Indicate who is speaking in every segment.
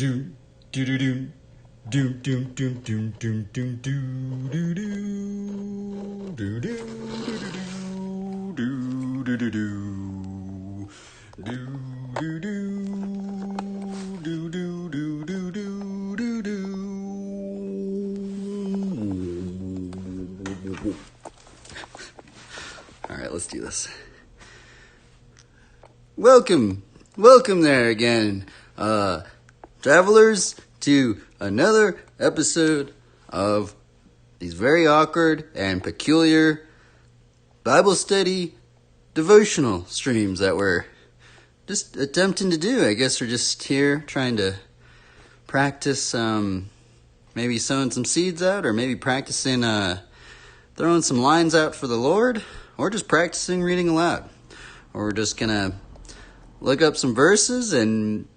Speaker 1: do do do do do do do do do do do do do do do do do do do. All right, let's do this. Welcome there again, travelers, to another episode of these very awkward and peculiar Bible study devotional streams that we're just attempting to do. I guess we're just here trying to practice, maybe sowing some seeds out, or maybe practicing throwing some lines out for the Lord, or just practicing reading aloud. Or we're just gonna look up some verses and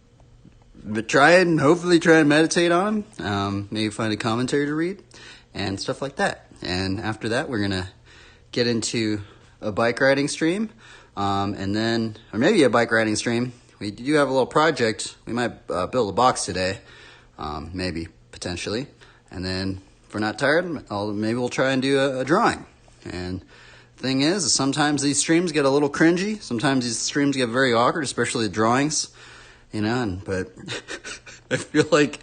Speaker 1: hopefully try and meditate on them. Maybe find a commentary to read and stuff like that. And after that, we're gonna get into a bike riding stream, and then, or maybe a bike riding stream. We do have a little project. We might build a box today, maybe, potentially. And then if we're not tired, maybe we'll try and do a drawing. And the thing is, sometimes these streams get a little cringy. Sometimes these streams get very awkward, especially the drawings, but I feel like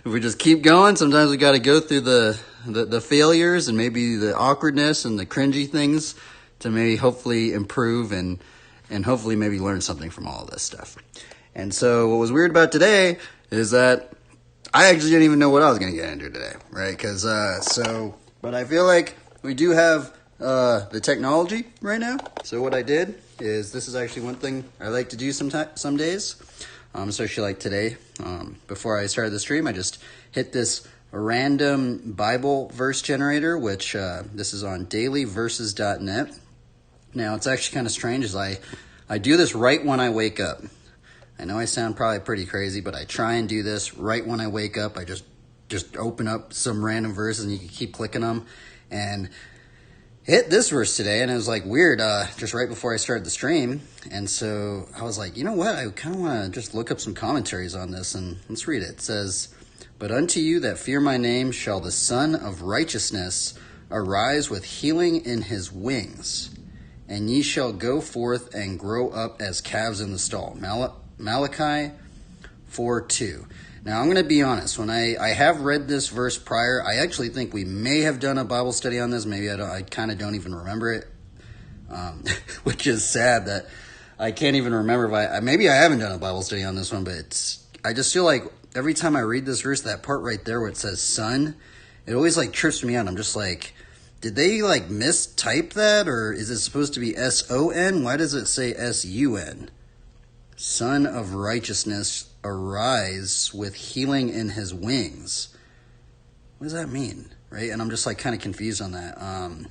Speaker 1: if we just keep going, sometimes we got to go through the failures and maybe the awkwardness and the cringy things to maybe hopefully improve and hopefully maybe learn something from all of this stuff. And so what was weird about today is that I actually didn't even know what I was going to get into today, right? But I feel like we do have the technology right now. So what I did is, this is actually one thing I like to do some days, especially like today. Before I started the stream, I just hit this random Bible verse generator, which this is on dailybibleverses.net. Now, it's actually kind of strange, as I do this right when I wake up. I know I sound probably pretty crazy, but I try and do this right when I wake up. I just open up some random verses, and you can keep clicking them, and hit this verse today, and it was like weird, just right before I started the stream. And so I was like, you know what, I kind of want to just look up some commentaries on this, and let's read it. It says, "But unto you that fear my name shall the Son of Righteousness arise with healing in his wings, and ye shall go forth and grow up as calves in the stall." Malachi 4:2. Now, I'm going to be honest. When I have read this verse prior, I actually think we may have done a Bible study on this. Maybe I kind of don't even remember it, which is sad that I can't even remember if maybe I haven't done a Bible study on this one, but I just feel like every time I read this verse, that part right there where it says son, it always trips me out. I'm just like, did they mistype that, or is it supposed to be S-O-N? Why does it say S-U-N? Son of Righteousness arise with healing in his wings. What does that mean, right? And I'm just kind of confused on that. And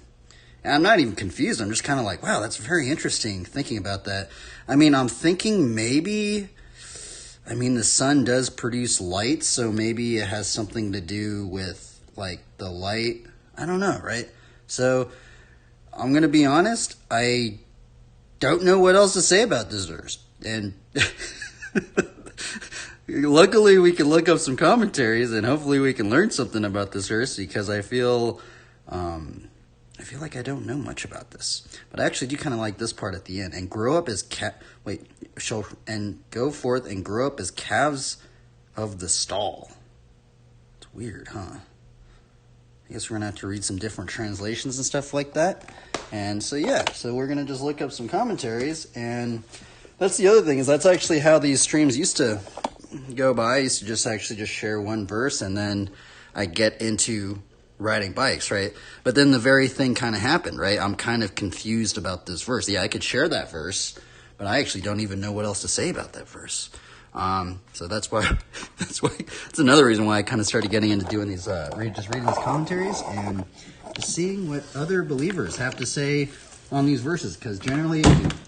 Speaker 1: I'm not even confused. I'm just kind of wow, that's very interesting thinking about that. I'm thinking maybe, the sun does produce light, so maybe it has something to do with the light. I don't know, right? So I'm going to be honest. I don't know what else to say about this verse. And luckily we can look up some commentaries, and hopefully we can learn something about this verse, because I feel like I don't know much about this. But I actually do kind of like this part at the end. And grow up as go forth and grow up as calves of the stall. It's weird, huh? I guess we're going to have to read some different translations and stuff like that. And so we're going to just look up some commentaries. And that's the other thing, is that's actually how these streams used to go by. I used to just share one verse, and then I get into riding bikes, right? But then the very thing kind of happened, right? I'm kind of confused about this verse. Yeah, I could share that verse, but I actually don't even know what else to say about that verse. So that's another reason why I kind of started getting into doing these, reading these commentaries and just seeing what other believers have to say on these verses. Because generally,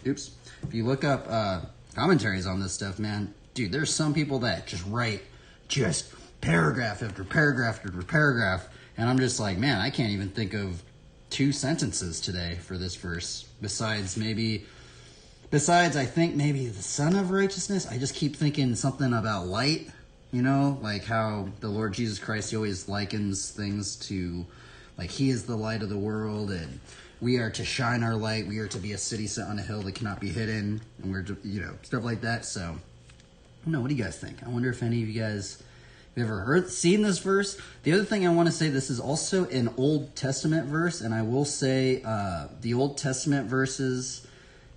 Speaker 1: if you look up commentaries on this stuff, man, dude, there's some people that just write paragraph after paragraph after paragraph, and I'm just like, man, I can't even think of 2 sentences today for this verse. Besides, I think maybe the Son of Righteousness. I just keep thinking something about light, You know, like how the Lord Jesus Christ, he always likens things to, like, he is the light of the world, and we are to shine our light. We are to be a city set on a hill that cannot be hidden, and we're to, you know, stuff like that. So, I don't know. What do you guys think? I wonder if any of you guys have ever seen this verse. The other thing I want to say, this is also an Old Testament verse, and I will say the Old Testament verses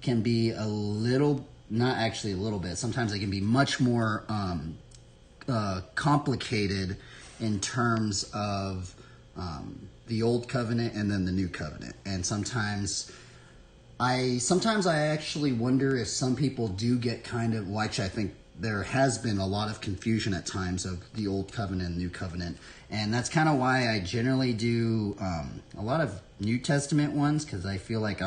Speaker 1: can be a little, not actually a little bit, sometimes they can be much more complicated in terms of the Old Covenant and then the New Covenant. And sometimes I actually wonder if some people do get kind of, which I think there has been a lot of confusion at times of the Old Covenant and New Covenant. And that's kind of why I generally do a lot of New Testament ones, because I feel like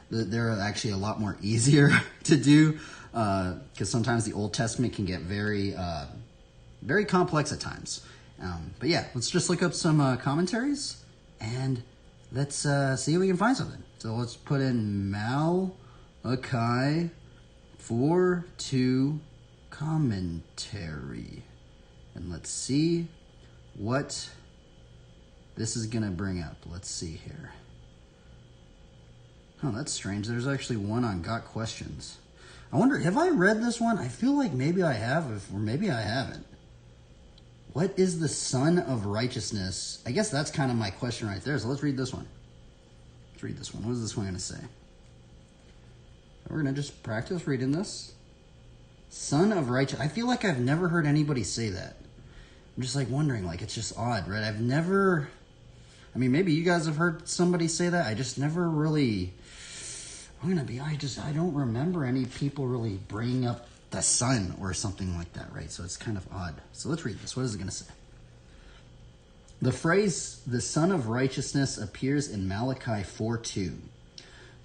Speaker 1: they're actually a lot more easier to do, because sometimes the Old Testament can get very complex at times. But yeah, let's just look up some commentaries, and let's see if we can find something. So let's put in Malachi 4:2 commentary, and let's see what this is going to bring up. Let's see here. Oh, that's strange. There's actually one on Got Questions. I wonder, have I read this one? I feel like maybe I have, or maybe I haven't. What is the Son of Righteousness? I guess that's kind of my question right there. So let's read this one. Let's read this one. What is this one going to say? We're going to just practice reading this. Son of Righteousness. I feel like I've never heard anybody say that. I'm just like wondering, like, it's just odd, right? I've never, I mean, maybe you guys have heard somebody say that. I just never really, I don't remember any people really bringing up the Son or something like that, right? So it's kind of odd. So let's read this. What is it going to say? The phrase, the Son of Righteousness, appears in Malachi 4:2.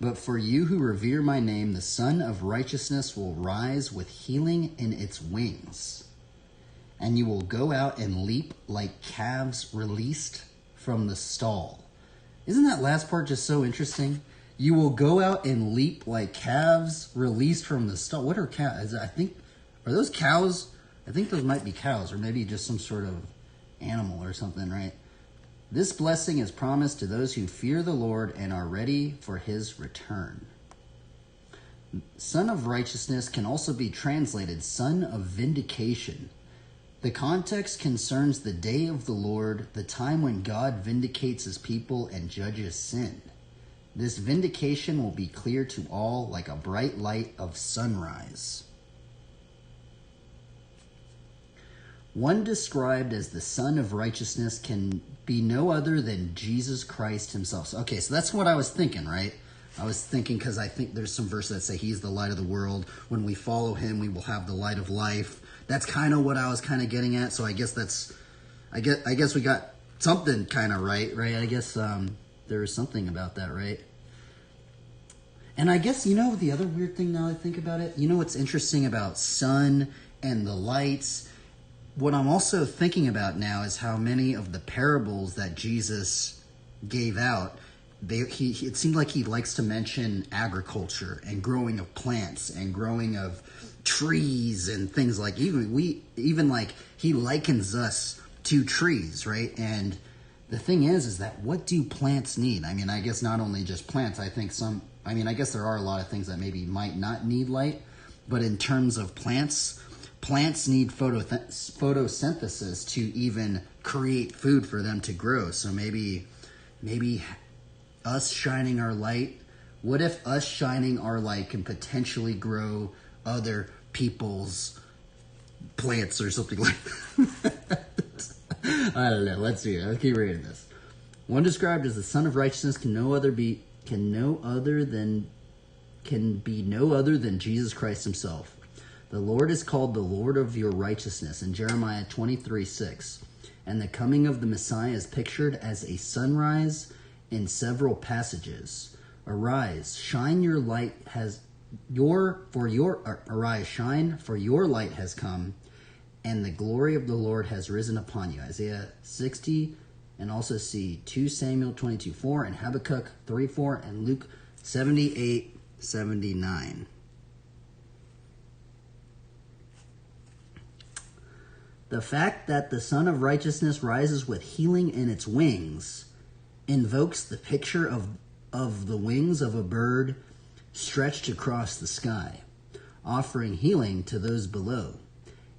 Speaker 1: But for you who revere my name, the Son of Righteousness will rise with healing in its wings. And you will go out and leap like calves released from the stall. Isn't that last part just so interesting? You will go out and leap like calves released from the stall. What are calves? Are those cows? I think those might be cows, or maybe just some sort of animal or something, right? This blessing is promised to those who fear the Lord and are ready for his return. Son of Righteousness can also be translated Son of Vindication. The context concerns the day of the Lord, the time when God vindicates his people and judges sin. This vindication will be clear to all like a bright light of sunrise. One described as the Son of Righteousness can be no other than Jesus Christ himself. So that's what I was thinking, right? I was thinking, because I think there's some verses that say he's the light of the world. When we follow him, we will have the light of life. That's kind of what I was kind of getting at. So I guess we got something kind of right? I guess there is something about that, right? And I guess, the other weird thing now I think about it, what's interesting about sun and the lights? What I'm also thinking about now is how many of the parables that Jesus gave out, it seemed like he likes to mention agriculture and growing of plants and growing of trees and things like, even like he likens us to trees, right? And the thing is that what do plants need? I mean, I guess not only just plants, I guess there are a lot of things that maybe might not need light, but in terms of plants need photosynthesis to even create food for them to grow. So maybe us shining our light, what if us shining our light can potentially grow other people's plants or something like that? I don't know. Let's see. Let's keep reading this. One described as the Son of Righteousness can be no other than Jesus Christ himself. The Lord is called the Lord of your righteousness in Jeremiah 23:6. And the coming of the Messiah is pictured as a sunrise in several passages. Arise, shine, for your light has come, and the glory of the Lord has risen upon you. Isaiah 60, and also see 2 Samuel 22:4, and Habakkuk 3:4, and Luke 78:79.
Speaker 2: The fact that the Son of Righteousness rises with healing in its wings invokes the picture of the wings of a bird stretched across the sky, offering healing to those below.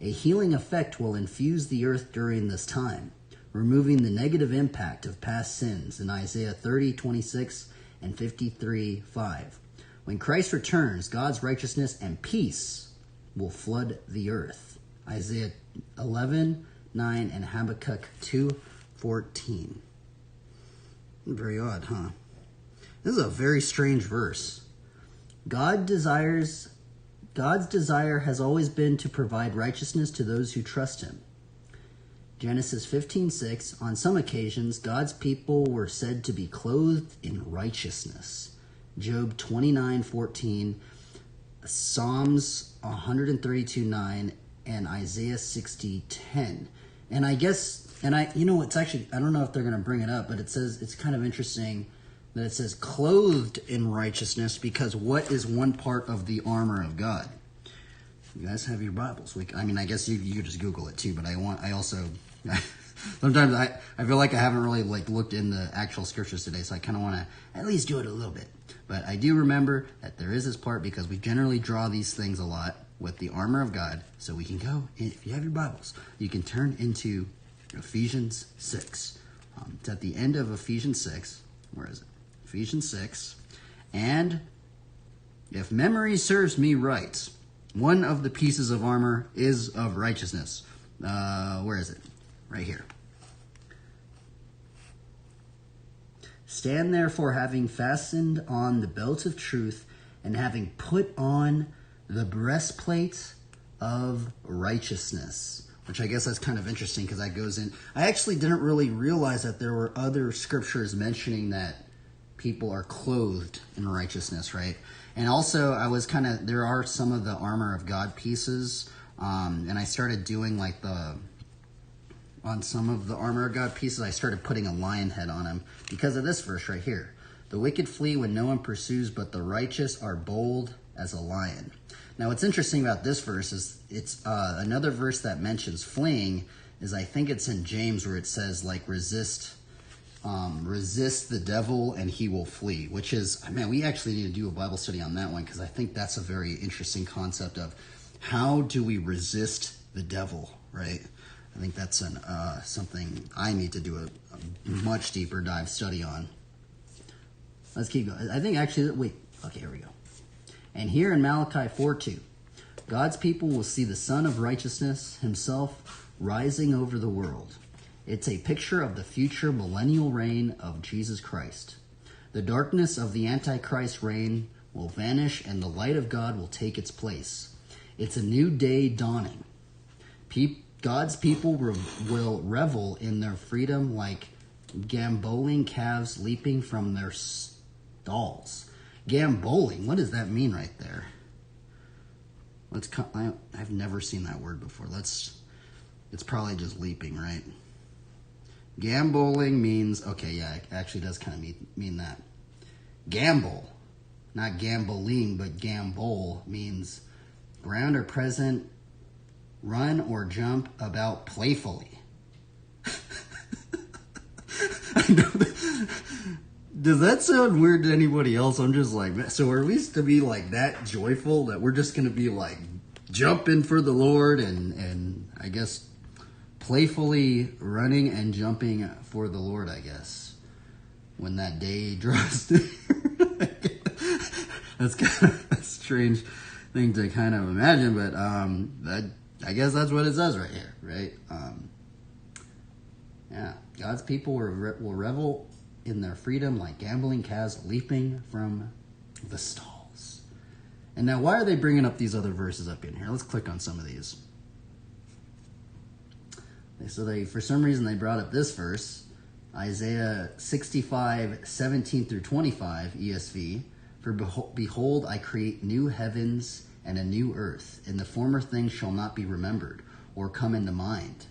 Speaker 2: A healing effect will infuse the earth during this time, removing the negative impact of past sins in Isaiah 30:26 and 53:5. When Christ returns, God's righteousness and peace will flood the earth. Isaiah 11:9 and Habakkuk 2:14. Very odd, huh? This is a very strange verse. God's desire has always been to provide righteousness to those who trust him. Genesis 15:6, on some occasions, God's people were said to be clothed in righteousness. Job 29:14, Psalms 132:9, and Isaiah 60:10. And it's actually, I don't know if they're going to bring it up, but it says, it's kind of interesting that it says clothed in righteousness, because what is one part of the armor of God? You guys have your Bibles. I guess you just Google it too, but I also, sometimes I feel like I haven't really looked in the actual scriptures today, so I kind of want to at least do it a little bit. But I do remember that there is this part, because we generally draw these things a lot with the armor of God. So we can go, if you have your Bibles, you can turn into Ephesians 6. It's at the end of Ephesians 6. Where is it? Ephesians 6. And if memory serves me right, one of the pieces of armor is of righteousness. Where is it? Right here. Stand therefore, having fastened on the belt of truth, and having put on the breastplate of righteousness. Which I guess that's kind of interesting, because that goes in. I actually didn't really realize that there were other scriptures mentioning that people are clothed in righteousness, right? And also, there are some of the armor of God pieces, and I started doing on some of the armor of God pieces, I started putting a lion head on them because of this verse right here. The wicked flee when no one pursues, but the righteous are bold as a lion. Now, what's interesting about this verse is it's another verse that mentions fleeing is, I think it's in James, where it says resist the devil and he will flee, which is, man, we actually need to do a Bible study on that one, because I think that's a very interesting concept of how do we resist the devil, right? I think that's something I need to do a much deeper dive study on. Let's keep going. I think actually, okay, here we go. And here in Malachi 4:2, God's people will see the Son of Righteousness himself rising over the world. It's a picture of the future millennial reign of Jesus Christ. The darkness of the Antichrist reign will vanish, and the light of God will take its place. It's a new day dawning. God's people will revel in their freedom like gamboling calves leaping from their stalls. Gamboling, what does that mean right there? I've never seen that word before. It's probably just leaping, right? Gamboling means, okay, yeah, it actually does kind of mean that. Gamble, not gambling, but gambol means ground or present, run or jump about playfully. I know does that sound weird to anybody else? I'm just like, so are we to be that joyful that we're just going to be jumping for the Lord and I guess playfully running and jumping for the Lord, I guess, when that day draws near? That's kind of a strange thing to kind of imagine, but I guess that's what it says right here, right? Yeah, God's people will revel in their freedom like gambling calves leaping from the stalls. And now, why are they bringing up these other verses up in here? Let's click on some of these. So for some reason, they brought up this verse, Isaiah 65:17-25 ESV. For behold, I create new heavens and a new earth, and the former things shall not be remembered or come into mind.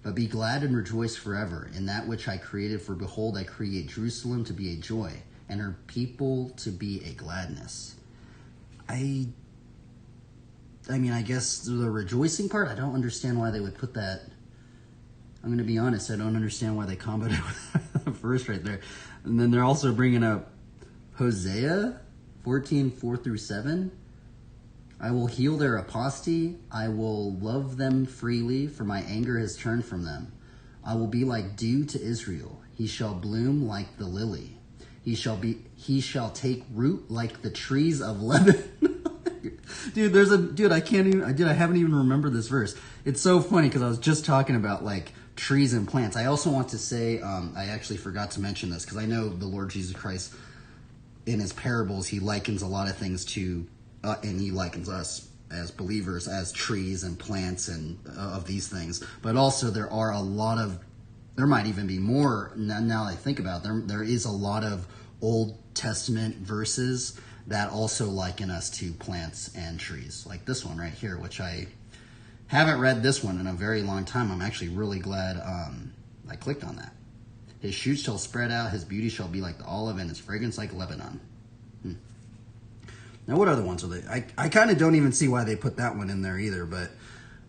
Speaker 2: But be glad and rejoice forever in that which I created. For behold, I create Jerusalem to be a joy, and her people to be a gladness. I mean, I guess the rejoicing part, I don't understand why they would put that I'm going to be honest, I don't understand why they comboed it with the verse right there. And then they're also bringing up Hosea 14, 4 through 7. I will heal their apostasy. I will love them freely, for my anger has turned from them. I will be like dew to Israel. He shall bloom like the lily. He shall take root like the trees of Lebanon. I haven't even remembered this verse. It's so funny because I was just talking about like trees and plants. I also want to say, I actually forgot to mention this because I know the Lord Jesus Christ in his parables, he likens a lot of things to, and he likens us as believers as trees and plants and of these things. But also there are a lot of, there might even be more now that I think about it, there is a lot of Old Testament verses that also liken us to plants and trees. Like this one right here, which I haven't read this one in a very long time. I'm actually really glad I clicked on that. His shoots shall spread out, his beauty shall be like the olive, and his fragrance like Lebanon. Now, what other ones are they? I kind of don't even see why they put that one in there either, but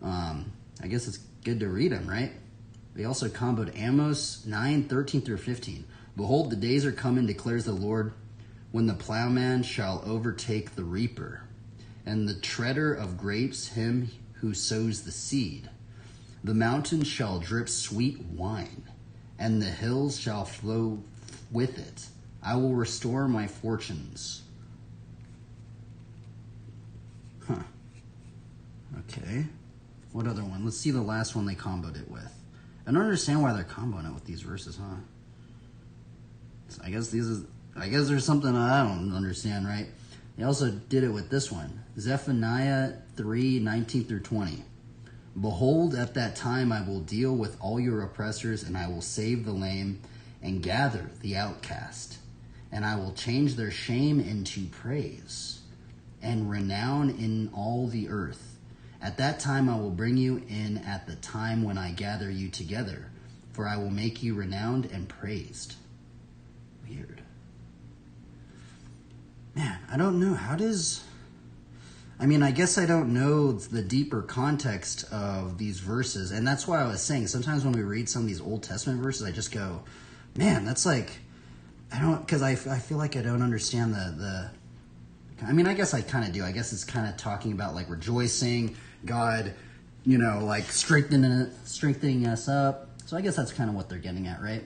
Speaker 2: I guess it's good to read them, right? They also comboed Amos 9, 13 through 15. Behold, the days are coming, declares the Lord, when the plowman shall overtake the reaper, and the treader of grapes him who sows the seed. The mountains shall drip sweet wine, and the hills shall flow with it. I will restore my fortunes. Okay. What other one? Let's see the last one they comboed it with. I don't understand why they're comboing it with these verses, huh? So I guess there's something I don't understand, right? They also did it with this one. Zephaniah 3, 19 through 20. Behold, at that time I will deal with all your oppressors, and I will save the lame and gather the outcast. And I will change their shame into praise and renown in all the earth. At that time I will bring you in at the time when I gather you together, for I will make you renowned and praised. Weird. Man, I don't know. I guess I don't know the deeper context of these verses, and that's why I was saying sometimes when we read some of these Old Testament verses, I just go, man, that's like, because I feel like I don't understand I guess I kind of do. I guess it's kind of talking about like rejoicing, God, like strengthening us up. So I guess that's kind of what they're getting at, right?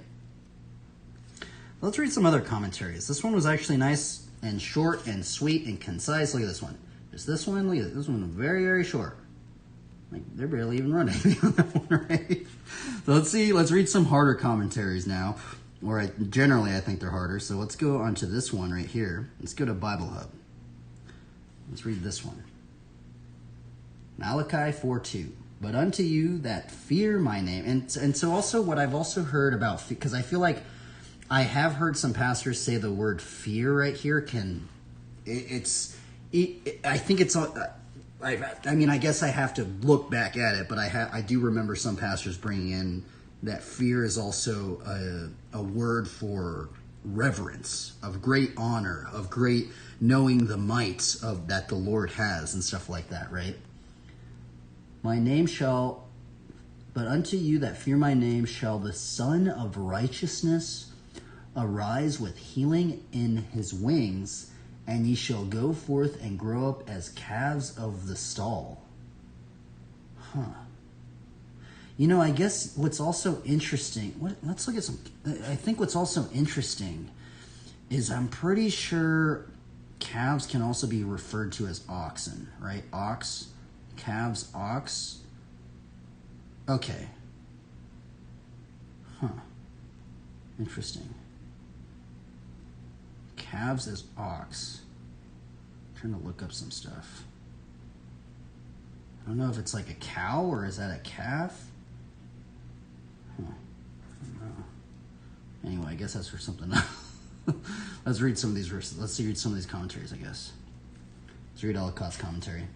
Speaker 2: Let's read some other commentaries. This one was actually nice and short and sweet and concise. Look at this one. Just this one. Look at this one. Very, very short. Like they're barely even running on that one, right? So let's read some harder commentaries now. Generally I think they're harder. So let's go on to this one right here. Let's go to Bible Hub. Let's read this one. Malachi 4:2. But unto you that fear my name. And so also what I've also heard about, because I feel like I have heard some pastors say the word fear right here I think it's, I guess I have to look back at it, but I do remember some pastors bringing in that fear is also a word for reverence, of great honor, of great knowing the might of that the Lord has and stuff like that, right? But unto you that fear my name shall the Son of Righteousness arise with healing in his wings, and ye shall go forth and grow up as calves of the stall. I guess what's also interesting, let's look at some, I think what's also interesting is I'm pretty sure calves can also be referred to as oxen, right? Ox, calves, ox. Okay. Interesting. Calves as ox. I'm trying to look up some stuff. I don't know if it's like a cow or is that a calf? I don't know. Anyway, I guess that's for something else. Let's read some of these verses. Let's read some of these commentaries, I guess. Let's read Ellicott's commentary.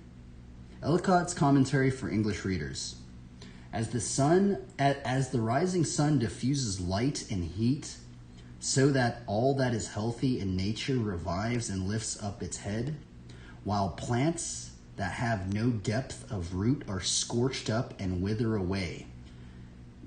Speaker 2: Ellicott's commentary for English readers. As the rising sun diffuses light and heat, so that all that is healthy in nature revives and lifts up its head, while plants that have no depth of root are scorched up and wither away.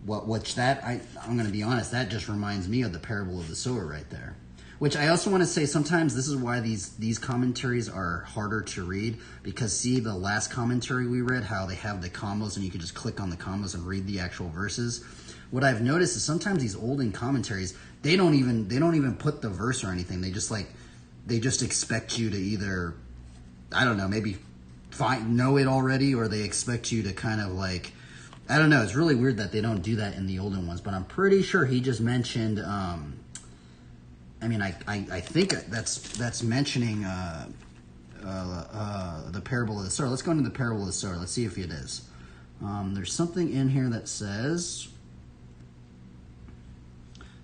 Speaker 2: I'm going to be honest, that just reminds me of the parable of the sower right there. Which I also want to say, sometimes this is why these commentaries are harder to read, because see the last commentary we read, how they have the commas and you can just click on the commas and read the actual verses. What I've noticed is sometimes these olden commentaries, they don't even put the verse or anything. They just expect you to either, I don't know, maybe know it already, or they expect you to kind of like, I don't know. It's really weird that they don't do that in the olden ones, but I'm pretty sure he just mentioned, I think that's mentioning the parable of the sower. Let's go into the parable of the sower. Let's see if it is. There's something in here that says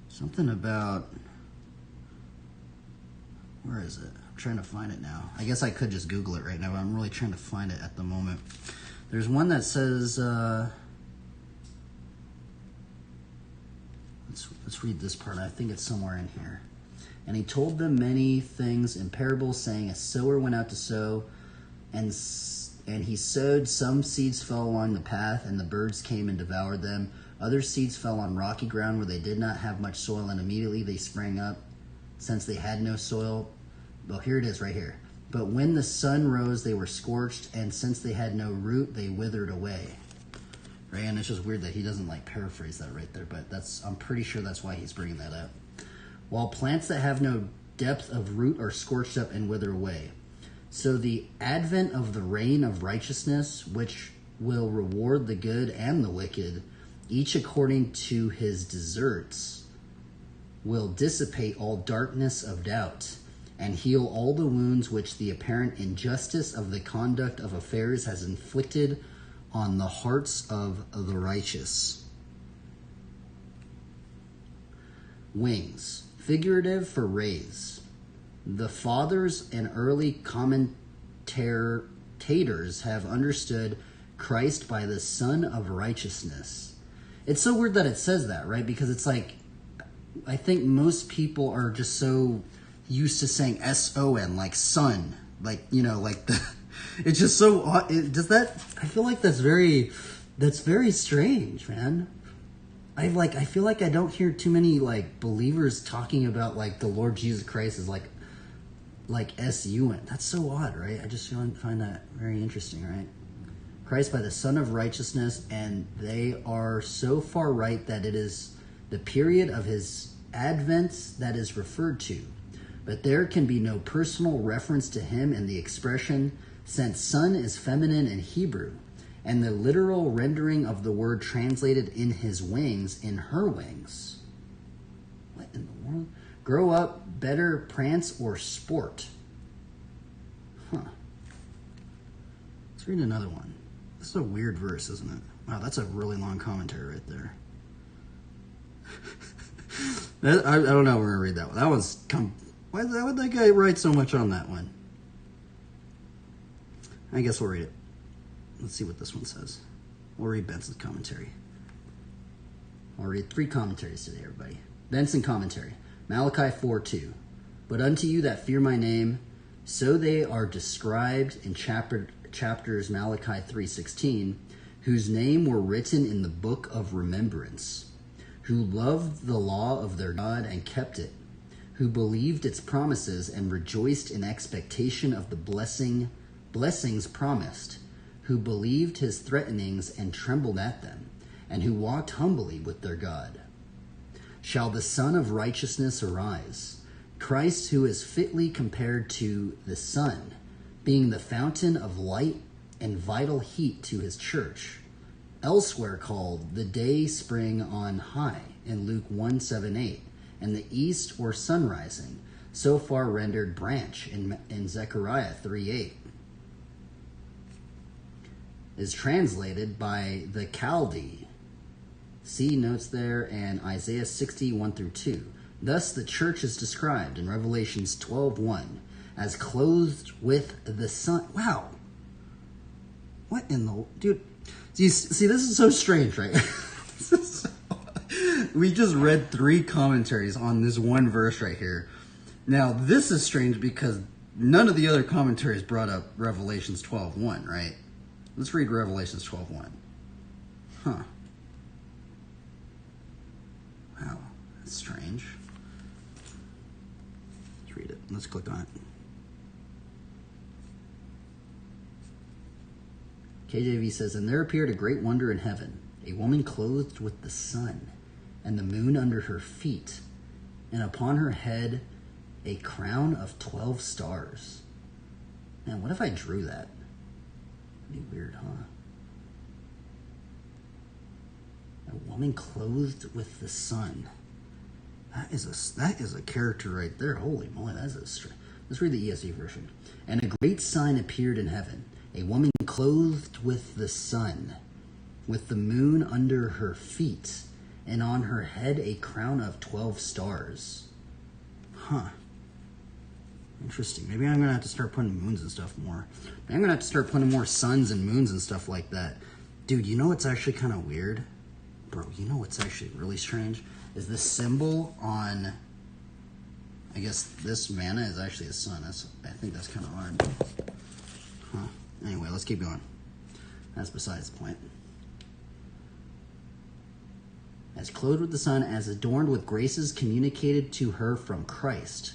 Speaker 2: something about, where is it? I'm trying to find it now. I guess I could just Google it right now, but I'm really trying to find it at the moment. There's one that says, let's read this part. I think it's somewhere in here. And he told them many things in parables, saying, a sower went out to sow, and he sowed. Some seeds fell along the path, and the birds came and devoured them. Other seeds fell on rocky ground where they did not have much soil, and immediately they sprang up, since they had no soil. Well, here it is right here. But when the sun rose, they were scorched, and since they had no root, they withered away. Right? And it's just weird that he doesn't like paraphrase that right there, but I'm pretty sure that's why he's bringing that up. While plants that have no depth of root are scorched up and wither away. So the advent of the reign of righteousness, which will reward the good and the wicked, each according to his deserts, will dissipate all darkness of doubt, and heal all the wounds which the apparent injustice of the conduct of affairs has inflicted on the hearts of the righteous. Wings. Figurative for rays. The fathers and early commentators have understood Christ by the Son of Righteousness. It's so weird that it says that, right? Because it's like, I think most people are just so used to saying S-O-N, like son, like, like the, it's just so odd. I feel like that's very strange, man. I feel like I don't hear too many like believers talking about like the Lord Jesus Christ as like S-U-N. That's so odd, right? I just find that very interesting, right? Christ by the Son of Righteousness, and they are so far right that it is the period of his advent that is referred to. But there can be no personal reference to him in the expression, since son is feminine in Hebrew, and the literal rendering of the word translated in his wings, in her wings. What in the world? Grow up, better, prance, or sport. Huh. Let's read another one. This is a weird verse, isn't it? Wow, that's a really long commentary right there. I don't know if we're going to read that one. That one's... Why would that guy write so much on that one? I guess we'll read it. Let's see what this one says. We'll read Benson's commentary. I'll read 3 commentaries today, everybody. Benson commentary. Malachi 4:2. But unto you that fear my name, so they are described in chapters Malachi 3:16, whose name were written in the book of remembrance, who loved the law of their God and kept it, who believed its promises and rejoiced in expectation of the blessings promised, who believed his threatenings and trembled at them, and who walked humbly with their God. Shall the Son of Righteousness arise, Christ, who is fitly compared to the sun, being the fountain of light and vital heat to his church, elsewhere called the day spring on high in Luke 1:7-8, and the east or sun rising, so far rendered branch in Zechariah 3:8. Is translated by the Chaldee. See notes there, and Isaiah 60:1-2. Thus the church is described in Revelations 12:1 as clothed with the sun. Wow. What in the... Dude, see, this is so strange, right? We just read 3 commentaries on this one verse right here. Now, this is strange because none of the other commentaries brought up Revelations 12:1, right? Let's read Revelations 12:1. Huh. Wow, that's strange. Let's read it. Let's click on it. KJV says, "And there appeared a great wonder in heaven, a woman clothed with the sun, and the moon under her feet, and upon her head a crown of 12 stars." Man, what if I drew that? That'd be weird, huh? A woman clothed with the sun. That is a character right there. Holy moly, let's read the ESV version. "And a great sign appeared in heaven, a woman clothed with the sun, with the moon under her feet, and on her head a crown of 12 stars." Huh. Interesting. Maybe I'm going to have to start putting moons and stuff more. Maybe I'm going to have to start putting more suns and moons and stuff like that. Dude, you know what's actually kind of weird? Bro, you know what's actually really strange? Is this symbol on, I guess this manna is actually a sun. I think that's kind of odd. Huh. Anyway, let's keep going. That's besides the point. "As clothed with the sun, as adorned with graces communicated to her from Christ.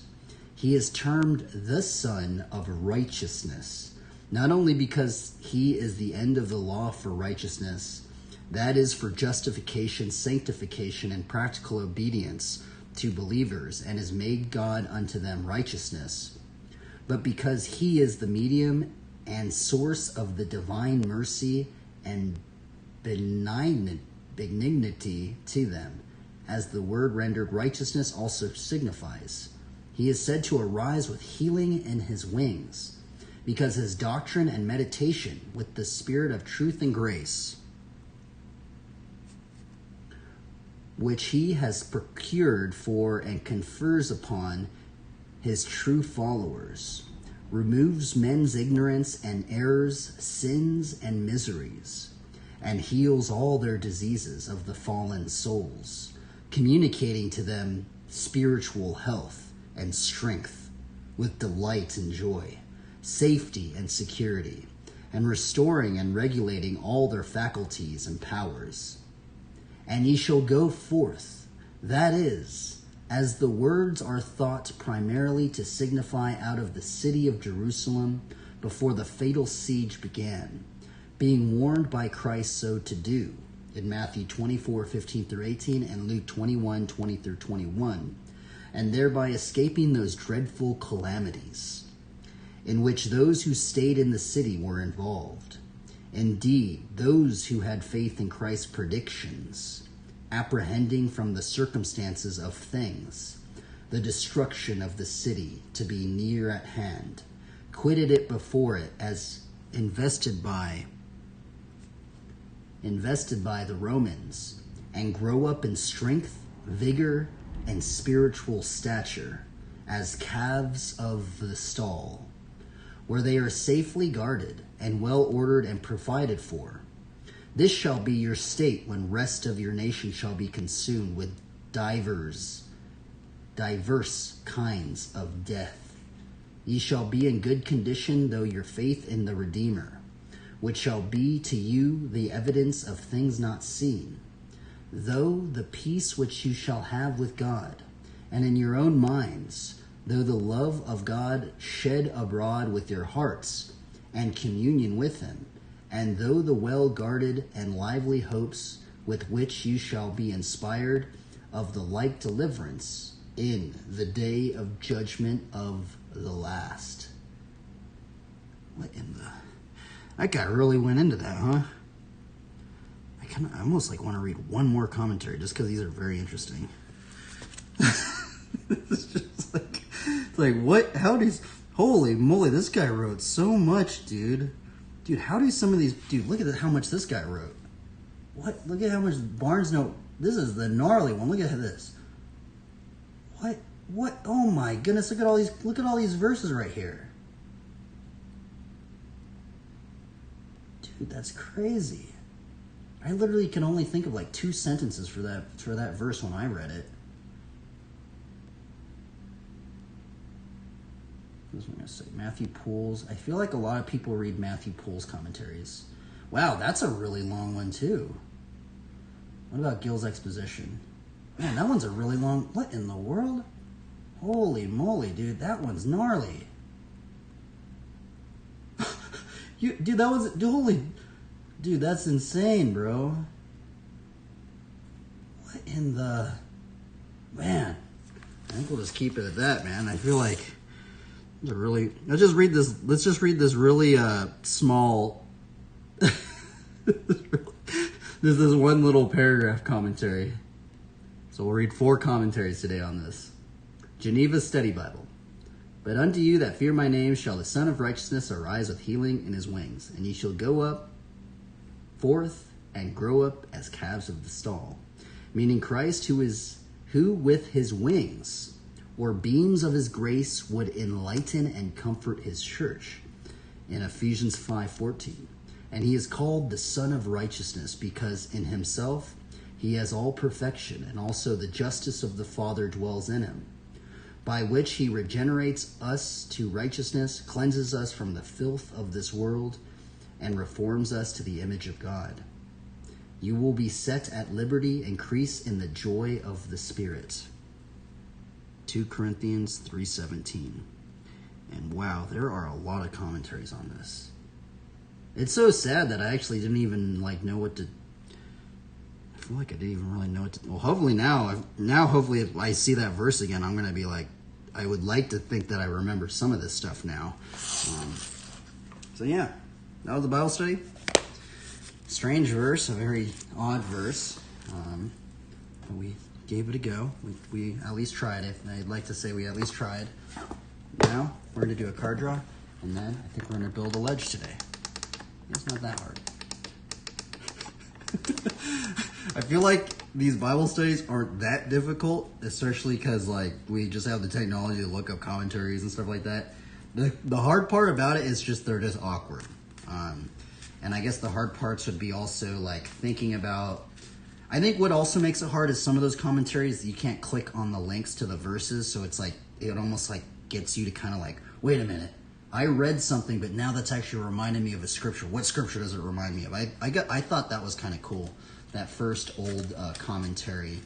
Speaker 2: He is termed the Son of Righteousness, not only because he is the end of the law for righteousness, that is for justification, sanctification, and practical obedience to believers, and is made God unto them righteousness, but because he is the medium and source of the divine mercy and benignity to them, as the word rendered righteousness also signifies. He is said to arise with healing in his wings, because his doctrine and meditation with the spirit of truth and grace, which he has procured for and confers upon his true followers, removes men's ignorance and errors, sins and miseries, and heals all their diseases of the fallen souls, communicating to them spiritual health and strength, with delight and joy, safety and security, and restoring and regulating all their faculties and powers. And ye shall go forth, that is, as the words are thought primarily to signify out of the city of Jerusalem before the fatal siege began, being warned by Christ so to do," in Matthew 24:15-18 and Luke 21:20-21, "and thereby escaping those dreadful calamities, in which those who stayed in the city were involved. Indeed, those who had faith in Christ's predictions, apprehending from the circumstances of things the destruction of the city to be near at hand, quitted it before it as invested by the Romans, and grow up in strength, vigor, and spiritual stature as calves of the stall, where they are safely guarded and well ordered and provided for. This shall be your state when rest of your nation shall be consumed with diverse kinds of death. Ye shall be in good condition, though your faith in the Redeemer, which shall be to you the evidence of things not seen, though the peace which you shall have with God, and in your own minds, though the love of God shed abroad with your hearts, and communion with him, and though the well-guarded and lively hopes with which you shall be inspired of the like deliverance in the day of judgment of the last." What in the... That guy really went into that, huh? I almost want to read one more commentary just because these are very interesting. It's just what? How does... Holy moly, this guy wrote so much, dude. Dude, how do some of these... Dude, look at how much this guy wrote. What? Look at how much Barnes Note... This is the gnarly one. Look at this. What? Oh my goodness, look at all these verses right here. Dude, that's crazy. I literally can only think of 2 sentences for that verse when I read it. What was I going to say? Matthew Poole's. I feel like a lot of people read Matthew Poole's commentaries. Wow, that's a really long one too. What about Gill's exposition? Man, that one's a really long... What in the world? Holy moly, dude. That one's gnarly. Dude, that was... Dude, that's insane, bro. What in the... Man. I think we'll just keep it at that, man. I feel like... Let's just read this really small... This is one little paragraph commentary. So we'll read 4 commentaries today on this. Geneva's Study Bible. But unto you that fear my name shall the Son of Righteousness arise with healing in his wings, and ye shall go up forth and grow up as calves of the stall. Meaning Christ who with his wings or beams of his grace would enlighten and comfort his church. In Ephesians 5:14. And he is called the Son of Righteousness, because in himself he has all perfection, and also the justice of the Father dwells in him, by which he regenerates us to righteousness, cleanses us from the filth of this world, and reforms us to the image of God. You will be set at liberty, increase in the joy of the Spirit. 2 Corinthians 3:17. And wow, there are a lot of commentaries on this. It's so sad that I actually didn't even know what to... I feel like I didn't even really know what to... Well, hopefully hopefully if I see that verse again, I'm going to be like... I would like to think that I remember some of this stuff now. So yeah, that was the Bible study. Strange verse, a very odd verse. But we gave it a go. We at least tried it. I'd like to say we at least tried. Now, we're going to do a card draw, and then I think we're going to build a ledge today. It's not that hard. I feel like these Bible studies aren't that difficult, especially because we just have the technology to look up commentaries and stuff like that. The hard part about it is just they're just awkward. And I guess the hard parts would be also thinking about... I think what also makes it hard is some of those commentaries, you can't click on the links to the verses, so it's it almost gets you to kind of wait a minute. I read something, but now that's actually reminding me of a scripture. What scripture does it remind me of? I thought that was kind of cool. That first old commentary.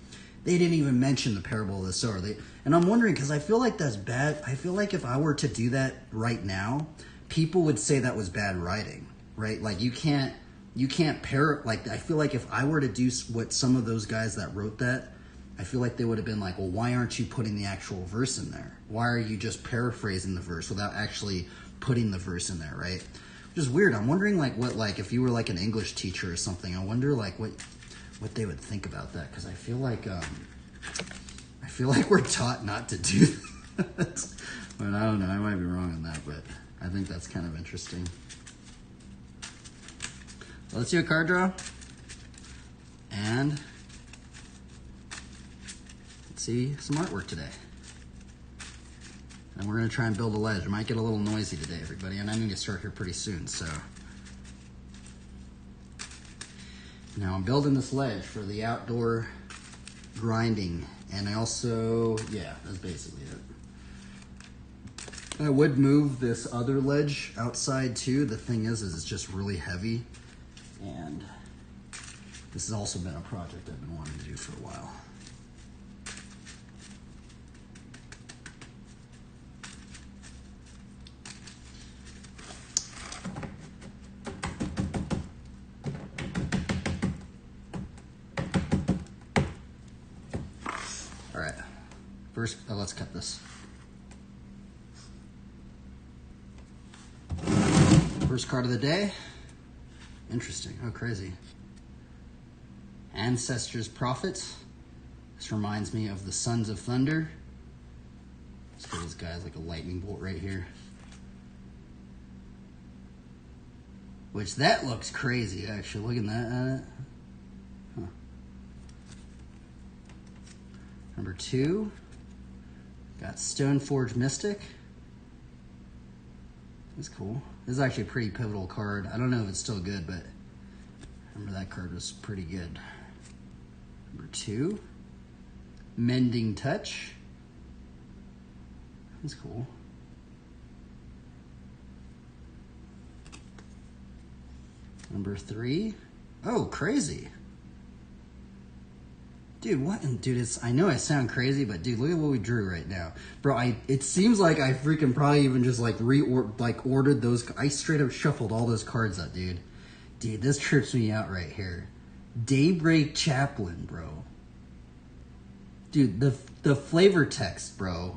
Speaker 2: They didn't even mention the parable of the sower. And I'm wondering, because I feel like that's bad. I feel like if I were to do that right now, people would say that was bad writing, right? You can't I feel like if I were to do what some of those guys that wrote that, I feel like they would have been like, well, why aren't you putting the actual verse in there? Why are you just paraphrasing the verse without actually putting the verse in there, right? Which is weird. I'm wondering what if you were an English teacher or something, I wonder what they would think about that, because I feel like we're taught not to do that. But I don't know, I might be wrong on that, but I think that's kind of interesting. So let's do a card draw. And see some artwork today. And we're going to try and build a ledge. It might get a little noisy today, everybody, and I need to start here pretty soon, so. Now I'm building this ledge for the outdoor grinding, and I also, yeah, that's basically it. I would move this other ledge outside too. The thing is it's just really heavy, and this has also been a project I've been wanting to do for a while. All right, first, let's cut this. First card of the day. Interesting. Oh, crazy. Ancestors' prophets. This reminds me of the Sons of Thunder. Let's give this guy like a lightning bolt right here. Which that looks crazy, actually. Look at that. Huh. Number 2. Got Stoneforge Mystic. That's cool. This is actually a pretty pivotal card. I don't know if it's still good, but I remember that card was pretty good. Number 2. Mending Touch. That's cool. Number 3. Oh, crazy. Dude, what? Dude, I know I sound crazy, but dude, look at what we drew right now, bro. It seems like I freaking probably even just like ordered those. I straight up shuffled all those cards up, dude. Dude, this trips me out right here. Daybreak Chaplain, bro. Dude, the flavor text, bro.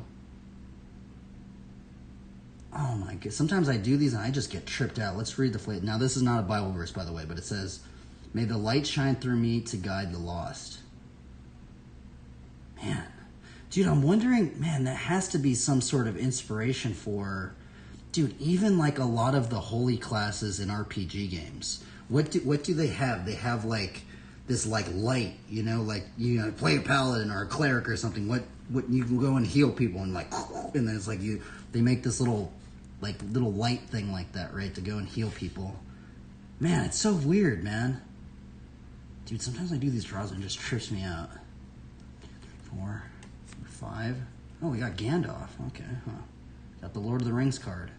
Speaker 2: Oh my god! Sometimes I do these and I just get tripped out. Let's read the flavor. Now, this is not a Bible verse, by the way, but it says, "May the light shine through me to guide the lost." Man, dude, I'm wondering, man, that has to be some sort of inspiration for, dude, even like a lot of the holy classes in RPG games. What do they have? They have like this like light, like play a paladin or a cleric or something. What you can go and heal people and like, and then it's like they make this little light thing like that, right, to go and heal people. Man, it's so weird, man. Dude, sometimes I do these draws and it just trips me out. 4, 5. Oh, we got Gandalf. Okay, huh. Got the Lord of the Rings card.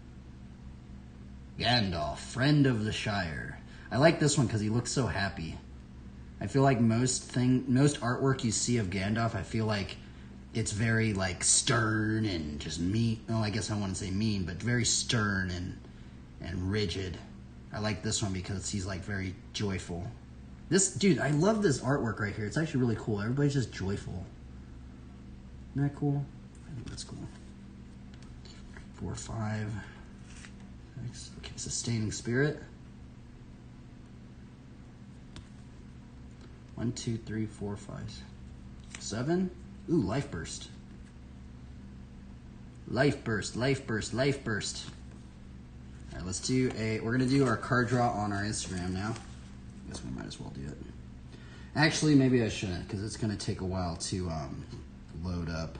Speaker 2: Gandalf, friend of the Shire. I like this one because he looks so happy. I feel like most artwork you see of Gandalf, I feel like it's very like stern and just mean. Oh, I guess I want to say mean, but very stern and rigid. I like this one because he's like very joyful. Dude, I love this artwork right here. It's actually really cool. Everybody's just joyful. Isn't that cool? I think that's cool. 4, 5. 6. Okay, sustaining spirit. 1, 2, 3, 4, 5, 7. Ooh, life burst. Life burst, life burst, life burst. All right, let's do we're gonna do our card draw on our Instagram now. I guess we might as well do it. Actually, maybe I shouldn't, because it's gonna take a while to load up.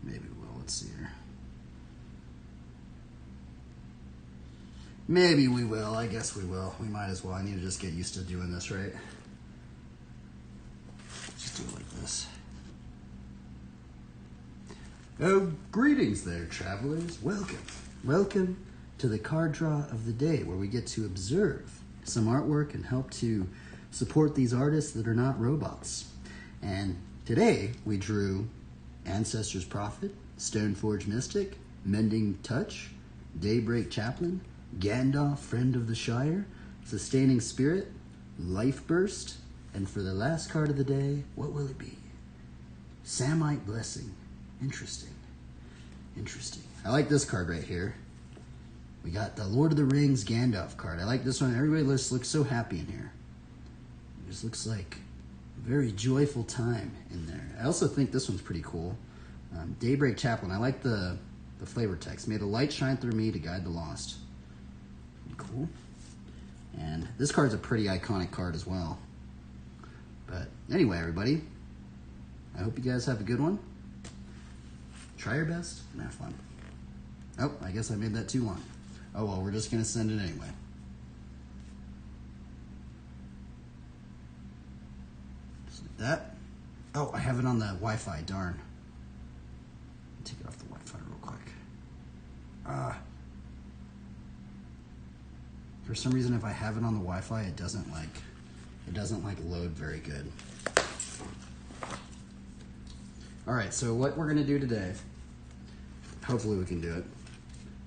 Speaker 2: Maybe we will. Let's see here. Maybe we will. I guess we will. We might as well. I need to just get used to doing this, right? Just do it like this. Oh, greetings there, travelers. Welcome. Welcome to the card draw of the day, where we get to observe some artwork and help to support these artists that are not robots. And today we drew Ancestors Prophet, Stoneforge Mystic, Mending Touch, Daybreak Chaplain, Gandalf, Friend of the Shire, Sustaining Spirit, Life Burst, and for the last card of the day, what will it be? Samite Blessing. Interesting. Interesting. I like this card right here. We got the Lord of the Rings Gandalf card. I like this one. Everybody just looks so happy in here. It just looks like a very joyful time in there. I also think this one's pretty cool. Daybreak Chaplain. I like the flavor text. May the light shine through me to guide the lost. Cool. And this card's a pretty iconic card as well. But anyway, everybody, I hope you guys have a good one. Try your best and have fun. Oh, I guess I made that too long. Oh well, we're just going to send it anyway. Just like that. Oh, I have it on the Wi-Fi, darn. Take it off the Wi-Fi real quick. For some reason, if I have it on the Wi-Fi, it doesn't load very good. All right, so what we're gonna do today, hopefully we can do it,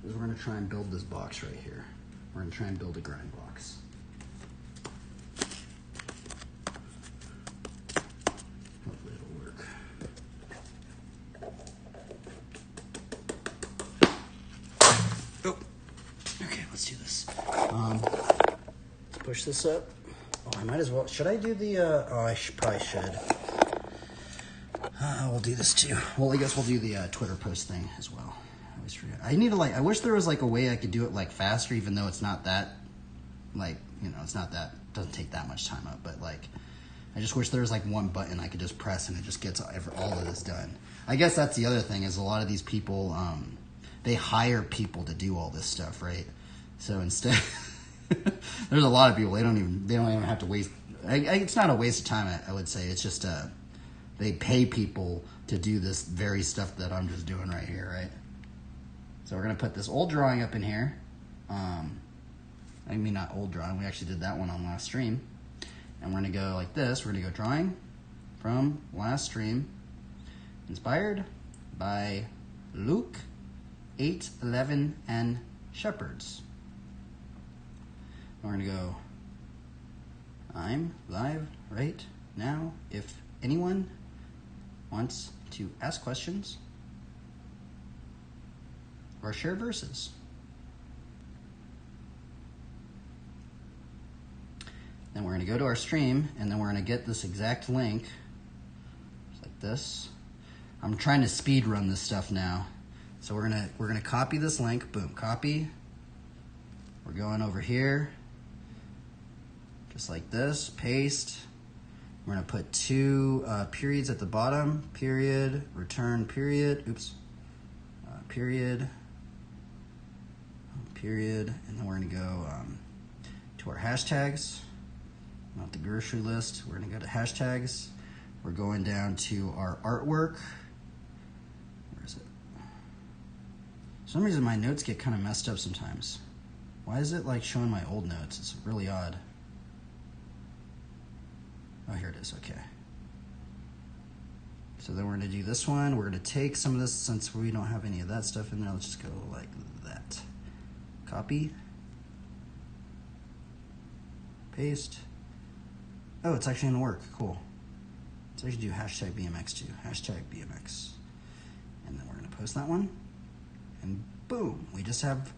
Speaker 2: is we're gonna try and build this box right here. We're gonna try and build a grind box. Hopefully it'll work. Oh, okay, let's do this. Let's push this up. Oh, I might as well. Should I do the? I probably should. We'll do this too. Well, I guess we'll do the Twitter post thing as well. I always forget. I wish there was like a way I could do it like faster, even though it's not that, like, it's not that, doesn't take that much time up. But like, I just wish there was like one button I could just press and it just gets all of this done. I guess that's the other thing, is a lot of these people, they hire people to do all this stuff, right? So instead, there's a lot of people, they don't even have to waste. It's not a waste of time, I would say. It's just they pay people to do this very stuff that I'm just doing right here, right? So we're gonna put this old drawing up in here. I mean, not old drawing. We actually did that one on last stream. And we're going to go like this. We're going to go drawing from last stream, inspired by Luke 8:11 and shepherds. We're going to go, I'm live right now. If anyone wants to ask questions or share verses. Then we're going to go to our stream, and then we're going to get this exact link, just like this. I'm trying to speed run this stuff now, so we're gonna copy this link. Boom, copy. We're going over here, just like this. Paste. We're going to put 2 periods at the bottom. Period. Return. Period. Oops. Period. Period. And then we're going to go to our hashtags. Not the grocery list. We're going to go to hashtags. We're going down to our artwork. Where is it? For some reason my notes get kind of messed up sometimes. Why is it like showing my old notes? It's really odd. Oh, here it is. Okay. So then we're going to do this one. We're going to take some of this, since we don't have any of that stuff in there. Let's just go like that. Copy. Paste. Oh, it's actually going to work. Cool. Let's actually do hashtag BMX too. Hashtag BMX. And then we're going to post that one. And boom, we just have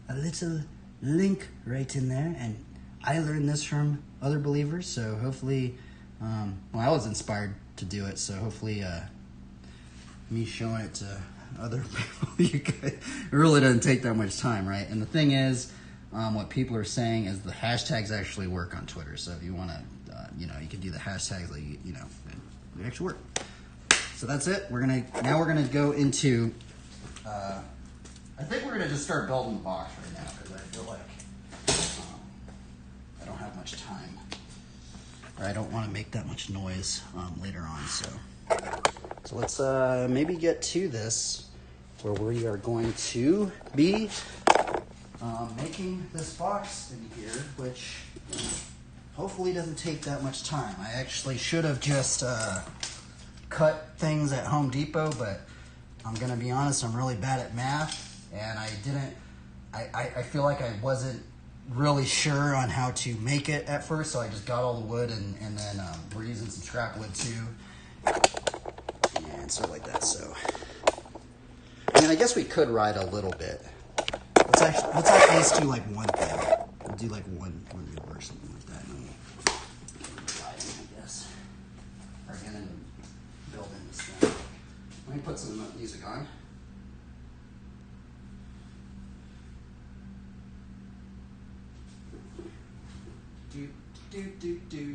Speaker 2: a little link right in there. And I learned this from other believers, so hopefully, well, I was inspired to do it, so hopefully me showing it to other people, you guys, it really doesn't take that much time, right? And the thing is, what people are saying is the hashtags actually work on Twitter. So if you want to, you can do the hashtags, like, they actually work. So that's it. Now we're gonna go into. I think we're gonna just start building the box right now, because I feel like I don't have much time, or I don't want to make that much noise later on. So let's maybe get to this, where we are going to be making this box in here, which hopefully doesn't take that much time. I actually should have just cut things at Home Depot, but I'm gonna be honest, I'm really bad at math, and I feel like I wasn't really sure on how to make it at first, so I just got all the wood, and then we're using some scrap wood too, and stuff like that. So, I mean, I guess we could ride a little bit. Let's at least do like one thing. We'll do like one or something like that. And we'll ride in, I guess. Or get into building this thing. Let me put some music on. Do do do do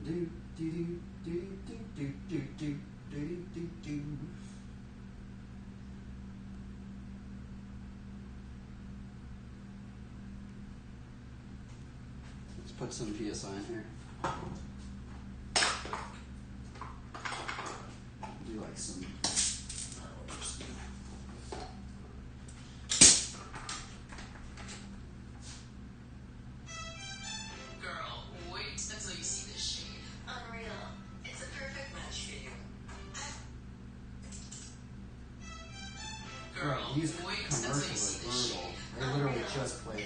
Speaker 2: do do do do do do do do do do. Let's put some PSI in here. Do like some. These commercials are brutal. They literally just play that.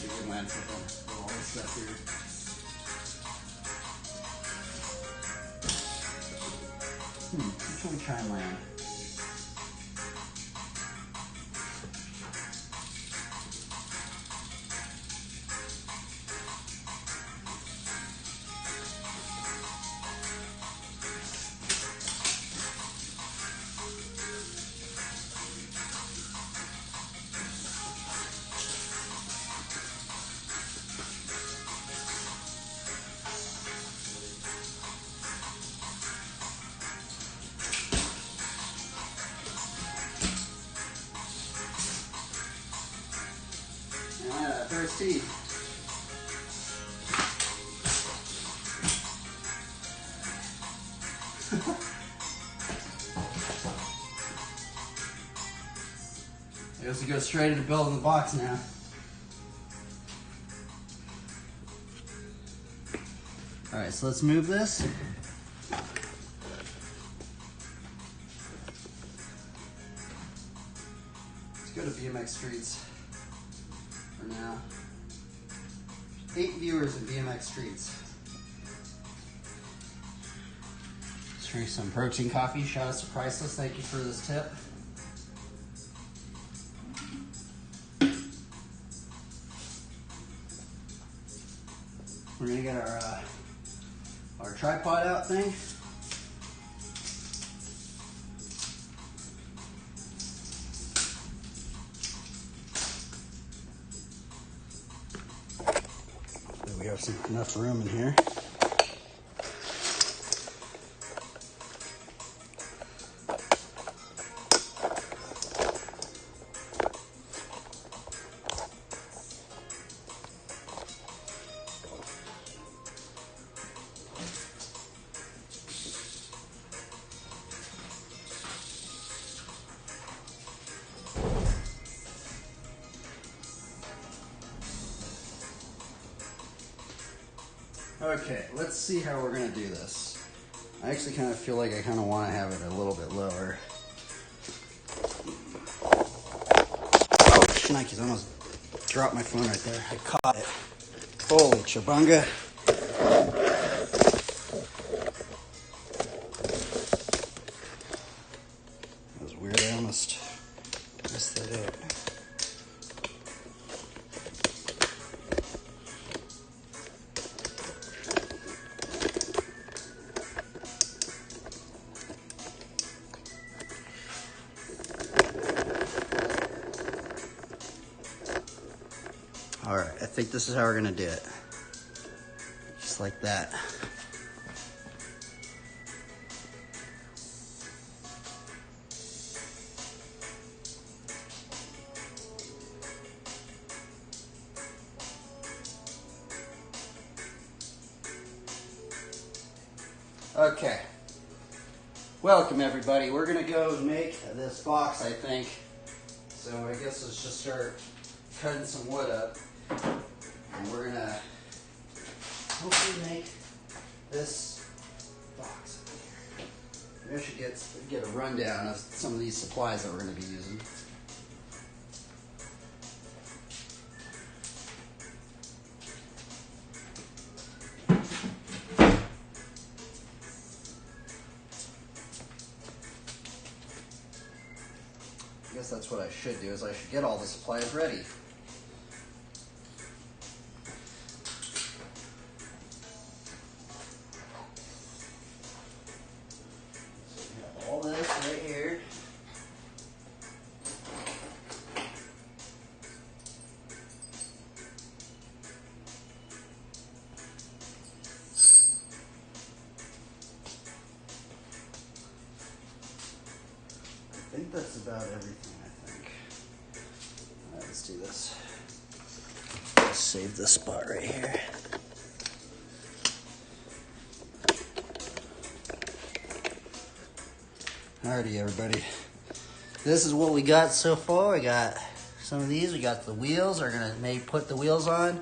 Speaker 2: You can land with all this stuff here. Which one try and land?
Speaker 1: its teeth. I guess we go straight into building the box now. Alright, so let's move this. Let's go to BMX Streets for now. 8 viewers in BMX Streets. Let's drink some protein coffee. Shout out to Priceless. Thank you for this tip. We're gonna get our tripod out thing. So we have enough room in here. Okay, let's see how we're gonna do this. I actually kind of feel like I kind of want to have it a little bit lower. Oh, shnikes, I almost dropped my phone right there. I caught it. Holy chibunga. That was weird, I almost messed that up. Alright, I think this is how we're going to do it. Just like that. Okay. Welcome everybody. We're going to go make this box, I think. So I guess let's just start cutting some wood up. And we're gonna hopefully make this box. Maybe I should get a rundown of some of these supplies that we're gonna be using. I guess that's what I should do, is I should get all the supplies ready. I think that's about everything, I think. Alright, let's do this. Let's save this spot right here. Alrighty, everybody. This is what we got so far. We got some of these. We got the wheels. We're going to put the wheels on.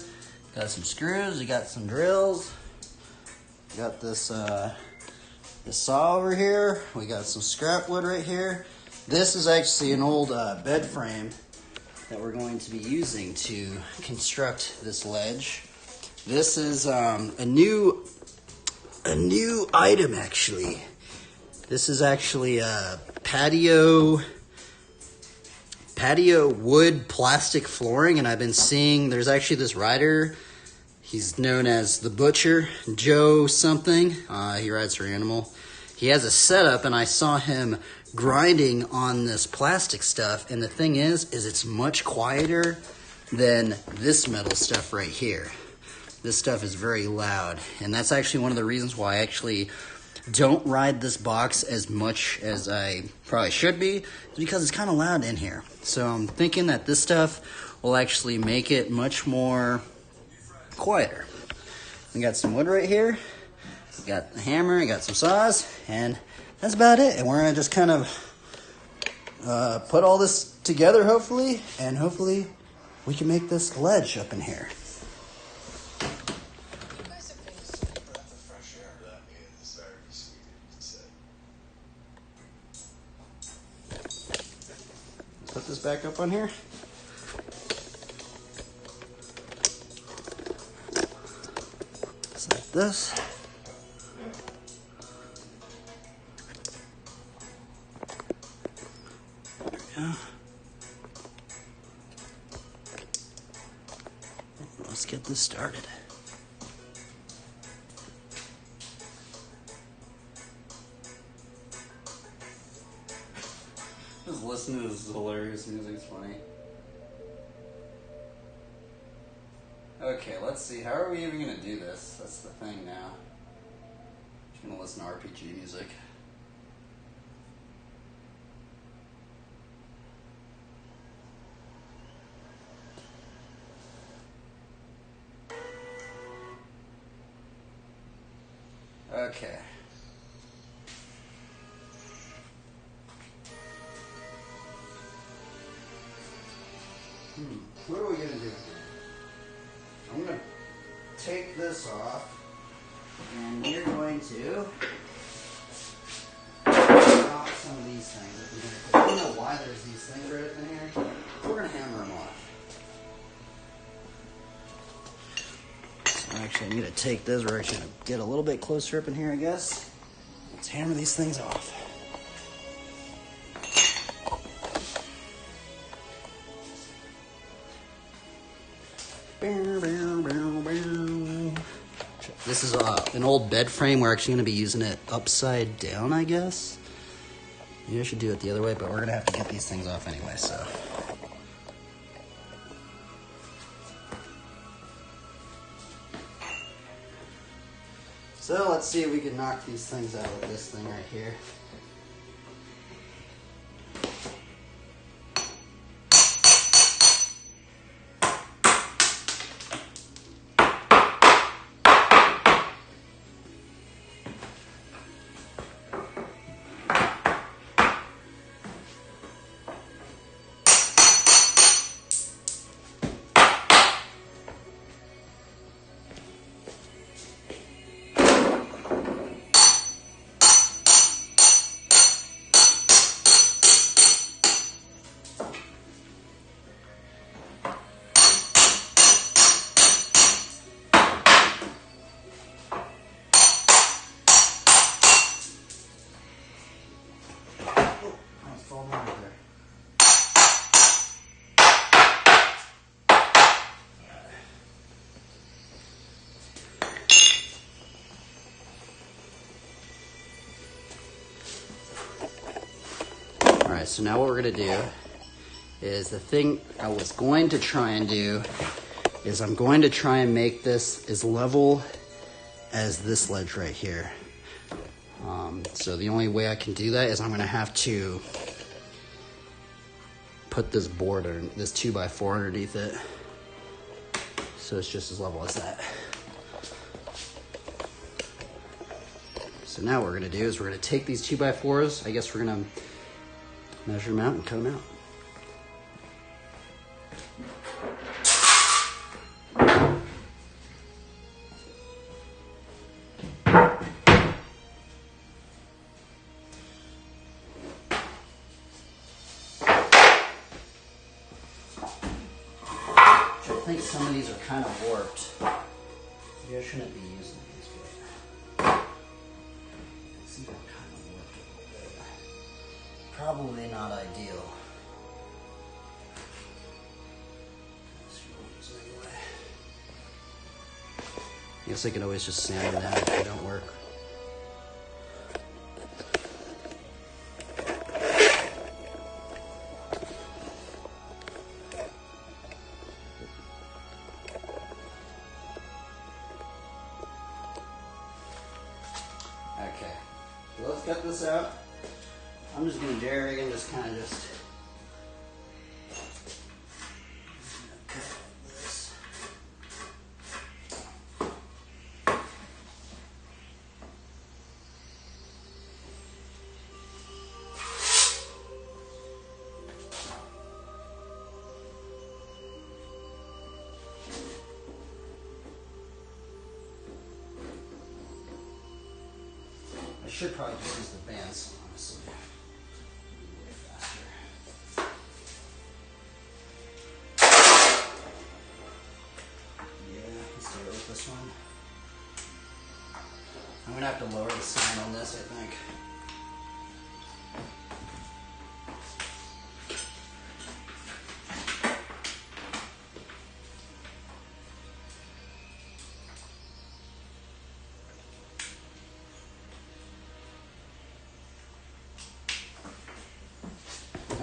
Speaker 1: Got some screws. We got some drills. We got this saw over here. We got some scrap wood right here. This is actually an old bed frame that we're going to be using to construct this ledge. This is a new item, actually. This is actually a patio wood plastic flooring, and I've been seeing there's actually this rider. He's known as the Butcher, Joe something. He rides for Animal. He has a setup, and I saw him grinding on this plastic stuff, and the thing is it's much quieter than this metal stuff right here. This stuff is very loud, and that's actually one of the reasons why I actually don't ride this box as much as I probably should be, because it's kind of loud in here. So I'm thinking that this stuff will actually make it much more quieter. We got some wood right here. We got a hammer, I got some saws, and that's about it. And we're gonna just kind of put all this together, hopefully, and hopefully we can make this ledge up in here. Put this back up on here. Just like this. There we go. Let's get this started. Just listen to this hilarious music, it's funny. Okay, let's see, how are we even gonna do this? That's the thing now. Just gonna listen to RPG music. Okay. What are we going to do here? I'm going to take this off, and we're going to knock some of these things. I don't know why there's these things right up in here. We're going to hammer them off. So actually, I'm going to take this. We're actually going to get a little bit closer up in here, I guess. Let's hammer these things off. This is an old bed frame. We're actually going to be using it upside down, I guess. Maybe I should do it the other way, but we're going to have to get these things off anyway, so. So let's see if we can knock these things out with this thing right here. Alright, so now what we're going to do is the thing I was going to try and do is I'm going to try and make this as level as this ledge right here. So the only way I can do that is I'm going to have to put this board, or this 2x4 underneath it, so it's just as level as that. So now what we're going to do is we're going to take these 2x4s, I guess we're going to measure them out and cut them out. I think some of these are kind of warped. Maybe I shouldn't be using these, but I think they're kind of warped a little bit. Probably not ideal. I guess I can always just sand them out if they don't work. Okay, so let's cut this out. I'm just going to jerry rig and just kind of should probably just use the bands, honestly. Way faster. Yeah, let's do it with this one. I'm gonna have to lower the sound on this, I think.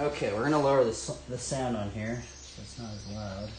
Speaker 1: Okay, we're gonna lower the sound on here so it's not as loud.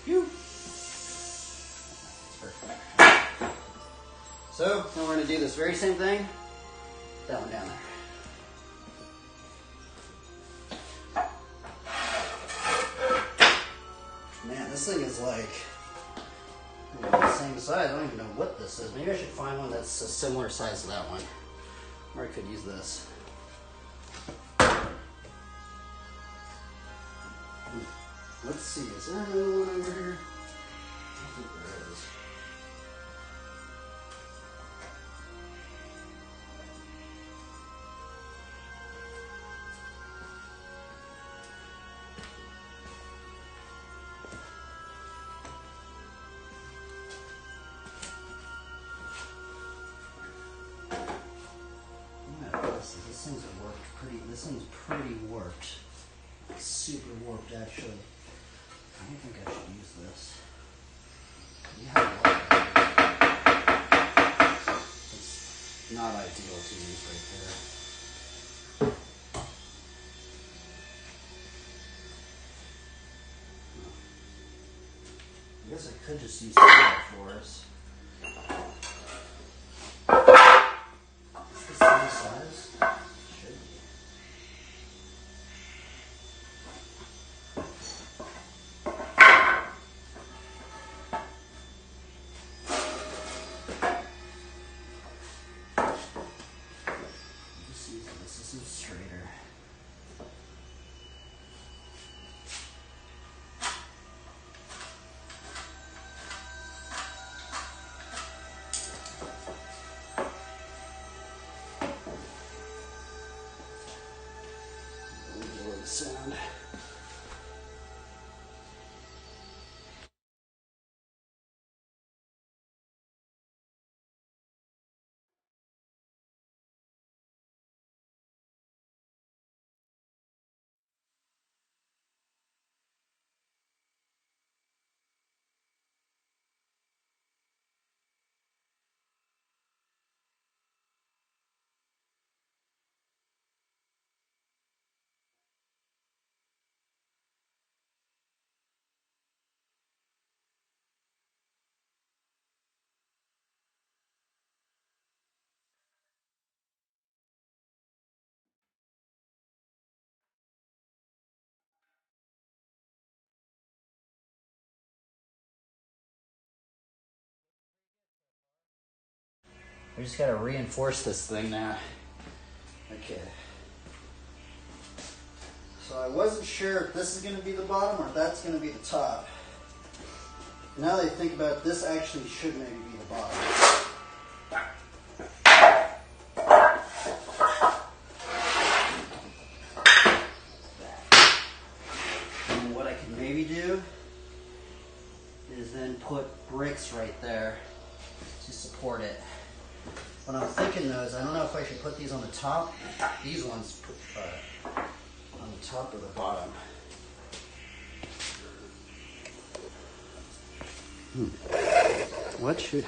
Speaker 1: Phew. Perfect. So, now we're going to do this very same thing. That one down there. Man, this thing is like the same size. I don't even know what this is. Maybe I should find one that's a similar size to that one. Or I could use this. Let's see, is there another one over here? I think there is. This thing's pretty warped. Super warped, actually. I don't think I should use this. Yeah, it's not ideal to use right there. I guess I could just use the force. Is this the same size? Should be. This is straighter. Sound. We just gotta reinforce this thing now. Okay. So I wasn't sure if this is gonna be the bottom or if that's gonna be the top. now that I think about it, this actually should maybe be the bottom. And what I can maybe do is then put bricks right there to support it. What I'm thinking though is I don't know if I should put these on the top. These ones on the top or the bottom.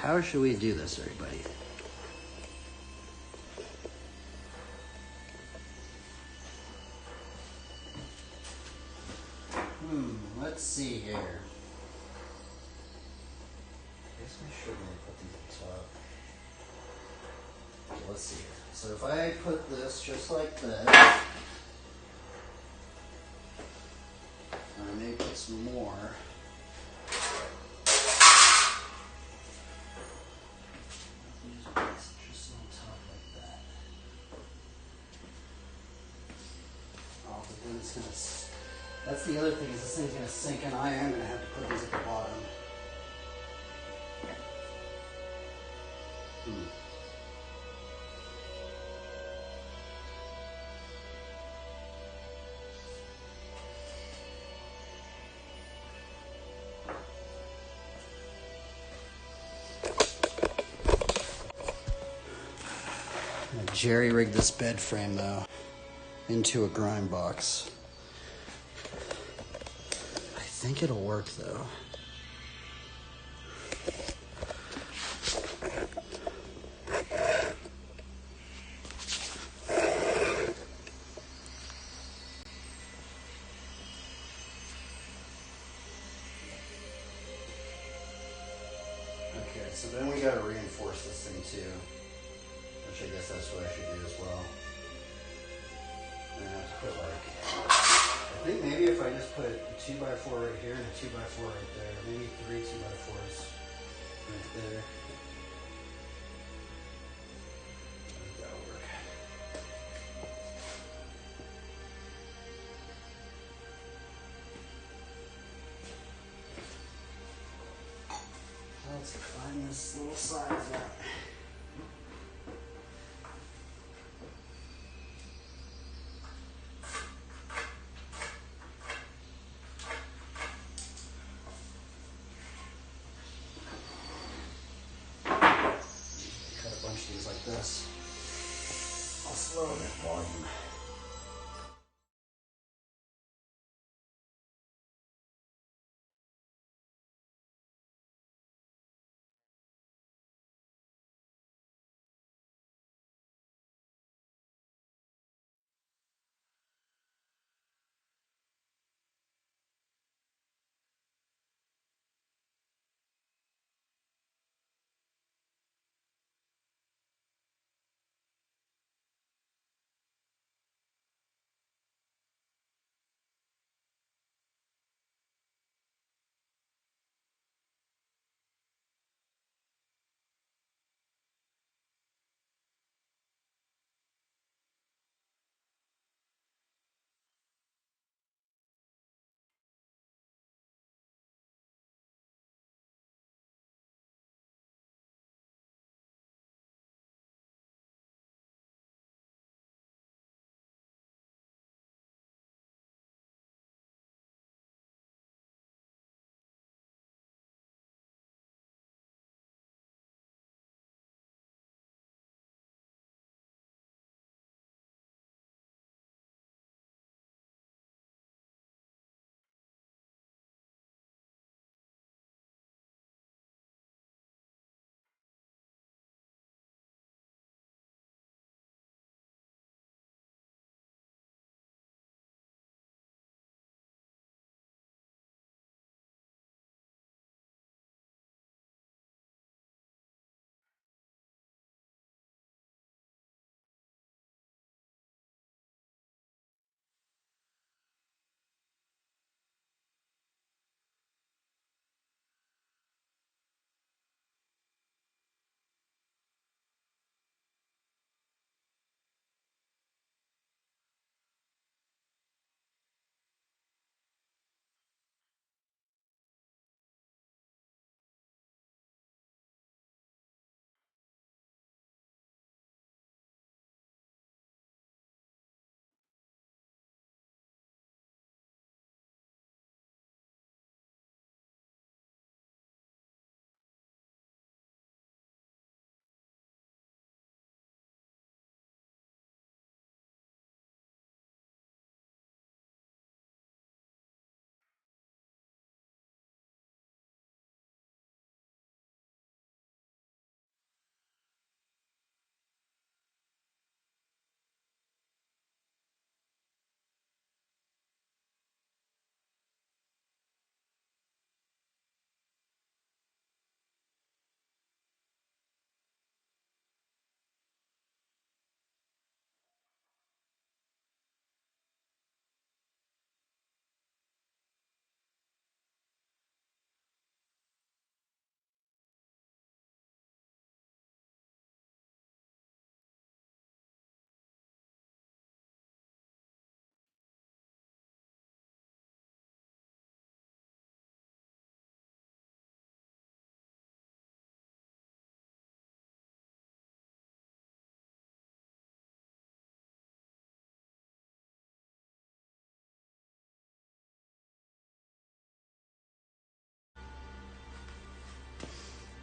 Speaker 1: How should we do this, everybody? Let's see here. I guess we should maybe put these on top. Okay, let's see here. So if I put this just like this, and I may put some more. Just on top like that. Oh, but then it's gonna. That's the other thing, is this thing's gonna sink, and I am gonna have to put these at the bottom. Jerry-rigged this bed frame though into a grind box. I think it'll work though. Okay, so then we gotta reinforce this thing too. Which I guess that's what I should do as well. I'm gonna have to put I think maybe if I just put a 2x4 right here and a 2x4 right there, maybe 3 2x4s right there. I think that'll work. Let's find this little size out. Things like this. I'll slow that volume.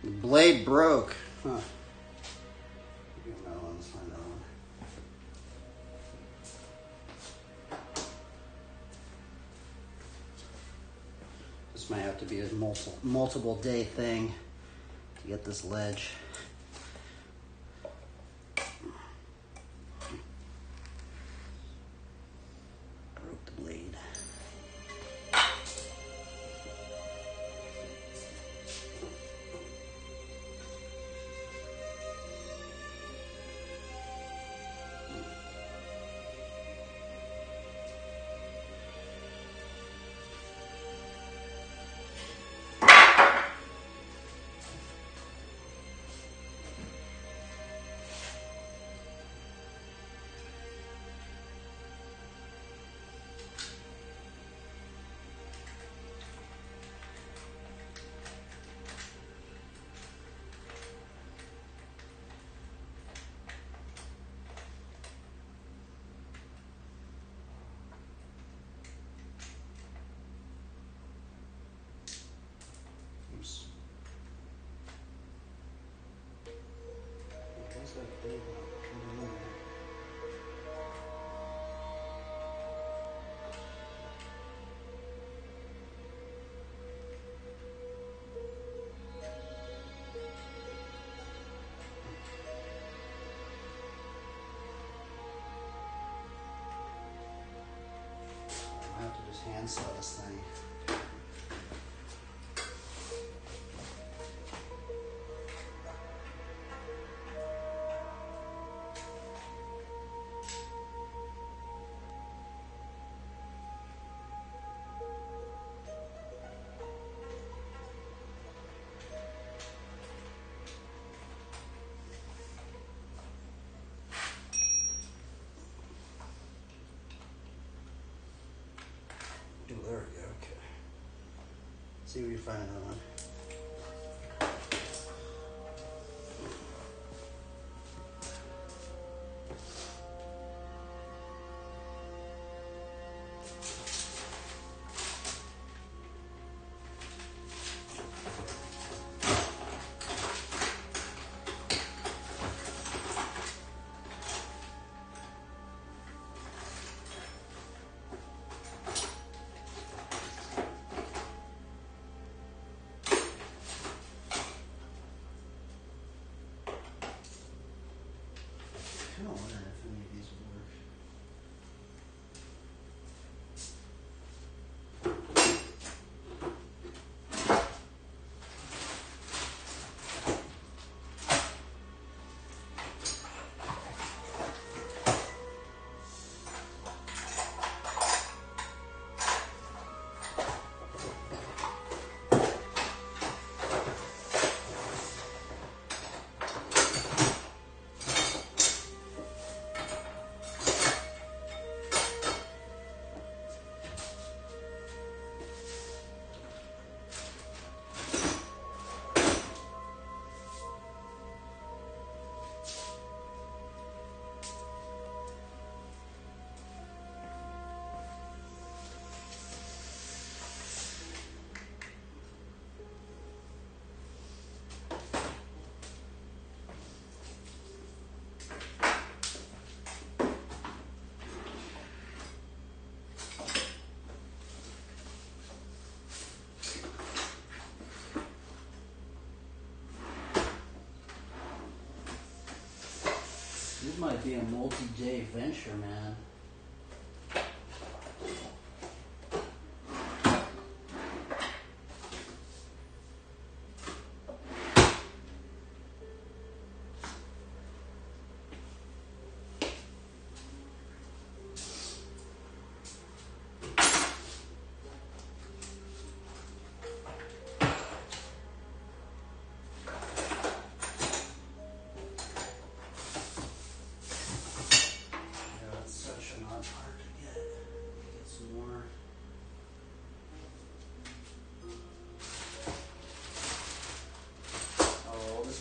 Speaker 1: The blade broke. Huh. Get another one. Let's find another one. This might have to be a multiple day thing to get this ledge. Broke the blade. Oops. Where's that blade? I have to just hand saw this thing. Oh, there we go. Okay. See if we can find another one. I'm wondering if any of these would work. This might be a multi-day venture, man.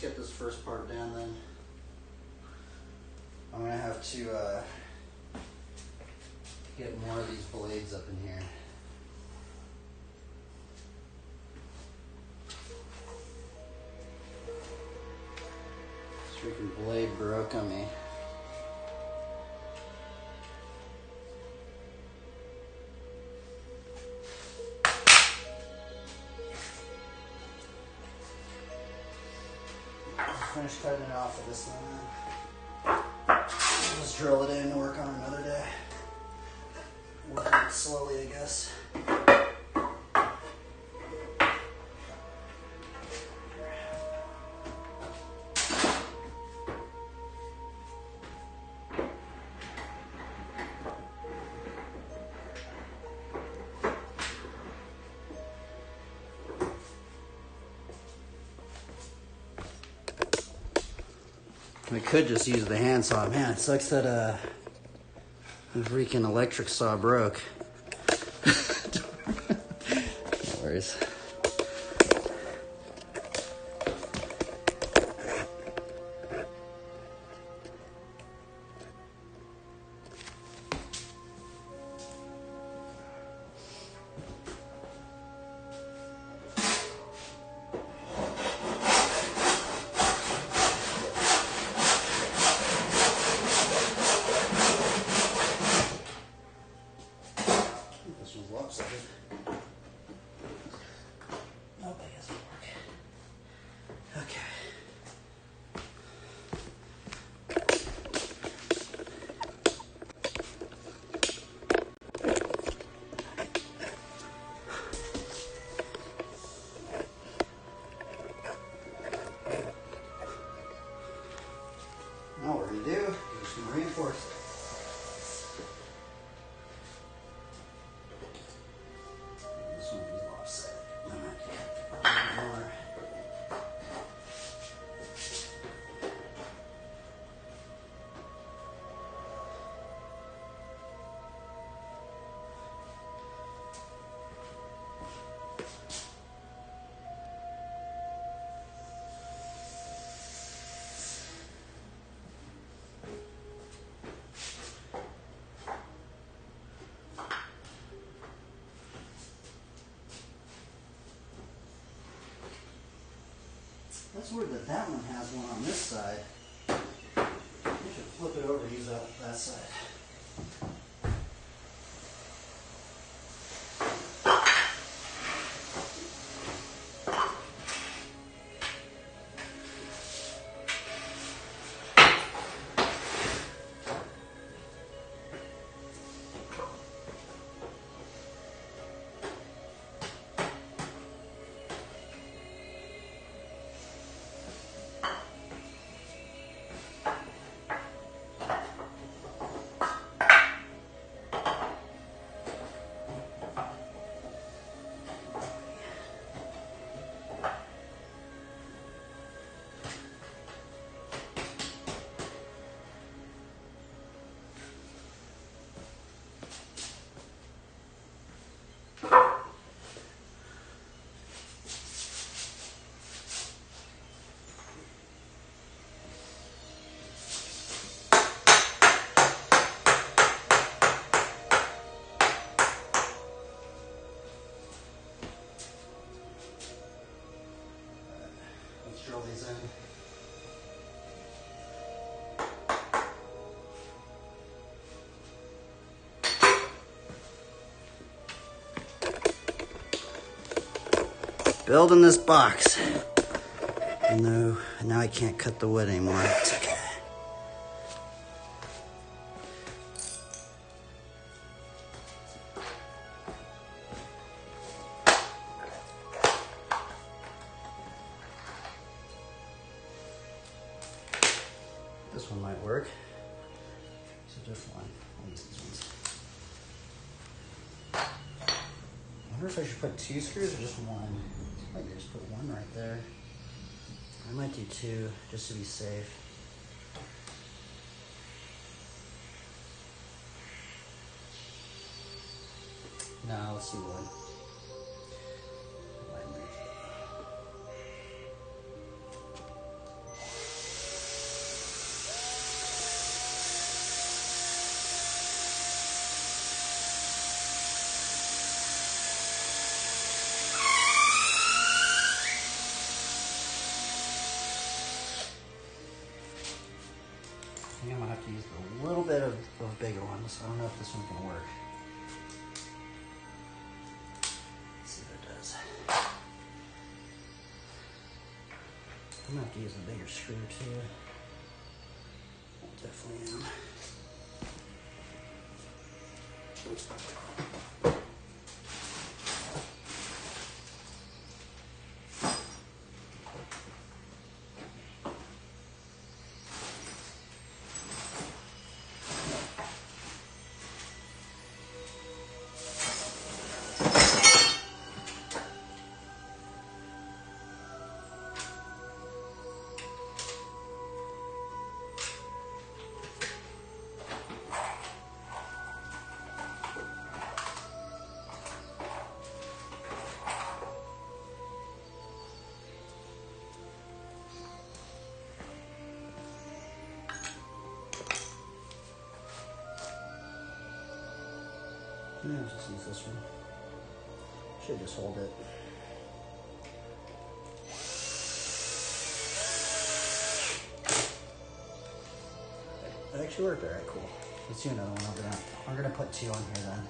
Speaker 1: Get this first part down, then I'm gonna have to get more of these blades up in here. Freaking blade broke on me. Finish cutting it off with this one. I'll just drill it in and work on another day. Work it slowly, I guess. We could just use the handsaw. Man, it sucks that the freaking electric saw broke. No worries. Now what we're going to do is just going to reinforce it. This one is offset. More. That's weird that that one has one on this side. You should flip it over and use that side. Drill these in. Building this box. No, now I can't cut the wood anymore. It's okay. This one might work. It's a different one. I'll use these ones. I wonder if I should put 2 screws or just one. I might just put one right there. I might do 2 just to be safe. No, let's do one. have to use a little bit of bigger ones. I don't know if this one can work. Let's see what it does. I'm gonna have to use a bigger screw too. Definitely am. Yeah, I'll just use this one. Should just hold it. That actually worked. All right, cool. Let's do another one. I'm gonna put 2 on here then.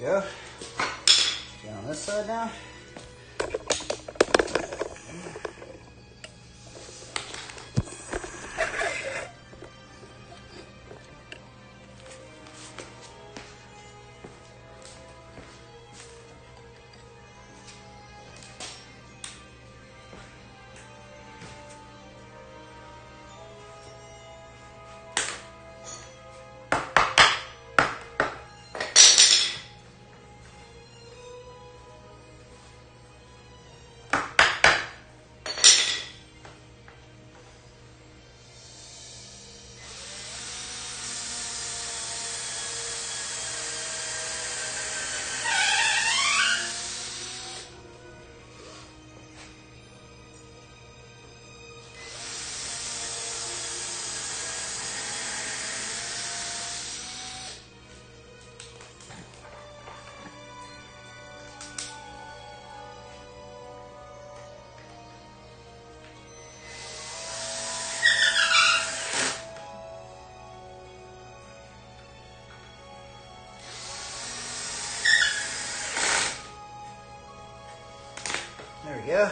Speaker 1: Go. Get on this side now. There we go.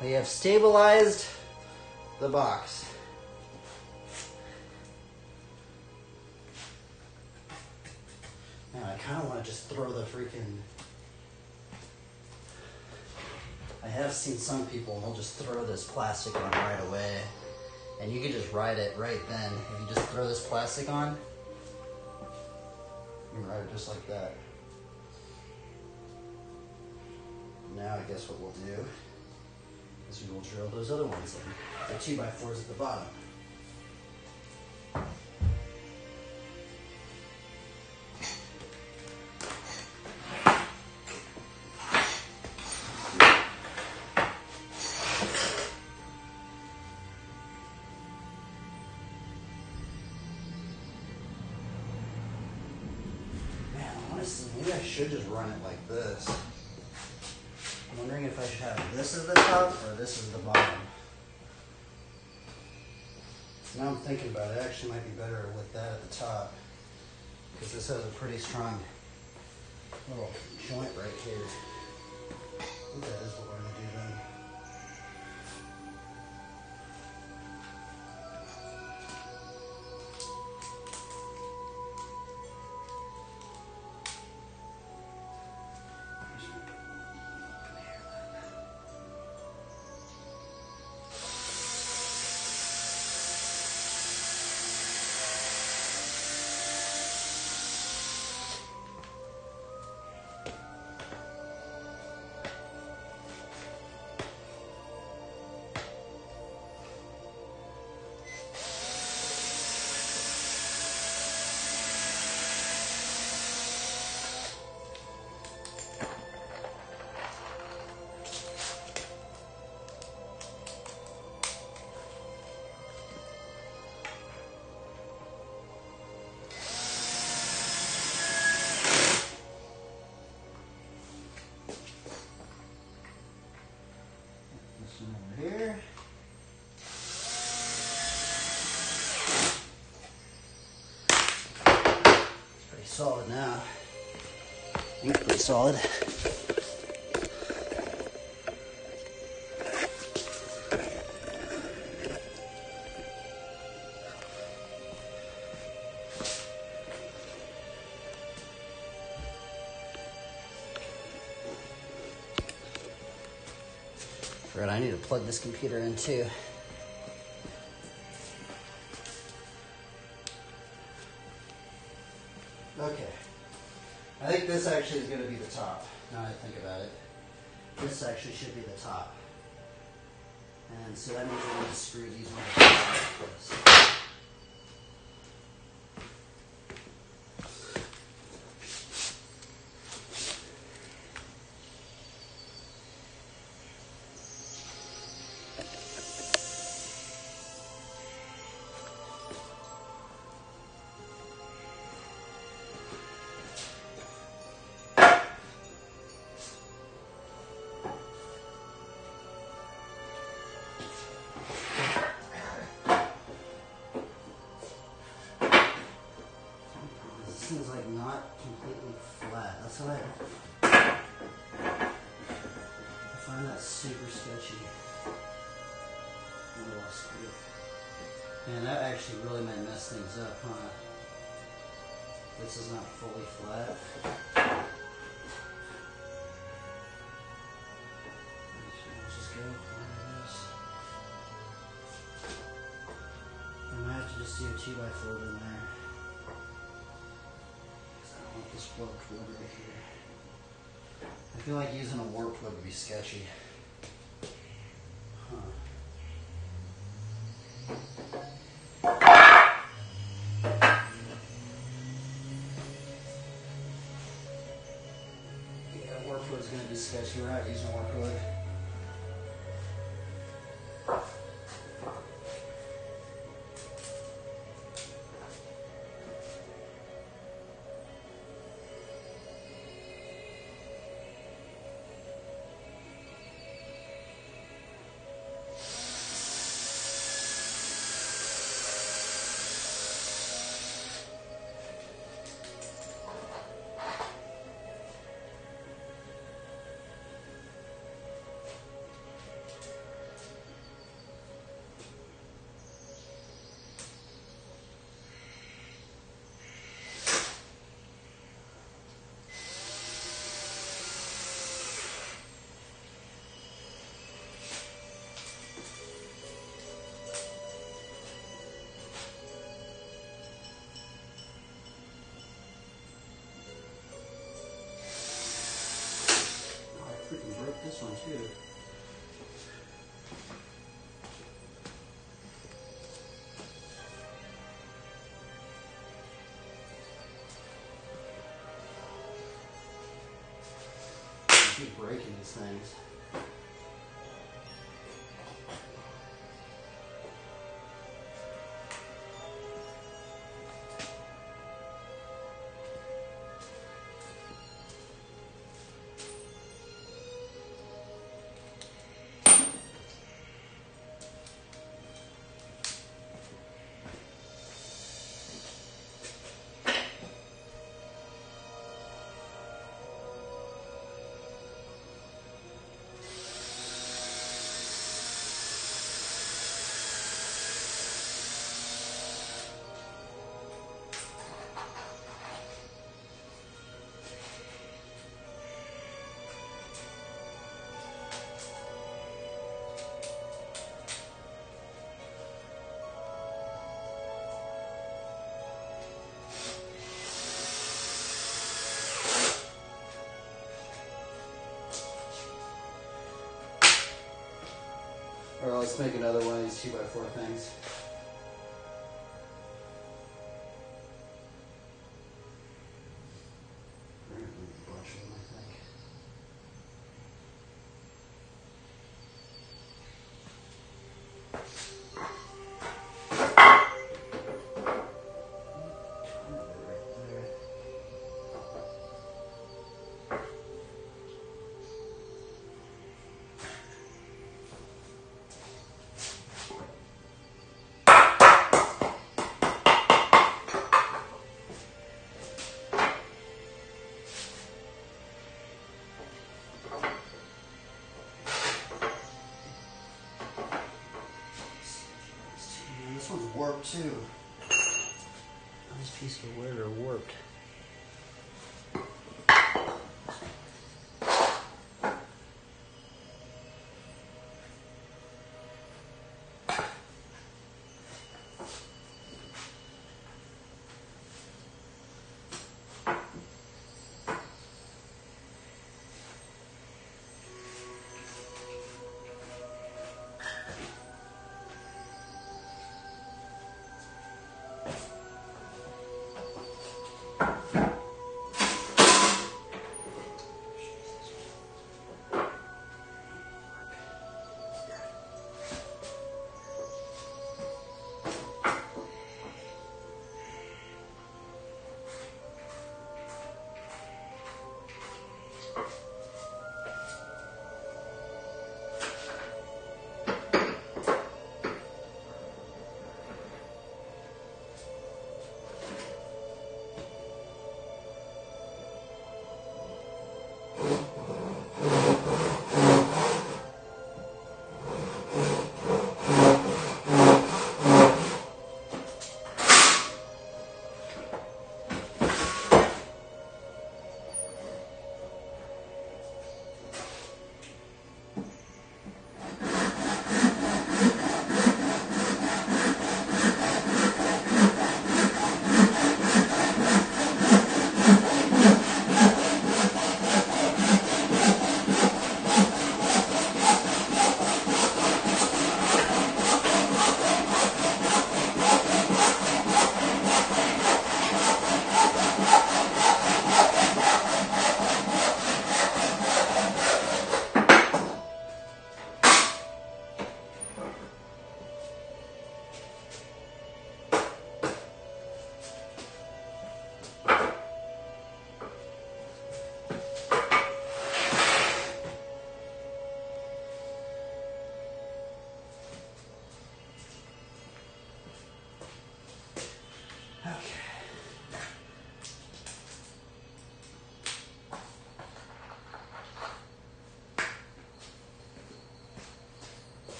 Speaker 1: We have stabilized the box. Now I kind of want to just throw the freaking... I have seen some people, and they'll just throw this plastic on right away. And you can just ride it right then. If you just throw this plastic on, you can ride it just like that. Now I guess what we'll do is we will drill those other ones in. The 2x4s at the bottom. Man, honestly, maybe I should just run it like this. I'm wondering if I should have this as the top or this as the bottom. So now I'm thinking about it, actually might be better with that at the top, because this has a pretty strong little joint right here. I think that is what we're going to do then. Over here. It's pretty solid now. I think it's pretty solid. Right, I need to plug this computer in too. Okay. I think this actually is going to be the top, now that I think about it. This actually should be the top. And so that means I need to screw these ones like this. Seems like not completely flat. That's what I find that super sketchy. Man, that actually really might mess things up, huh? This is not fully flat. Let's just go like this. I might have to just do a 2x4 in there. This warped wood right here. I feel like using a warped wood would be sketchy. Huh. Yeah, warped wood's gonna be sketchy. We're not using warped wood. Freaking broke this one too. I keep breaking these things. Or let's make another one of these 2x4 things. A bunch of them, I think. warped too. This piece of wood are warped.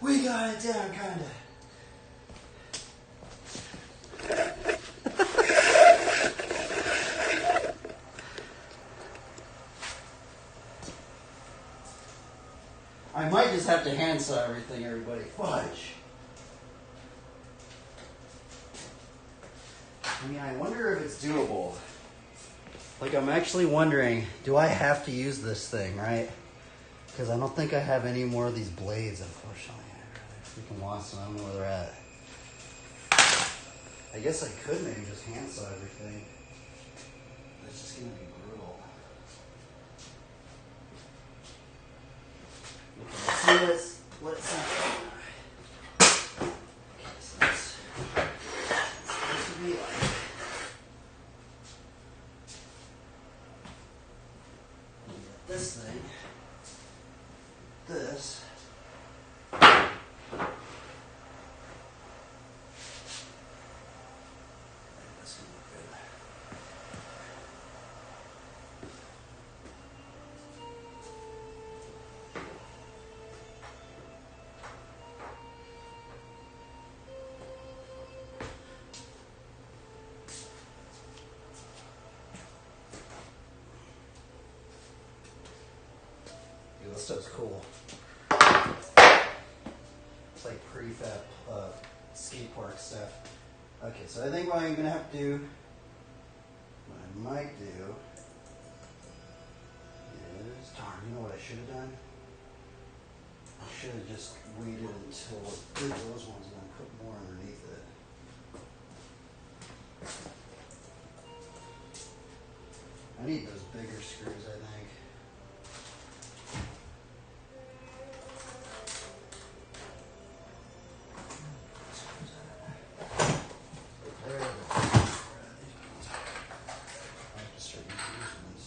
Speaker 1: We got it down, kinda. I might just have to hand saw everything, everybody. Fudge. I mean, I wonder if it's doable. Like, I'm actually wondering, do I have to use this thing, right? Because I don't think I have any more of these blades, unfortunately. I really freaking lost them. I don't know where they're at. I guess I could maybe just hand saw everything. But it's just going to be brutal. Okay, let's see. Let's see. Okay, so that's supposed to be like this thing. This. That's gonna look good. Dude, this stuff's cool. It's like pretty. prefab skate park stuff. Okay, so I think what I'm gonna have to do, what I might do is, darn, you know what I should have done? I should have just waited until I did those ones and then put more underneath it. I need those bigger screws, I think. There they are. I have to start using these ones.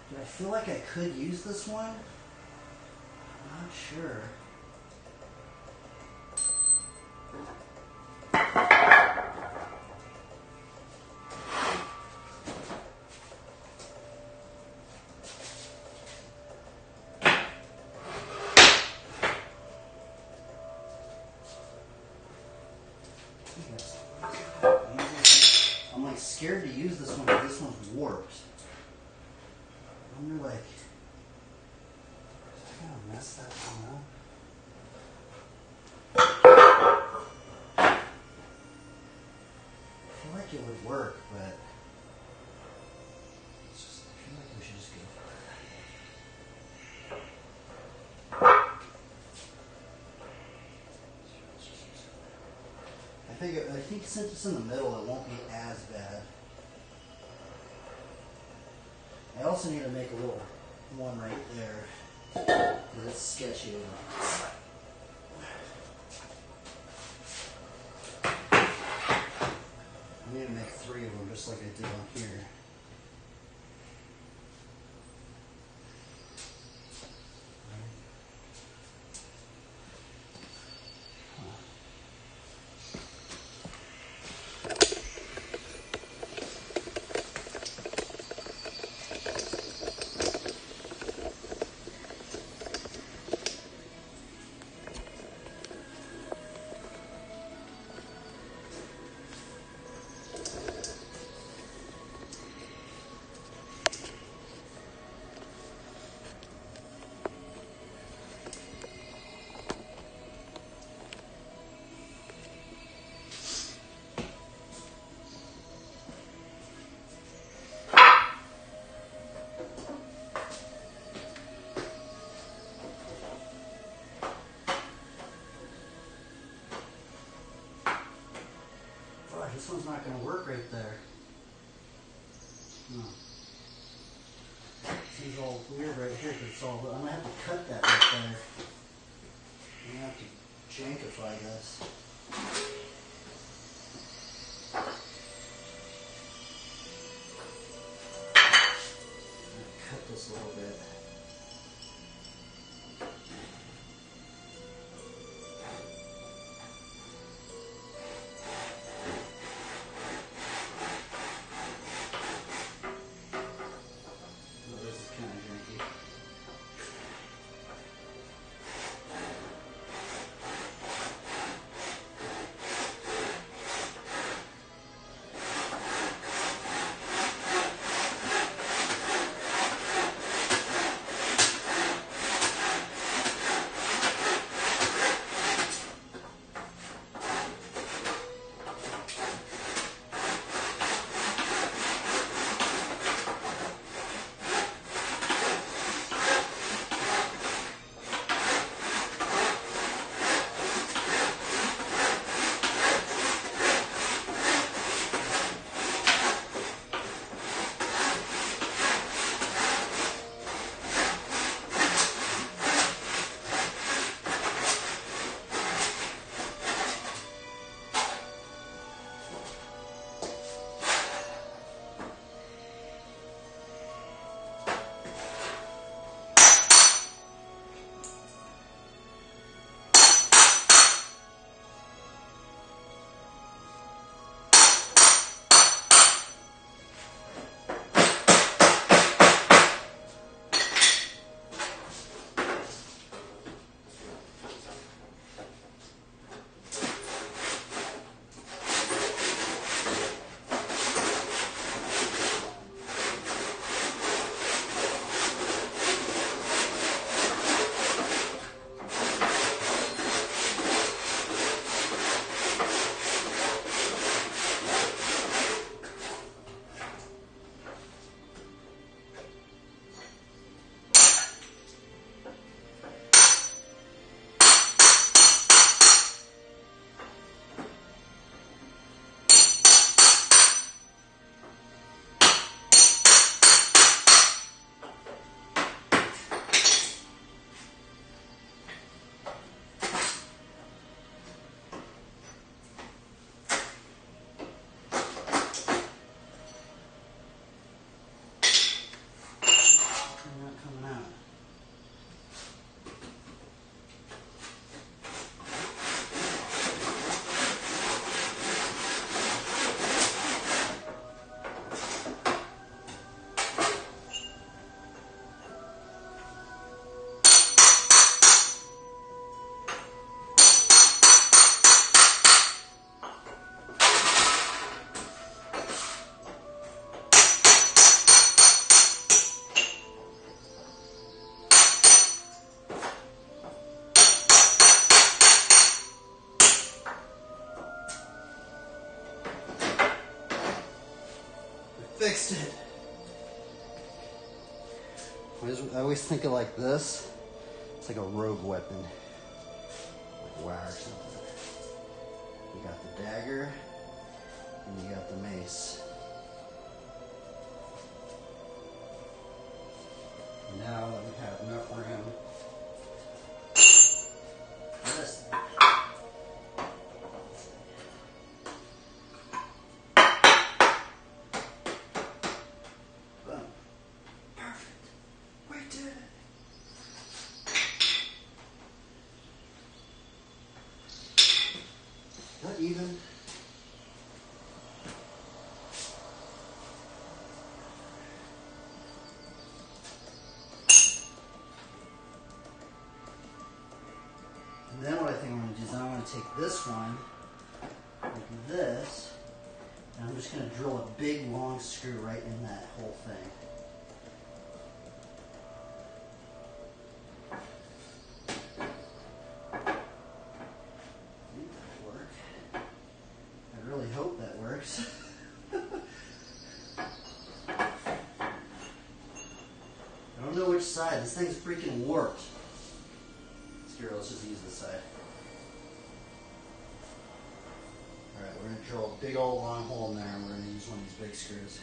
Speaker 1: Do I feel like I could use this one? I'm not sure. I'm like scared to use this one because this one's warped. I wonder, like, I gotta mess that one up. I feel like it would work, but it's just, I feel like we should just go for it. I think since it's in the middle, it won't be as bad. I also need to make a little one right there, because it's sketchy. I need to make 3 of them, just like I did on here. This one's not going to work right there. No. Seems all weird right here because it's all. I'm going to have to cut that right there. I'm going to have to jankify this. I'm going to cut this a little bit. I always think of like this. It's like a rogue weapon. Like WoW or something. You got the dagger, and you got the mace. Now that we have enough room, this. Boom. Perfect. We did it. Not even. And then what I think I'm going to do is I'm going to take this one, like this, and I'm just going to drill a big long screw right in that whole thing. I think that'll work. I really hope that works. I don't know which side. This thing's freaking warped. Let's just use this side. Alright, we're going to drill a big old long hole in there, and we're going to use one of these big screws.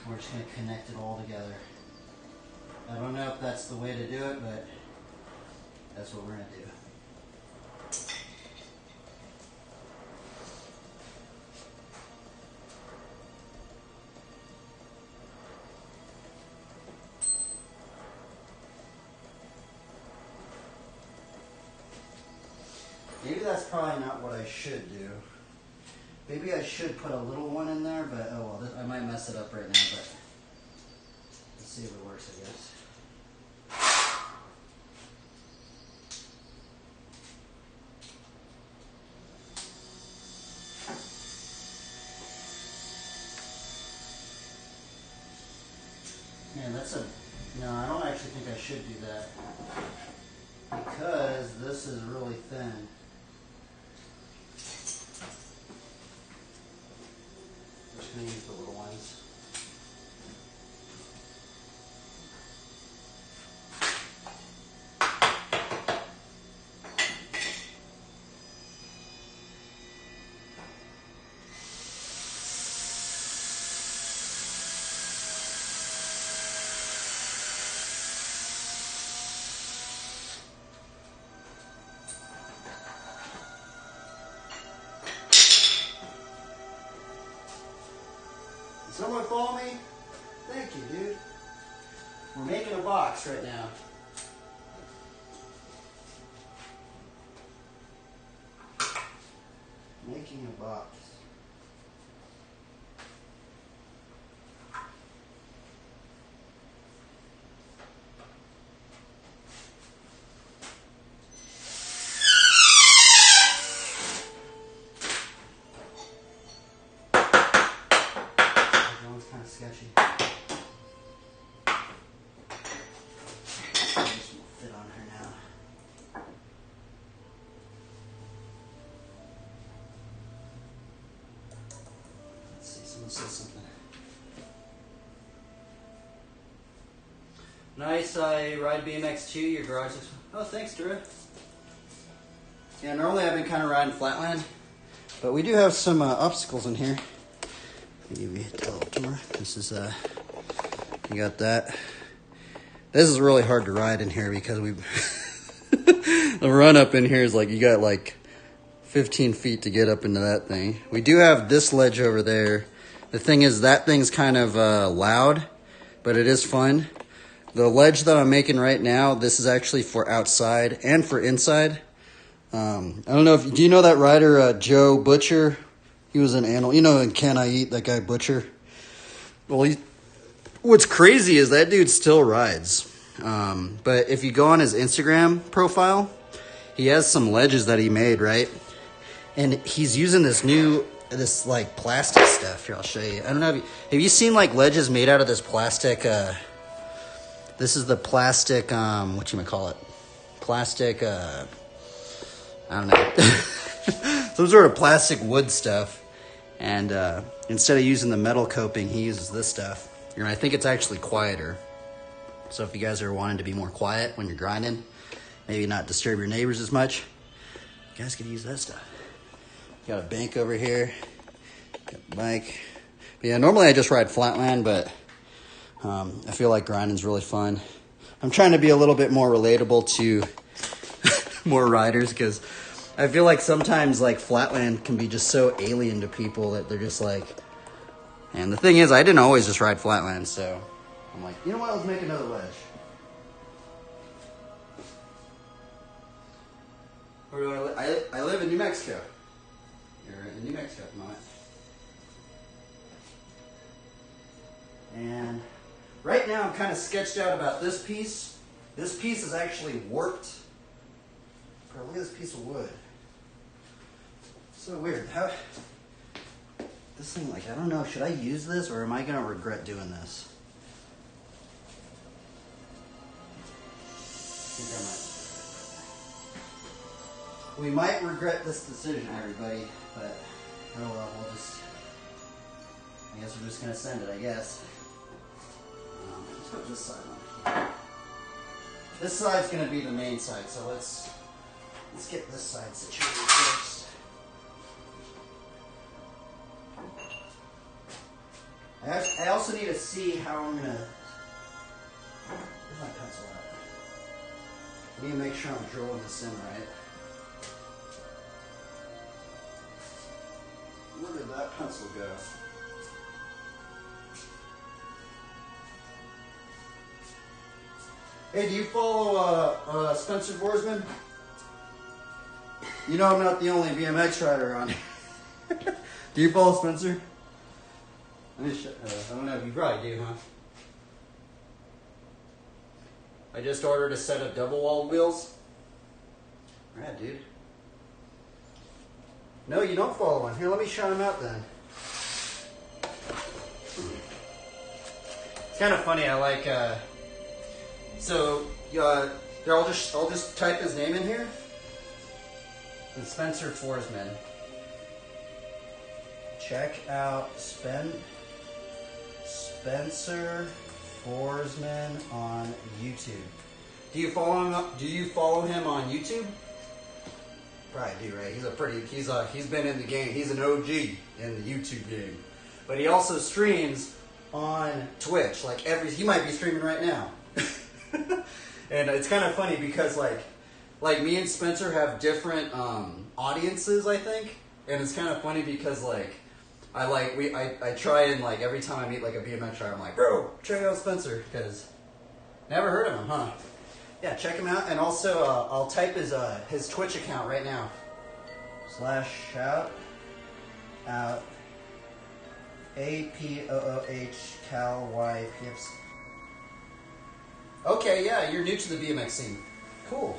Speaker 1: We're just going to connect it all together. I don't know if that's the way to do it, but that's what we're going to do. Maybe that's probably not what I should do. Maybe I should put a little one in there, but oh well, I might mess it up right now, but let's see if it works, I guess. Man, no, I don't actually think I should do that, because this is really thin. I'm just going to use the little ones. Someone follow me? Thank you, dude. We're making a box right now. Making a box. Sketchy. This will fit on her now. Let's see, someone says something. Nice, I ride BMX too. Your garage is. Oh, thanks, Drew. Yeah, normally I've been kind of riding flatland, but we do have some obstacles in here. I'll give you a tour. This is, you got that. This is really hard to ride in here because the run up in here is like, you got like 15 feet to get up into that thing. We do have this ledge over there. The thing is, that thing's kind of loud, but it is fun. The ledge that I'm making right now, this is actually for outside and for inside. I don't know do you know that rider, Joe Butcher? He was an animal, in Can I Eat, that guy Butcher? Well, what's crazy is that dude still rides. But if you go on his Instagram profile, he has some ledges that he made, right? And he's using this like plastic stuff. Here, I'll show you. I don't know, have you seen like ledges made out of this plastic, this is the plastic, whatchamacallit? Plastic, I don't know. Some sort of plastic wood stuff. And instead of using the metal coping, he uses this stuff. And I think it's actually quieter. So if you guys are wanting to be more quiet when you're grinding, maybe not disturb your neighbors as much, you guys could use that stuff. Got a bank over here, got a bike. But yeah, normally I just ride flatland, but I feel like grinding's really fun. I'm trying to be a little bit more relatable to more riders, because I feel like sometimes like flatland can be just so alien to people that they're just like, and the thing is, I didn't always just ride flatland, so I'm like, you know what, let's make another wedge. Where do I live? I live in New Mexico. You're in New Mexico at the moment. And right now I'm kind of sketched out about this piece. This piece is actually warped. Bro, look at this piece of wood. So weird. How this thing, like, I don't know, should I use this or am I gonna regret doing this? I think I might. We might regret this decision, everybody, but oh well, I guess we're just gonna send it, I guess. Let's put this side on here. This side's gonna be the main side, so let's get this side situated first. I also need to see how I'm gonna. Where's my pencil at? I need to make sure I'm drilling this in right. Where did that pencil go? Hey, do you follow Spencer Borsman? You know I'm not the only BMX rider around here. Do you follow Spencer? Let me I don't know, you probably do, huh? I just ordered a set of double-walled wheels. Rad, dude. No, you don't follow one. Here, let me shout him out then. It's kind of funny. I like. I'll just type his name in here. And Spencer Forsman. Check out Spencer Forsman on YouTube. Do you follow him? Do you follow him on YouTube? Probably do, right? He's been in the game. He's an OG in the YouTube game. But he also streams on Twitch. He might be streaming right now. And it's kind of funny because like me and Spencer have different audiences, I think. And it's kind of funny because I try and every time I meet a BMX rider, I'm like, bro, check out Spencer, because never heard of him, huh? Yeah, check him out, and also I'll type his Twitch account right now. /shout out APOOH Okay, yeah, you're new to the BMX scene. Cool.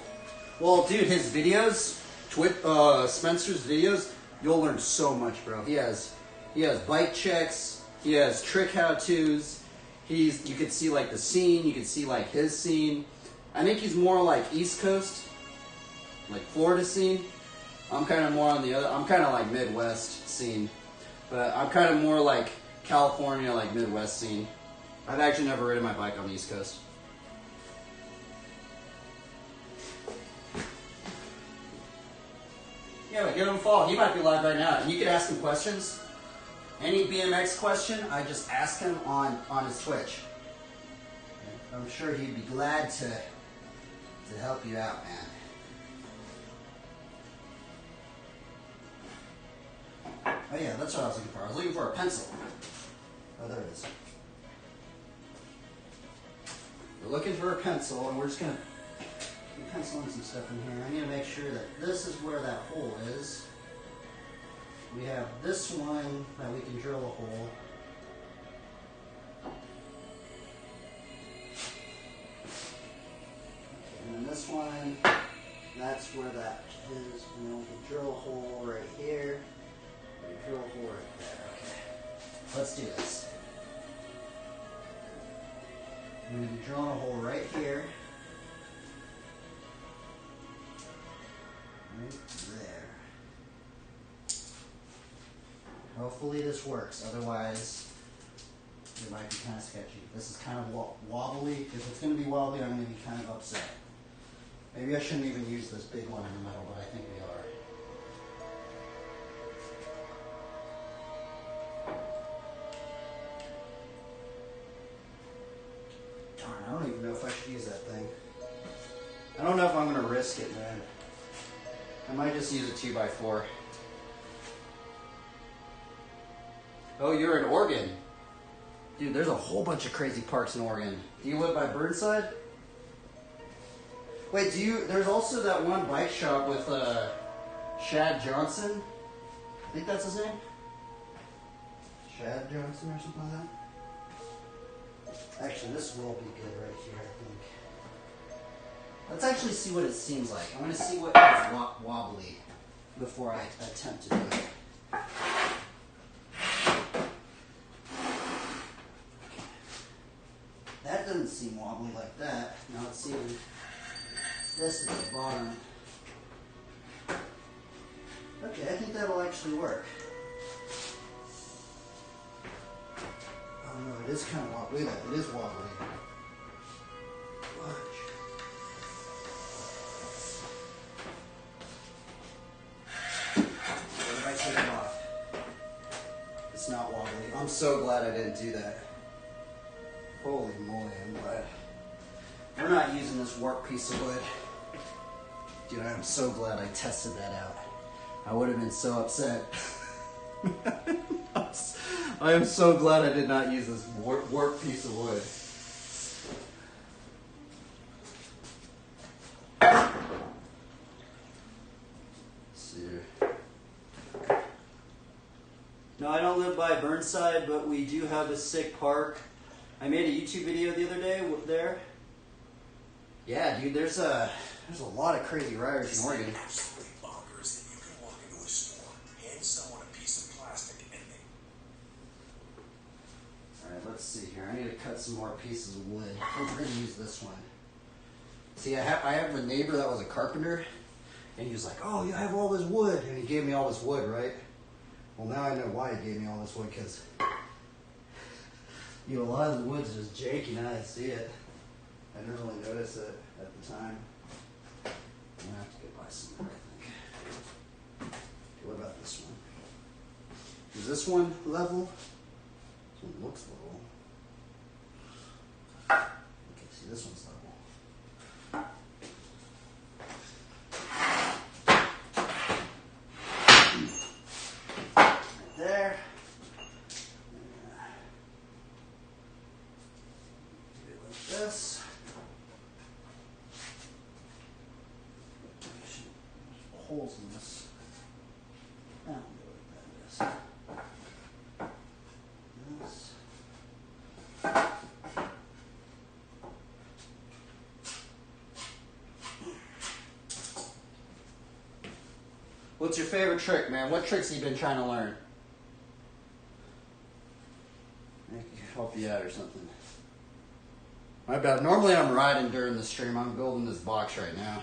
Speaker 1: Well, dude, his videos, Spencer's videos, you'll learn so much, bro. He has bike checks. He has trick how-tos. You can see the scene. You can see his scene. I think he's more East Coast, Florida scene. I'm kind of more on the other. I'm kind of Midwest scene, but I'm kind of more California, Midwest scene. I've actually never ridden my bike on the East Coast. Yeah, but give him a follow. He might be live right now, and you could ask him questions. Any BMX question, I just ask him on his Twitch. I'm sure he'd be glad to help you out, man. Oh yeah, that's what I was looking for. I was looking for a pencil. Oh, there it is. We're looking for a pencil, and we're just gonna pencil in some stuff in here. I need to make sure that this is where that hole is. We have this one that we can drill a hole. And then this one, that's where that is. And then we can drill a hole right here. We can drill a hole right there. Okay. Let's do this. I'm going to be drilling a hole right here. Right there. Hopefully this works. Otherwise, it might be kind of sketchy. This is kind of wobbly. If it's going to be wobbly, I'm going to be kind of upset. Maybe I shouldn't even use this big one in the middle, but I think we are. Darn, I don't even know if I should use that thing. I don't know if I'm going to risk it, man. I might just use a 2x4. Oh, you're in Oregon. Dude, there's a whole bunch of crazy parks in Oregon. Do you live by Burnside? Wait, there's also that one bike shop with Shad Johnson. I think that's his name. Shad Johnson or something like that. Actually, this will be good right here, I think. Let's actually see what it seems like. I'm going to see what is wobbly before I attempt to do it. That doesn't seem wobbly like that. Now let's see this at the bottom. Okay, I think that'll actually work. Oh no, it is kind of wobbly. Look at that, it is wobbly. Watch. What if I take it off? It's not wobbly. I'm so glad I didn't do that. Holy moly, I'm glad. We're not using this warped piece of wood. Dude, I am so glad I tested that out. I would have been so upset. I am so glad I did not use this warped piece of wood. Let's see here. No, I don't live by Burnside, but we do have a sick park. I made a YouTube video the other day there. Yeah, dude, there's a lot of crazy riders in Oregon.
Speaker 3: Absolutely bonkers that you can walk into a store, hand someone a piece of plastic, and they...
Speaker 1: Alright, let's see here. I need to cut some more pieces of wood. We're going to use this one. See, I have a neighbor that was a carpenter, and he was like, oh, you have all this wood. And he gave me all this wood, right? Well, now I know why he gave me all this wood, because a lot of the wood's just janky now I see it. I didn't really notice it at the time. I'm going to have to go buy some more, I think. Okay, what about this one? Is this one level? This one looks level. Okay, see, this one's level. Right there. This. Holes in this. I don't know what that is. This. What's your favorite trick, man? What tricks have you been trying to learn? I can help you out or something. My bad. Normally I'm riding during the stream. I'm building this box right now.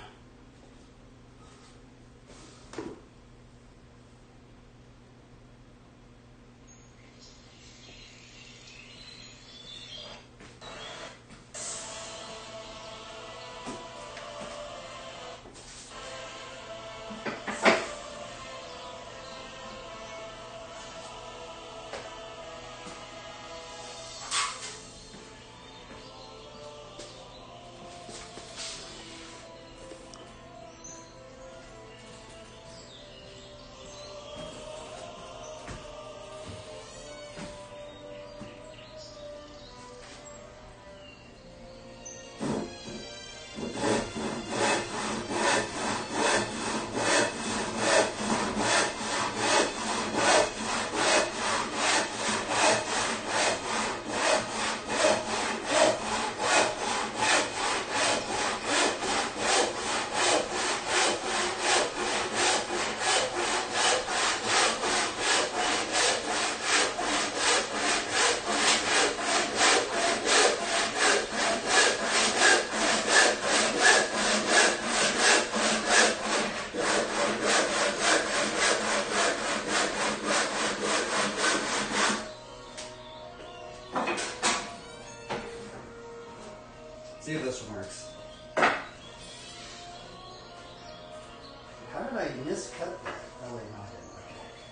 Speaker 2: How did I miscut that? Oh wait, no I didn't.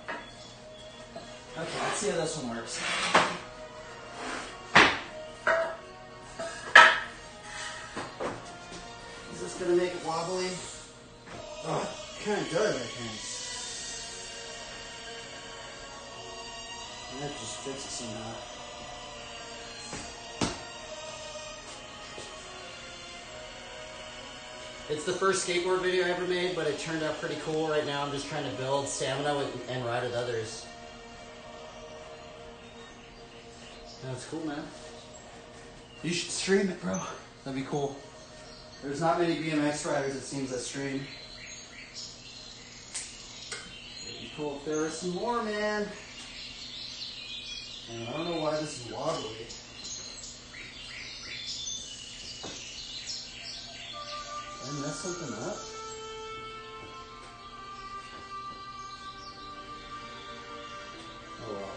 Speaker 2: Okay. Okay, let's see how this one works. Is this gonna make it wobbly? Oh, kind of does, I think. That just fix it somehow. It's the first skateboard video I ever made, but it turned out pretty cool. Right now I'm just trying to build stamina and ride with others. That's cool, man. You should stream it, bro. That'd be cool. There's not many BMX riders, it seems, that stream. It'd be cool if there was some more, man. And I don't know why this is wobbly. Did I mess something up? Oh well.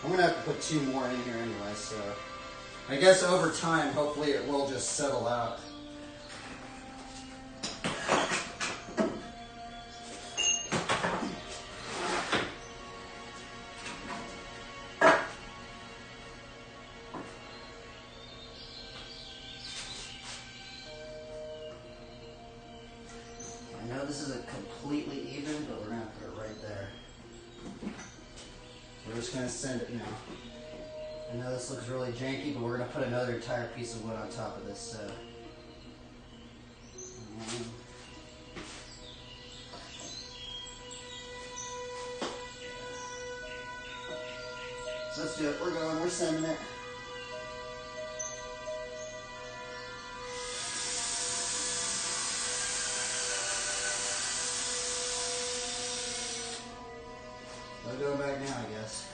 Speaker 2: I'm gonna have to put 2 more in here anyway, so I guess over time, hopefully it will just settle out. This isn't completely even, but we're going to put it right there. We're just going to send it now. I know this looks really janky, but we're going to put another entire piece of wood on top of this. Let's do it. We're going. We're sending it. We're going back now, I guess.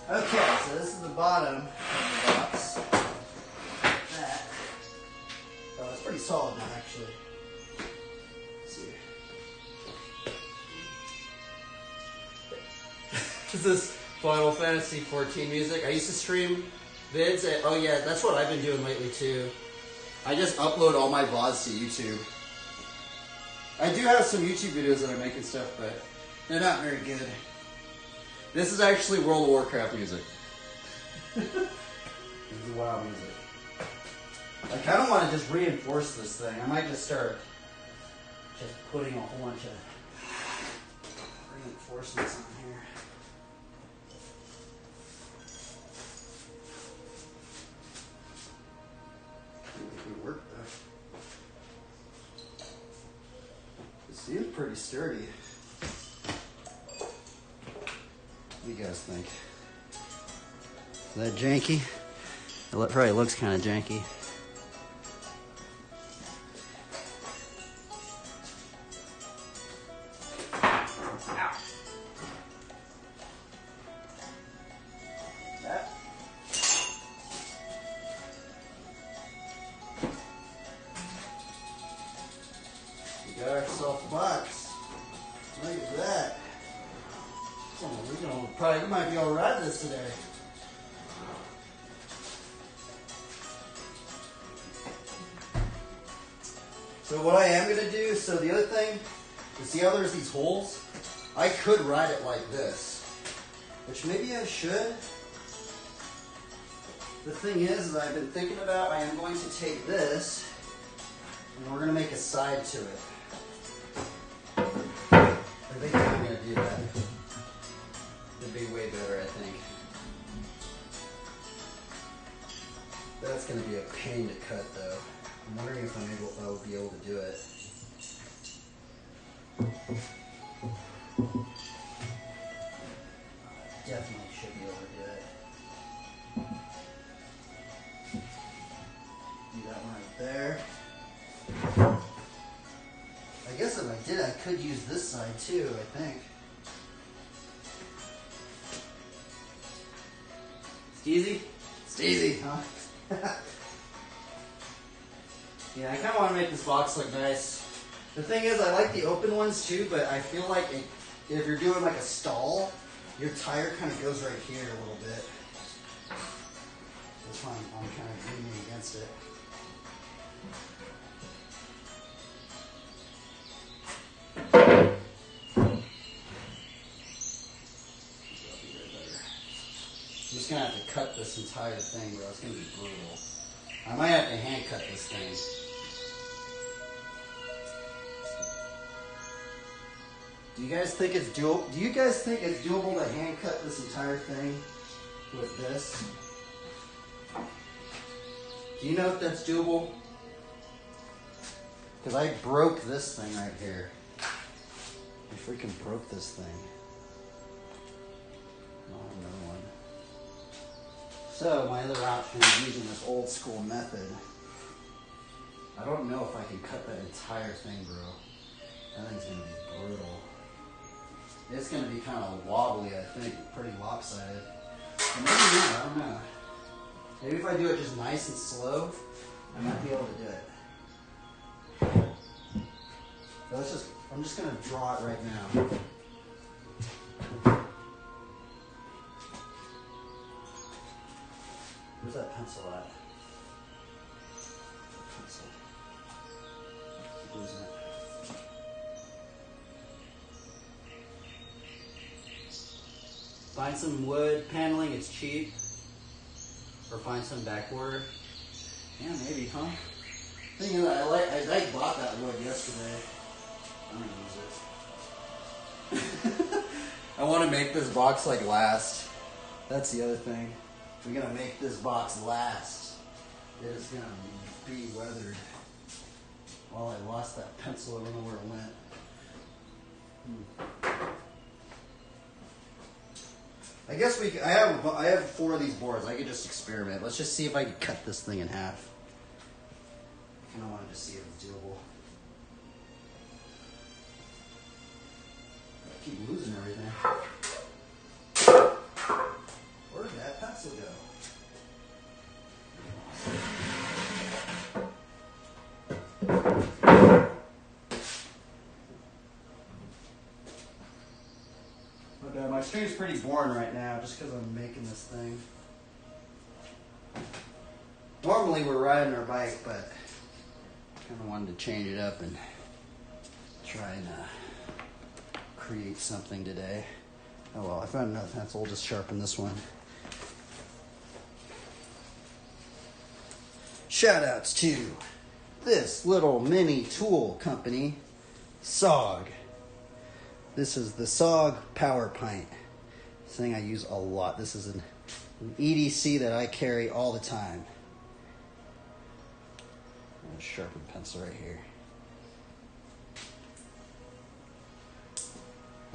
Speaker 2: Okay, so this is the bottom of the box. That. Oh, it's pretty solid now, actually. Let's see. This is Final Fantasy 14 music. I used to stream vids. Oh yeah, that's what I've been doing lately too. I just upload all my VODs to YouTube. I do have some YouTube videos that I make and stuff, but they're not very good. This is actually World of Warcraft music. This is WoW music. I kind of want to just reinforce this thing. I might just start just putting a whole bunch of reinforcements on here. I think it would work though. It seems pretty sturdy. What do you guys think? Is that janky? It probably looks kind of janky. Ow. That. We got ourselves a box. Look at that. We might be able to ride this today. So what I am going to do, so the other thing, you see how there's these holes? I could ride it like this, which maybe I should. The thing is I've been thinking about, I am going to take this, and we're going to make a side to it. I think I'm going to do that. It'd be way better, I think.
Speaker 1: going to be a pain to cut, though. I'm wondering if I will be able to do it. Definitely should be able to do it. Do that one right there. I guess if I did, I could use this side too, I think. It's easy? It's easy, huh? Yeah, I kind of want to make this box look nice. The thing is, I like the open ones too, but I feel like if you're doing like a stall, your tire kind of goes right here a little bit. That's why I'm kind of leaning against it. I'm just gonna have to cut this entire thing, bro. It's gonna be brutal. I might have to hand cut this thing. Do you guys think it's doable? Do you guys think it's doable to hand cut this entire thing with this? Do you know if that's doable? Because I broke this thing right here. I freaking broke this thing. Oh, another one. So my other option is using this old school method. I don't know if I can cut that entire thing, bro. That thing's gonna be brutal. It's gonna be kind of wobbly, I think, pretty lopsided. But maybe not, I don't know. Maybe if I do it just nice and slow, I might be able to do it. But I'm just gonna draw it right now. Where's that pencil at? Pencil. Keep losing it. Find some wood paneling, it's cheap. Or find some backboard. Yeah, maybe, huh? Thing is, I bought that wood yesterday. I'm gonna use it. I want to make this box like last. That's the other thing. We're gonna make this box last. It is gonna be weathered. Well, I lost that pencil. I don't know where it went. I guess I have 4 of these boards. I could just experiment. Let's just see if I can cut this thing in half. I kind of wanted to see if it's doable. I keep losing everything. Where did that pencil go? But my stream's pretty boring right now just because I'm making this thing. Normally we're riding our bike, but I kind of wanted to change it up and try and create something today. Oh well, I found another pencil. We'll just sharpen this one. Shout outs to this little mini tool company, SOG. This is the SOG Power Pint. This thing I use a lot. This is an EDC that I carry all the time. A sharpened pencil right here.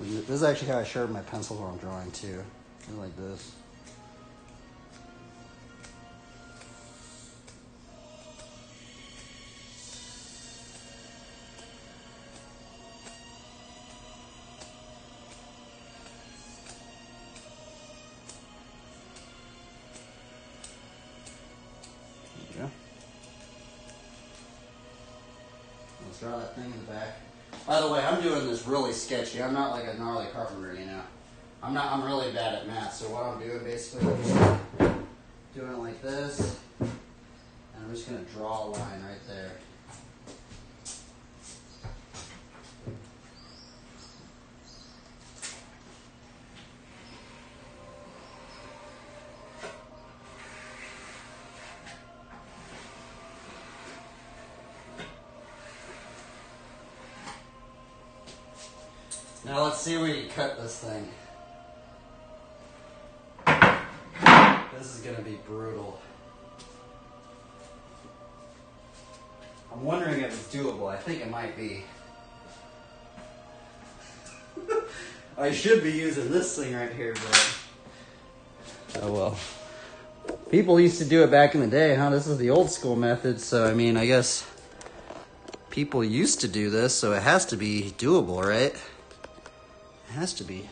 Speaker 1: This is actually how I sharpen my pencils when I'm drawing too. Like this. There you go. Let's draw that thing in the back. By the way, I'm doing this really sketchy. I'm not like a gnarly carpenter, you know. I'm really bad at math, so what I'm doing basically is just doing it like this, and I'm just gonna draw a line right there. Now let's see where you cut this thing. This is gonna be brutal. I'm wondering if it's doable. I think it might be. I should be using this thing right here, but oh well. People used to do it back in the day, huh? This is the old school method, so I mean, I guess people used to do this, so it has to be doable, right? It has to be.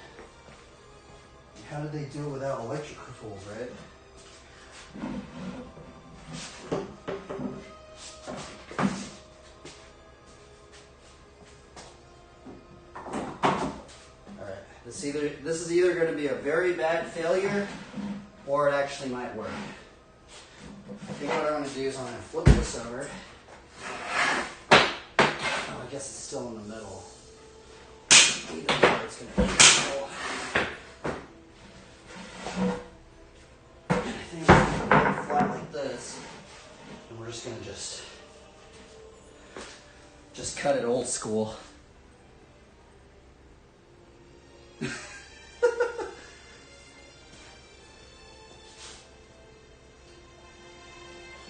Speaker 1: How did they do it without electric tools, right? Alright, this is either going to be a very bad failure, or it actually might work. I think what I'm going to do is I'm going to flip this over. Oh, I guess it's still in the middle. Either way, it's going to be in the middle. And I think it's going to be flat like this. And we're just going to just cut it old school.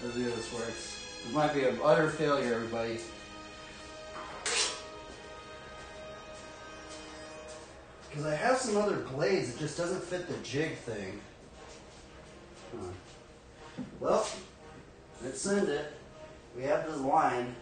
Speaker 1: Let's see how this works. It might be an utter failure, everybody. Because I have some other blades, it just doesn't fit the jig thing. Huh. Well, let's send it. We have this line.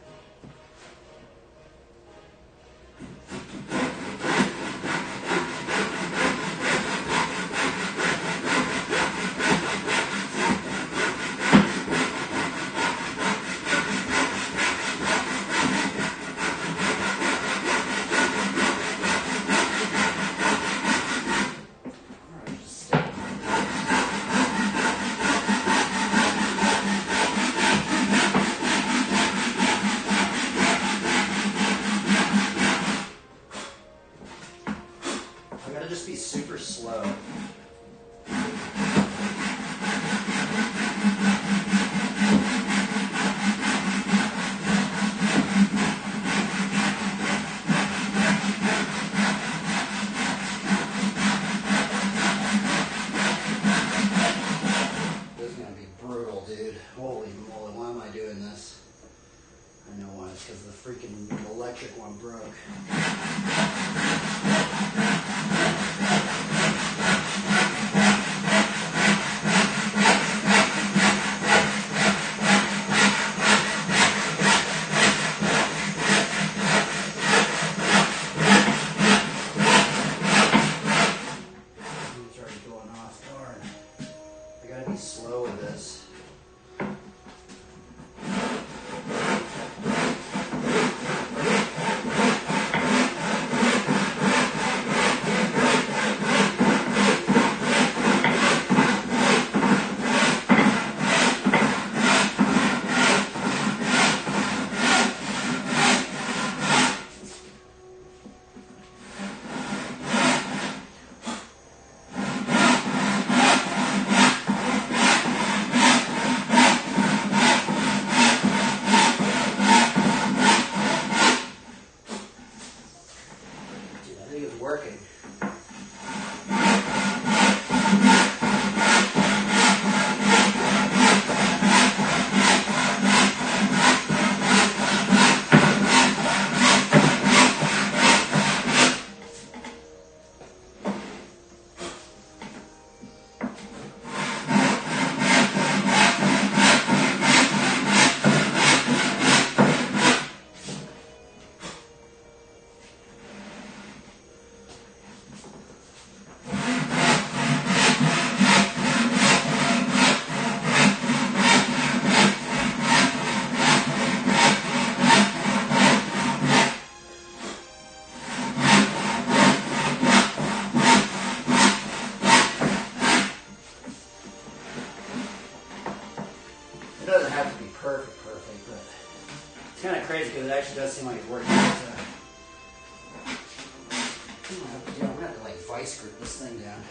Speaker 1: Just be super slow. This is gonna be brutal, dude. Holy moly, why am I doing this? I know why, it's because the freaking electric one broke. Slow with this. Working. It doesn't have to be perfect, but it's kind of crazy because it actually does seem like it's working. I'm gonna have to like vice grip this thing down.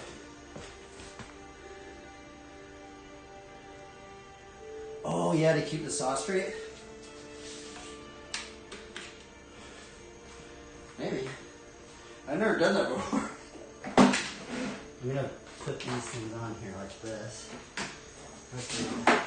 Speaker 1: Oh yeah, to keep the saw straight? Maybe. I've never done that before. I'm gonna put these things on here like this. Okay.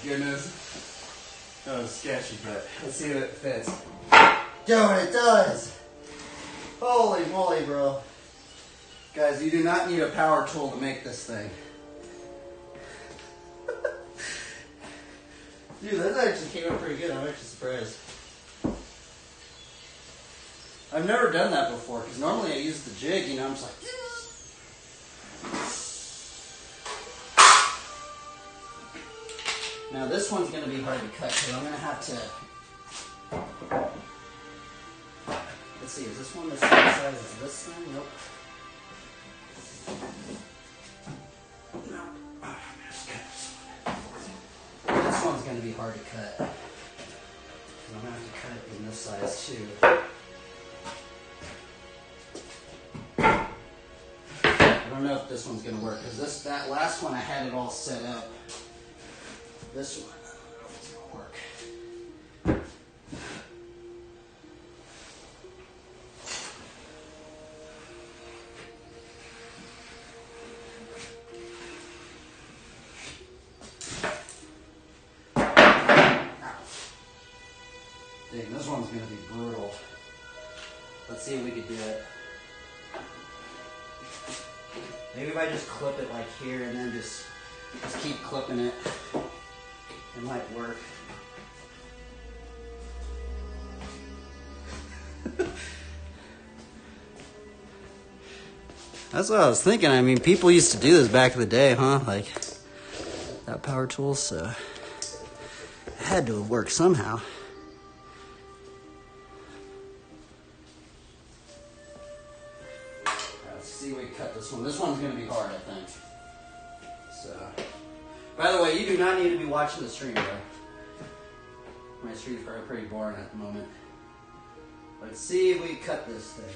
Speaker 1: goodness. That was sketchy, but let's see if it fits.
Speaker 2: Dude, it does.
Speaker 1: Holy moly, bro. Guys, you do not need a power tool to make this thing. Dude, that actually came out pretty good. I'm actually surprised. I've never done that before, because normally I use the jig, you know, I'm just like... Now this one's going to be hard to cut, because I'm going to have to... Let's see, is this one the same size as this thing? Nope. No. Oh, this one's going to be hard to cut. I'm going to have to cut it in this size too. I don't know if this one's going to work, because that last one I had it all set up. This one, I don't know if it's going to work. Dang, this one's going to be brutal. Let's see if we can do it. Maybe if I just clip it like here and then just keep clipping it, it might work. That's what I was thinking. I mean, people used to do this back in the day, huh? Like, that power tool, so it had to work somehow. Let's see if we cut this one. This one's going to be hard, I think. So, by the way, you do not need to be watching the stream, bro. My stream's probably pretty boring at the moment. Let's see if we cut this thing.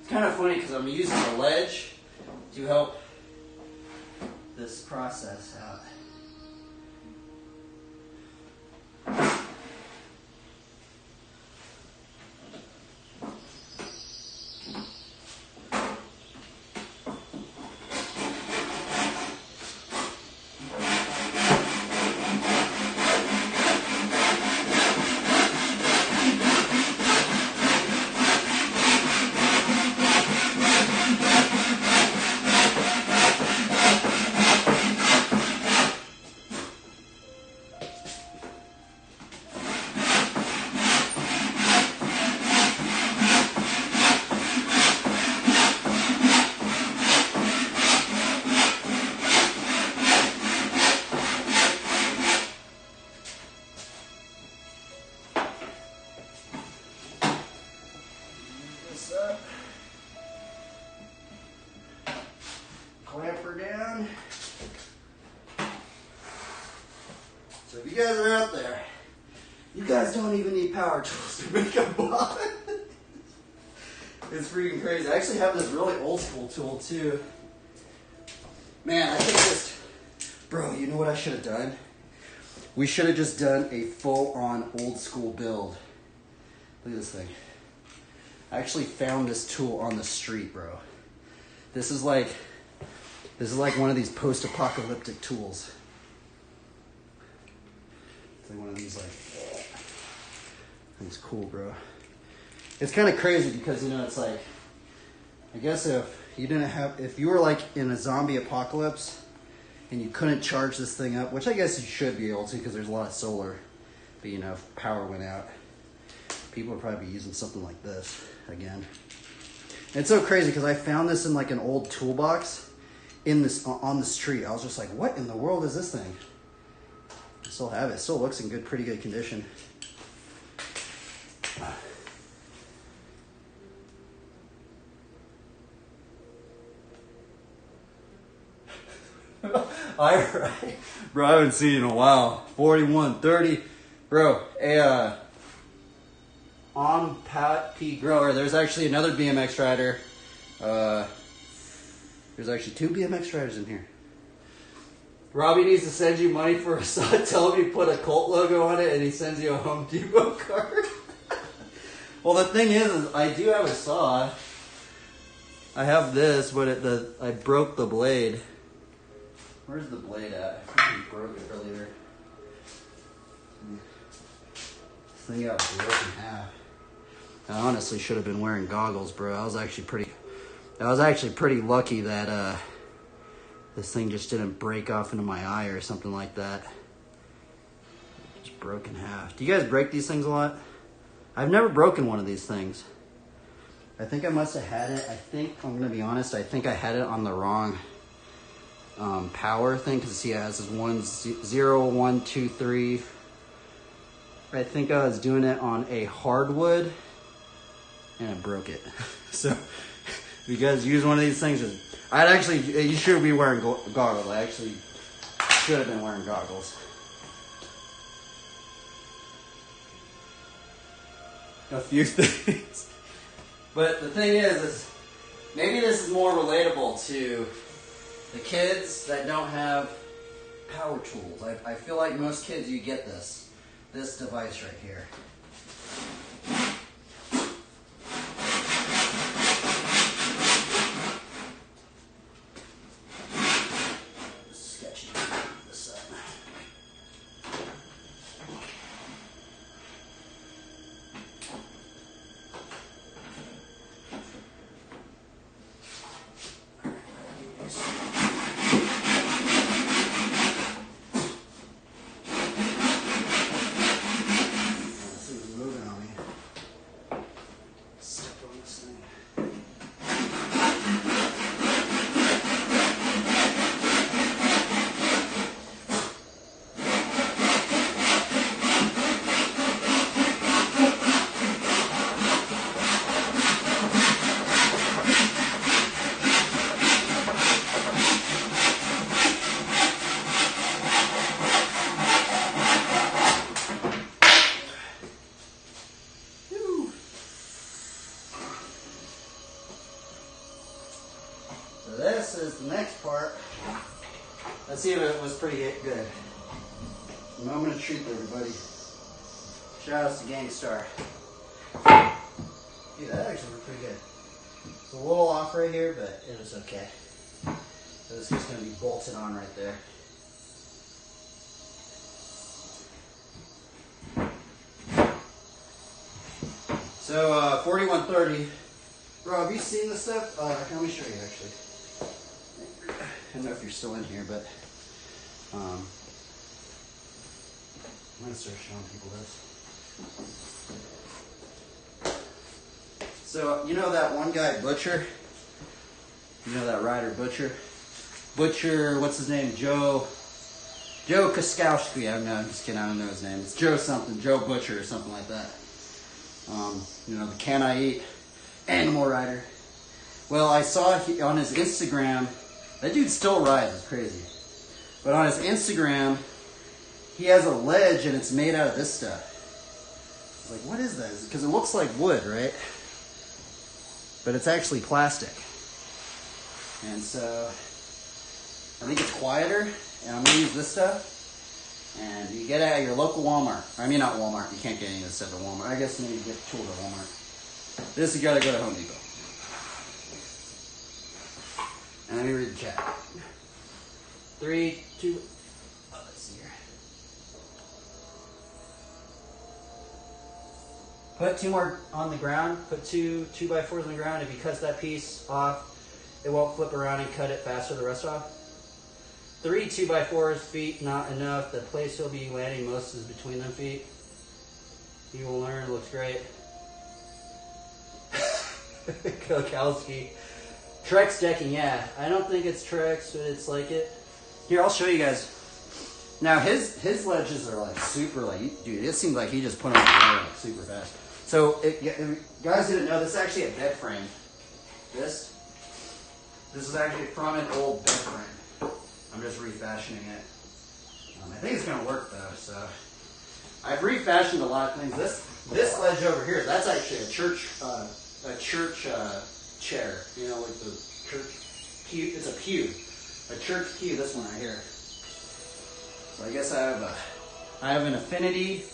Speaker 1: Kind of funny because I'm using the ledge to help this process out. Clamper down. So if you guys are out there, you guys don't even need power tools to make a bond. It's freaking crazy. I actually have this really old school tool too. Man, I think just, bro, you know what I should have done? We should have just done a full-on old school build. Look at this thing. I actually found this tool on the street, bro. This is like one of these post-apocalyptic tools. It's like one of these, like, it's cool, bro. It's kind of crazy because, you know, it's like, I guess if you were like in a zombie apocalypse and you couldn't charge this thing up, which I guess you should be able to because there's a lot of solar, but you know, if power went out, people would probably be using something like this again. And it's so crazy because I found this in like an old toolbox on the street. I was just like, what in the world is this thing? I still have it. It still looks in pretty good condition. Bro, I haven't seen it in a while. 4130, bro. On Pat P Grower. There's actually another BMX rider. There's actually 2 BMX riders in here. Robbie needs to send you money for a saw. Tell him you put a cult logo on it, and he sends you a Home Depot card. Well, the thing is I do have a saw. I have this, but I broke the blade. Where's the blade at? I broke it earlier. This thing got broken in half. I honestly should have been wearing goggles, bro. I was actually pretty lucky that this thing just didn't break off into my eye or something like that. Just broke in half. Do you guys break these things a lot? I've never broken one of these things. I think I must have had it. I'm gonna be honest, I think I had it on the wrong power thing, because see, it has this 1 0 1 2 3. I think I was doing it on a hardwood and I broke it. So if you guys use one of these things, you should be wearing goggles. I actually should have been wearing goggles. A few things. But the thing is maybe this is more relatable to the kids that don't have power tools. I feel like most kids, you get this device right here. Sketchy this side. This is the next part. Let's see if it was pretty good. Moment of truth, everybody. Shout out to Gangstar. Dude, that actually looked pretty good. It's a little off right here, but it was okay. So this is just going to be bolted on right there. So 4130. Bro, have you seen this stuff? Let me show you actually. I don't know if you're still in here, but I'm going to start showing people this. So, you know that one guy, Butcher? You know that rider, Butcher? Butcher, what's his name? Joe Koskowski. I'm just kidding, I don't know his name. It's Joe something, Joe Butcher or something like that. You know, the Can I Eat Animal Rider. Well, I saw on his Instagram, that dude still rides, it's crazy. But on his Instagram, he has a ledge and it's made out of this stuff. I was like, what is that? Because it looks like wood, right? But it's actually plastic. And so, I think it's quieter, and I'm going to use this stuff. And you get it at your local Walmart. I mean, not Walmart, you can't get any of this stuff at Walmart. I guess maybe you get tools at Walmart. This, you got to go to Home Depot. And let me read the chat. 3, 2, let's see here. Put 2 more on the ground. Put 2 2x4s on the ground. If you cut that piece off, it won't flip around and cut it faster the rest off. 3 2x4s feet, not enough. The place you'll be landing most is between them feet. You will learn. It looks great. Kokowski. Trex decking, yeah. I don't think it's Trex, but it's like it. Here, I'll show you guys. Now his ledges are like super, like, dude, it seems like he just put them together like super fast. So if you guys didn't know, this is actually a bed frame. This is actually from an old bed frame. I'm just refashioning it. I think it's gonna work though. So I've refashioned a lot of things. This ledge over here, that's actually a church chair. You know, like the church pew. It's a pew, a church pew. This one right here. So I guess I have an affinity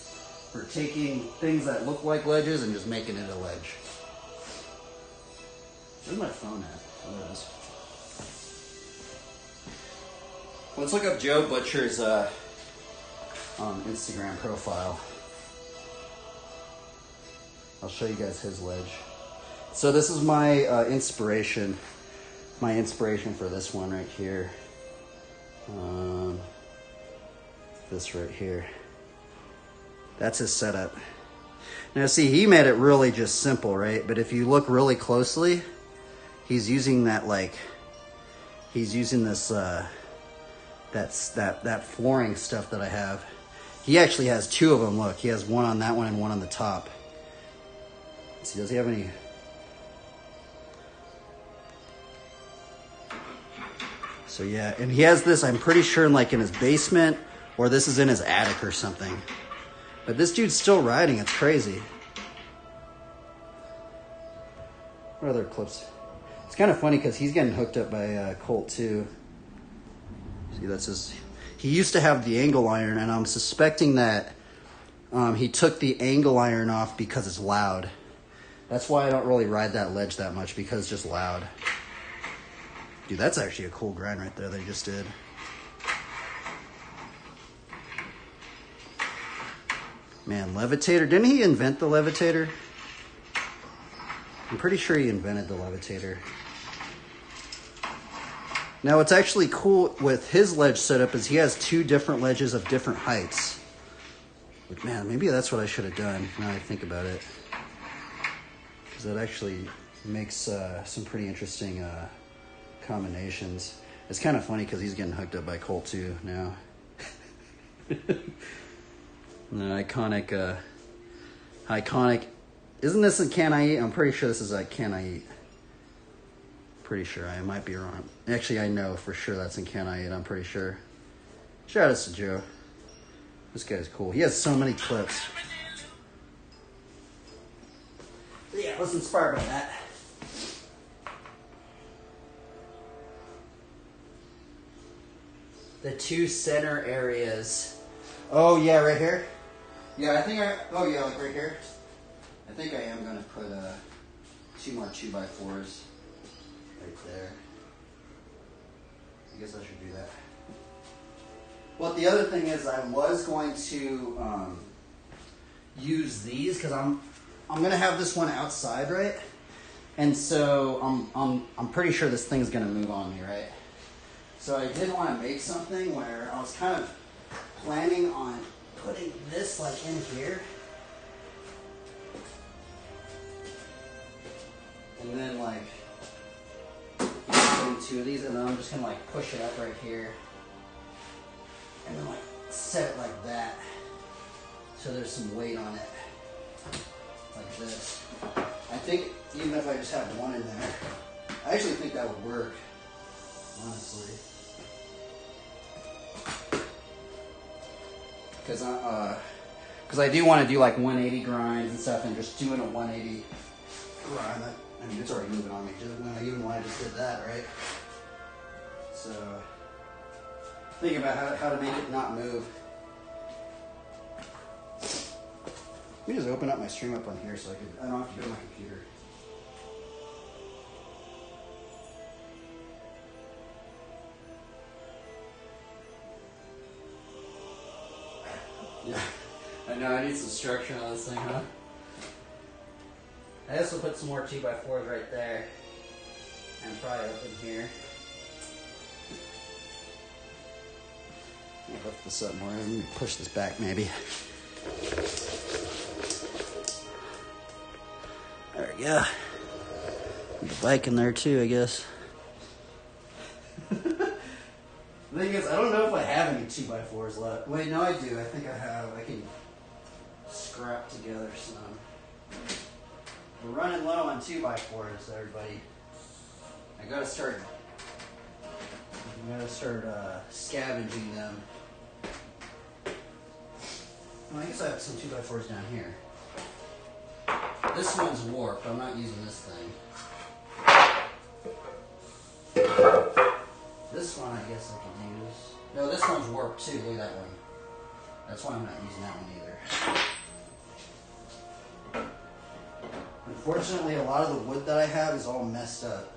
Speaker 1: for taking things that look like ledges and just making it a ledge. Where's my phone at? Oh, there it is. Let's look up Joe Butcher's Instagram profile. I'll show you guys his ledge. So this is my inspiration. My inspiration for this one right here. This right here. That's his setup. Now see, he made it really just simple, right? But if you look really closely, he's using that, like, he's using this that flooring stuff that I have. He actually has 2 of them. Look, he has one on that one and one on the top. Let's see, does he have any? So yeah, and he has this, I'm pretty sure, like in his basement, or this is in his attic or something. But this dude's still riding. It's crazy. What other clips? It's kind of funny because he's getting hooked up by Colt too. See, that's his. He used to have the angle iron, and I'm suspecting that he took the angle iron off because it's loud. That's why I don't really ride that ledge that much, because it's just loud. Dude, that's actually a cool grind right there that he just did. Man, levitator. Didn't he invent the levitator? I'm pretty sure he invented the levitator. Now, what's actually cool with his ledge setup is he has 2 different ledges of different heights. But man, maybe that's what I should have done now I think about it. Because that actually makes some pretty interesting combinations. It's kind of funny because he's getting hooked up by Colt too now. No, iconic. Isn't this a Can I Eat? I'm pretty sure this is a Can I Eat. Pretty sure. I might be wrong. Actually, I know for sure that's in Can I Eat. I'm pretty sure. Shout out to Joe. This guy's cool. He has so many clips. Yeah, I was inspired by that. The 2 center areas. Oh yeah, right here. Yeah, oh yeah, like right here. I think I am gonna put 2 more 2x4s right there. I guess I should do that. Well, the other thing is I was going to use these because I'm gonna have this one outside, right? And so I'm pretty sure this thing's gonna move on me, right? So I did want to make something where I was kind of planning on putting this like in here. And then like putting 2 of these, and then I'm just gonna like push it up right here. And then like set it like that. So there's some weight on it. Like this. I think even if I just have one in there, I actually think that would work. Honestly. Because I do want to do like 180 grinds and stuff, and just doing a 180 grind, I mean, it's already moving on me, even when I just did that, right? So, thinking about how to make it not move. Let me just open up my stream up on here so I don't have to go to my computer. Yeah, I know, I need some structure on this thing, huh? I also put some more 2x4s right there, and probably up in here. Let me lift this up more. Let me push this back maybe. There we go. Put the bike in there too, I guess. The thing is, I don't know if I have any 2x4s left. Wait, no, I do. I think I have. I can scrap together some. We're running low on 2x4s, everybody. I gotta start scavenging them. Well, I guess I have some 2x4s down here. This one's warped. I'm not using this thing. This one I guess I can use. No, this one's warped too. Look at that one. That's why I'm not using that one either. Unfortunately, a lot of the wood that I have is all messed up.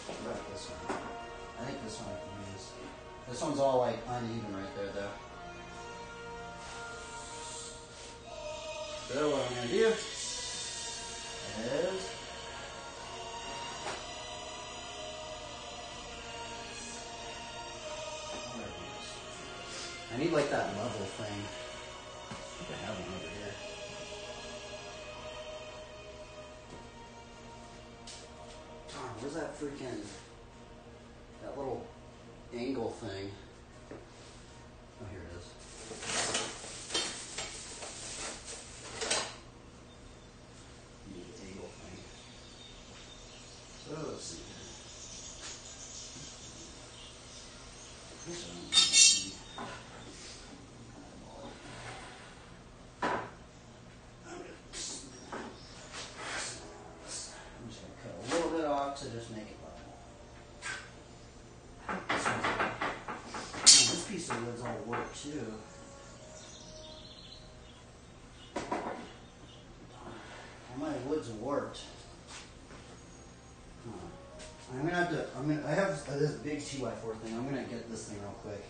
Speaker 1: What about this one? I think this one I can use. This one's all like uneven right there though. So what I'm going to do is I need like that level thing. I think I have one over here. Darn, where's that freaking, that little angle thing? Oh, here it is. Need an angle thing. So let's see. This one. To just make it level. This piece of wood's all warped too. All my wood's warped. I'm gonna have to. I have this big 2x4 thing. I'm gonna get this thing real quick.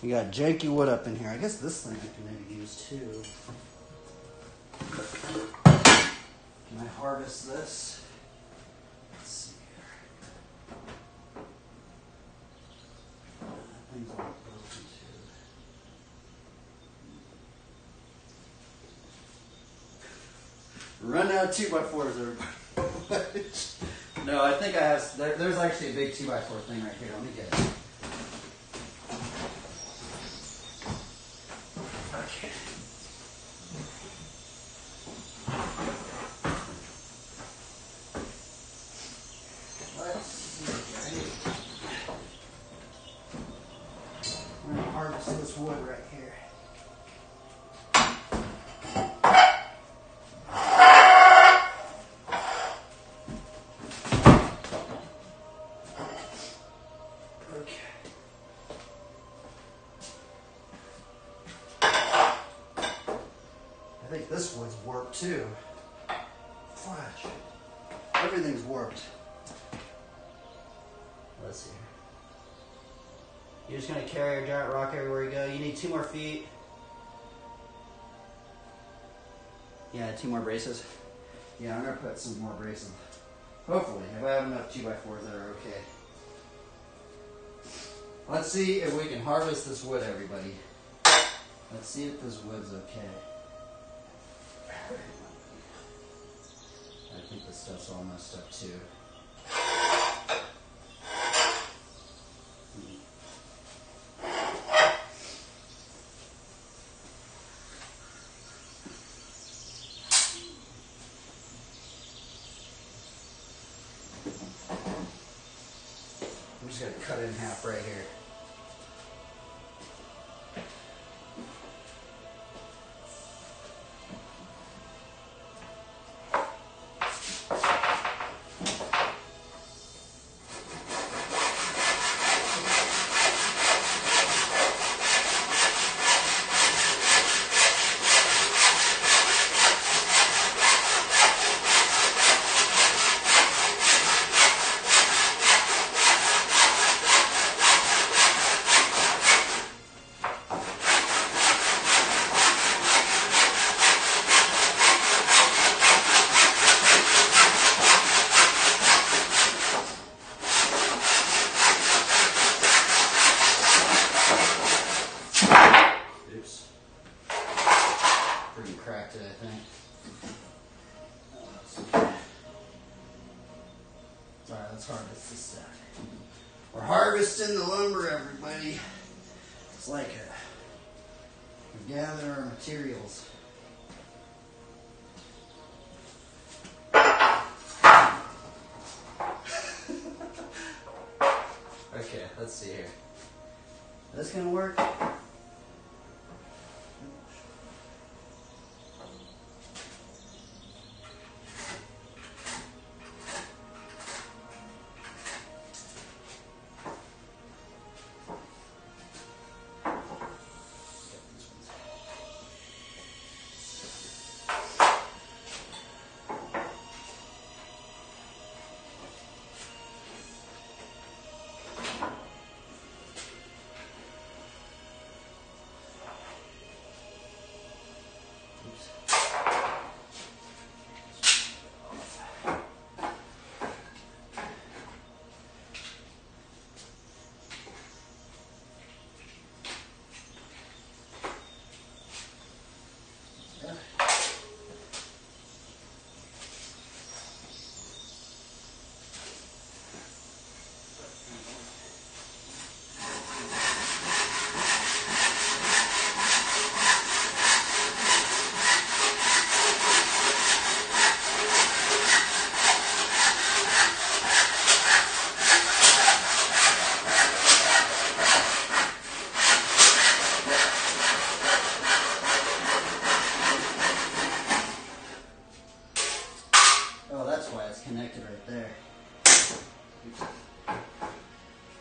Speaker 1: We got janky wood up in here. I guess this thing I can maybe use too. Can I harvest this? Let's see here. That thing's all broken too. Run out 2x4s, everybody. No, I think I have. There's actually a big 2x4 thing right here. Let me get it. Okay. This wood right here. Okay. I think this wood's warped too. Flash. Everything's warped. Let's see. You're just going to carry a giant rock everywhere you go. You need 2 more feet. Yeah, 2 more braces. Yeah, I'm going to put some more braces. Hopefully, if I have enough 2x4s that are okay. Let's see if we can harvest this wood, everybody. Let's see if this wood's okay. I think this stuff's all messed up too. I'm just going to cut it in half right here.
Speaker 2: harvest this stuff. We're harvesting the lumber, everybody. It's like we gather our materials. Okay, let's see here. Is this gonna work?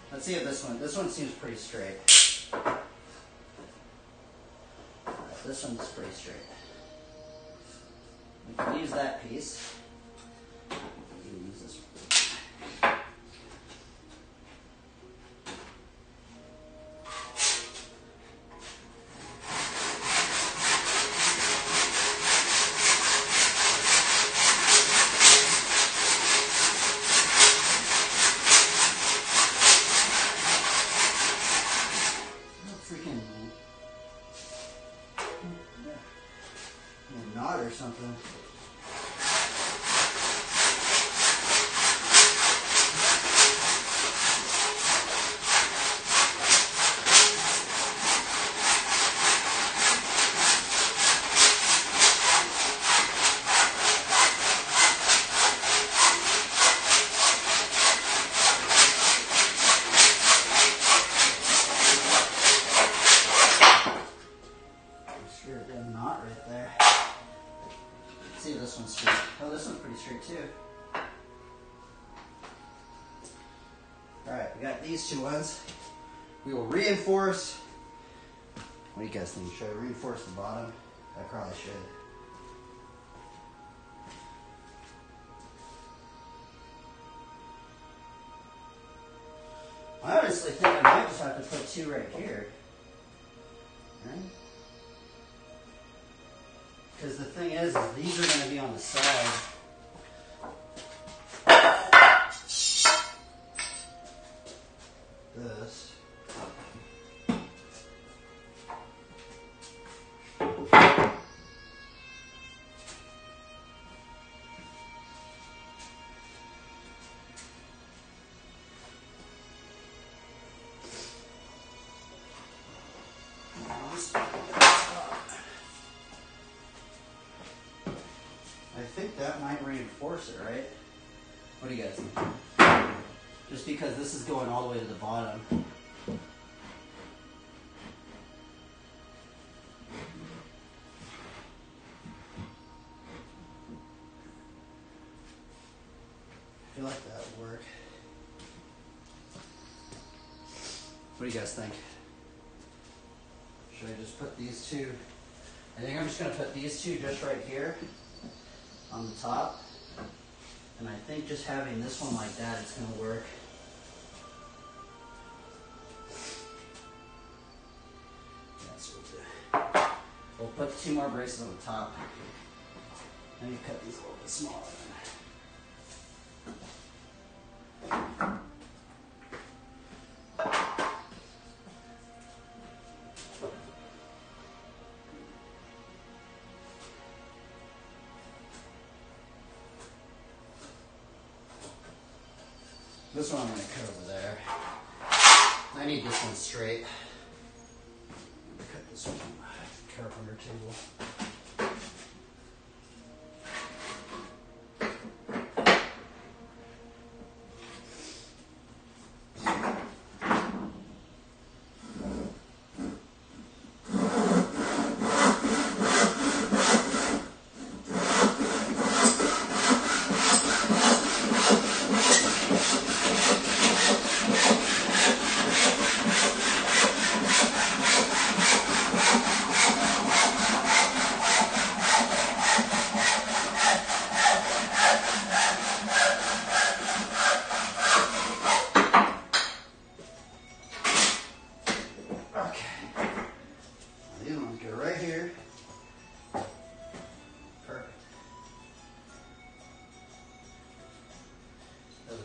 Speaker 2: Let's see if this one seems pretty straight. This one's pretty straight. We can use that piece. We can use this one. Knot or something. Screw a damn knot right there. See if this one's straight. Oh, this one's pretty straight too. Alright, we got these two ones. We will reinforce. What do you guys think? Should I reinforce the bottom? I probably should. I honestly think I might just have to put two right here. Right? Because the thing is these are going to be on the side. This. I think that might reinforce it, right? What do you guys think? Just because this is going all the way to the bottom. I feel like that would work. What do you guys think? Should I just put these two? I think I'm just going to put these two just right here on the top. And I think just having this one like that is going to work. That's what we'll do. We'll put two more braces on the top. Let me cut these a little bit smaller.
Speaker 1: This one I'm going to cut over there. I need this one straight. Cut this one on the carpenter table.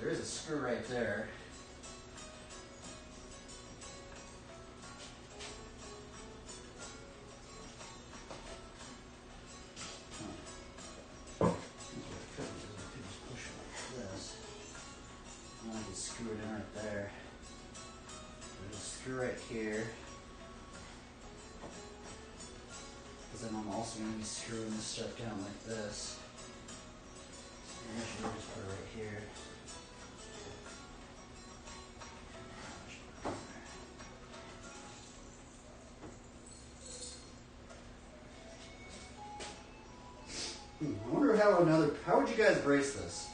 Speaker 1: There is a screw right there. Screw it in right there. There's a screw right here. Because then I'm also going to be screwing this stuff down like this. And I should just put it right here. I wonder how would you guys brace this?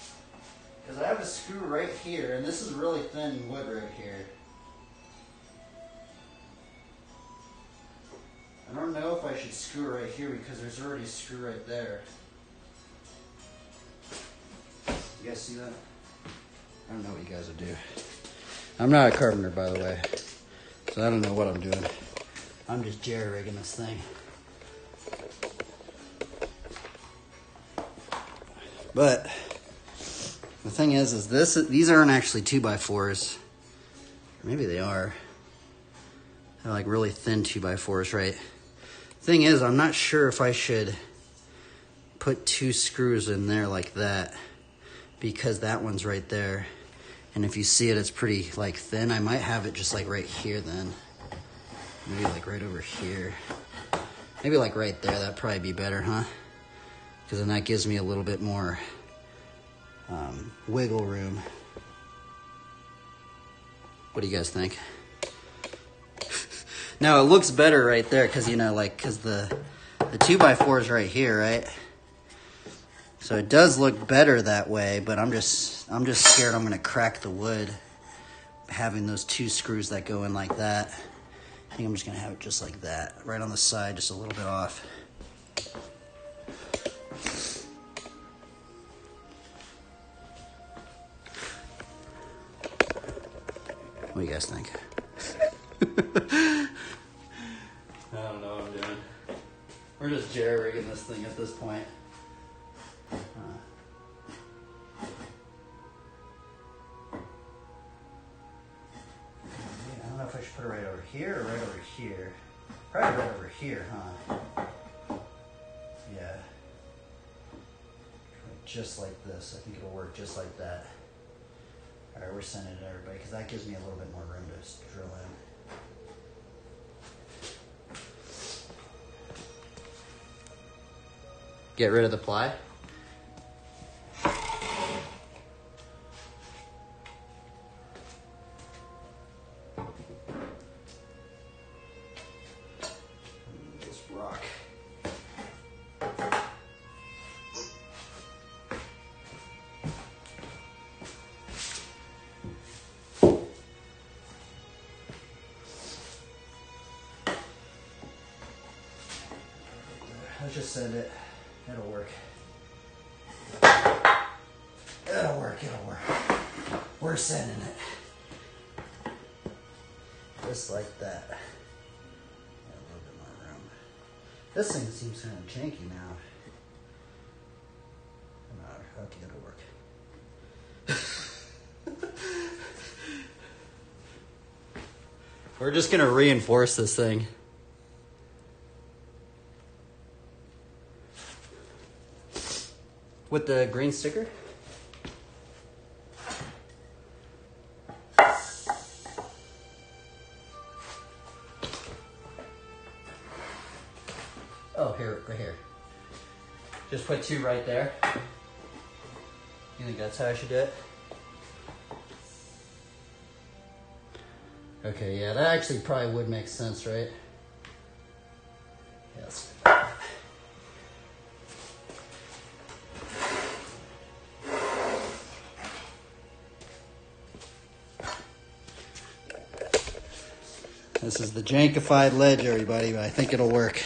Speaker 1: Because I have a screw right here, and this is really thin wood right here. I don't know if I should screw it right here because there's already a screw right there. You guys see that? I don't know what you guys would do. I'm not a carpenter, by the way, so I don't know what I'm doing. I'm just jerry-rigging this thing. But the thing is these aren't actually 2x4s. Maybe they are. They're like really thin 2x4s, right? Thing is, I'm not sure if I should put 2 screws in there like that, because that one's right there. And if you see it, it's pretty like thin. I might have it just like right here then. Maybe like right over here. Maybe like right there, that'd probably be better, huh? Because then that gives me a little bit more wiggle room. What do you guys think? Now it looks better right there because, you know, like, because the 2x4 is right here, right? So it does look better that way, but I'm just scared I'm gonna crack the wood having those 2 screws that go in like that. I think I'm just gonna have it just like that, right on the side, just a little bit off. What do you guys think? I don't know what I'm doing. We're just jerry-rigging this thing at this point. I don't know if I should put it right over here or right over here. Probably right over here, huh? Yeah. Just like this. I think it'll work just like that. Alright, we're sending it to everybody because that gives me a little bit more room to drill in. Get rid of the ply. This rock. Let's just send it. It'll work. It'll work, it'll work. We're sending it. Just like that. Got a little bit more room. This thing seems kind of janky now. Okay, it'll work. We're just gonna reinforce this thing. With the green sticker? Oh, here, right here. Just put 2 right there. You think that's how I should do it? Okay, yeah, that actually probably would make sense, right? Yes. This is the jankified ledge, everybody, but I think it'll work.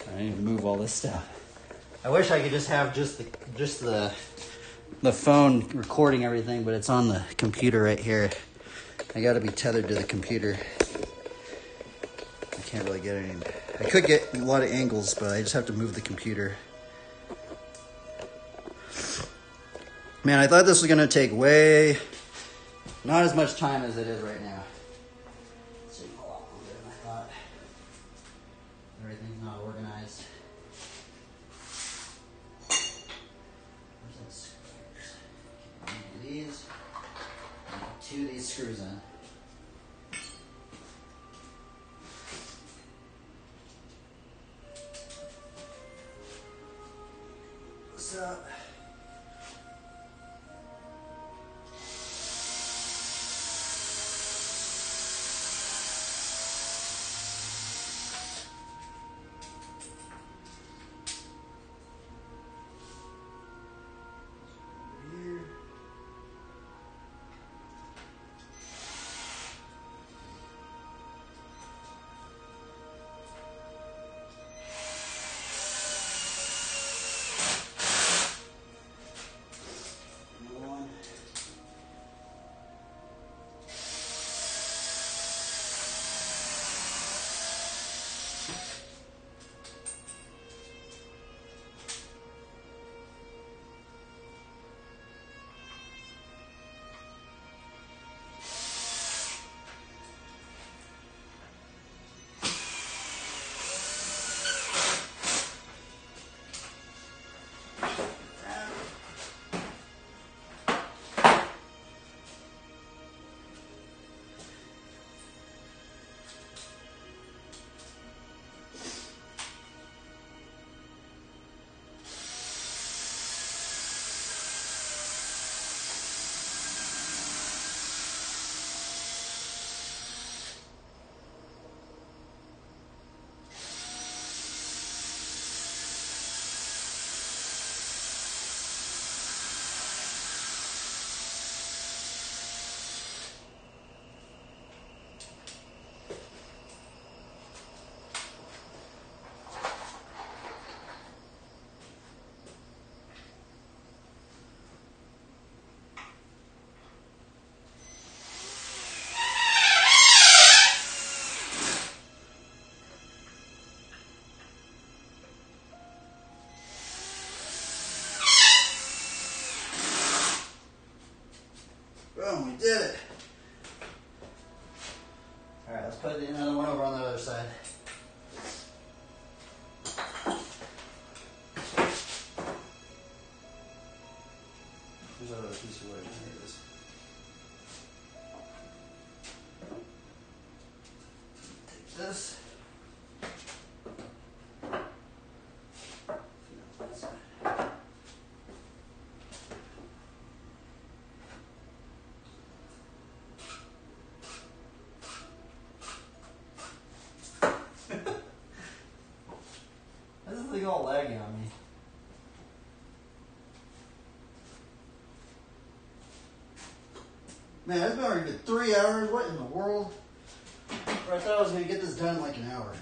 Speaker 1: I need to move all this stuff. I wish I could just have just the phone recording everything, but it's on the computer right here. I got to be tethered to the computer. I can't really get any. I could get a lot of angles, but I just have to move the computer. Man, I thought this was going to take not as much time as it is right now. It's taking a lot longer than I thought. Everything's not organized. Where's that screws? One of these. And 2 of these screws in. What's up? Boom, we did it. All right, let's put another one over on the other side. There's another piece of wood. Here it is. Take this. This thing all laggy on me. Man, it's been already been 3 hours. What in the world? I thought I was going to get this done in like an hour.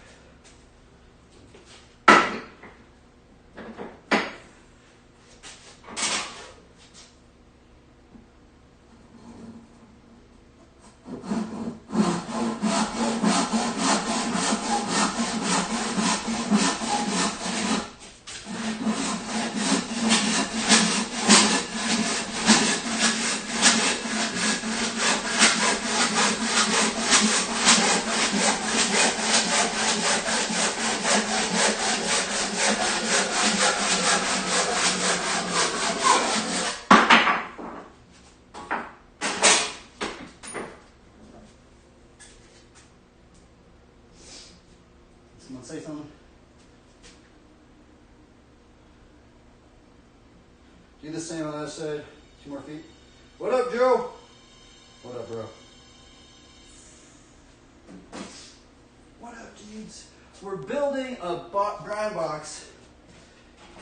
Speaker 1: Someone say something? Do the same on the other side. 2 more feet. What up, Joe? What up, bro? What up, dudes? We're building a grind box,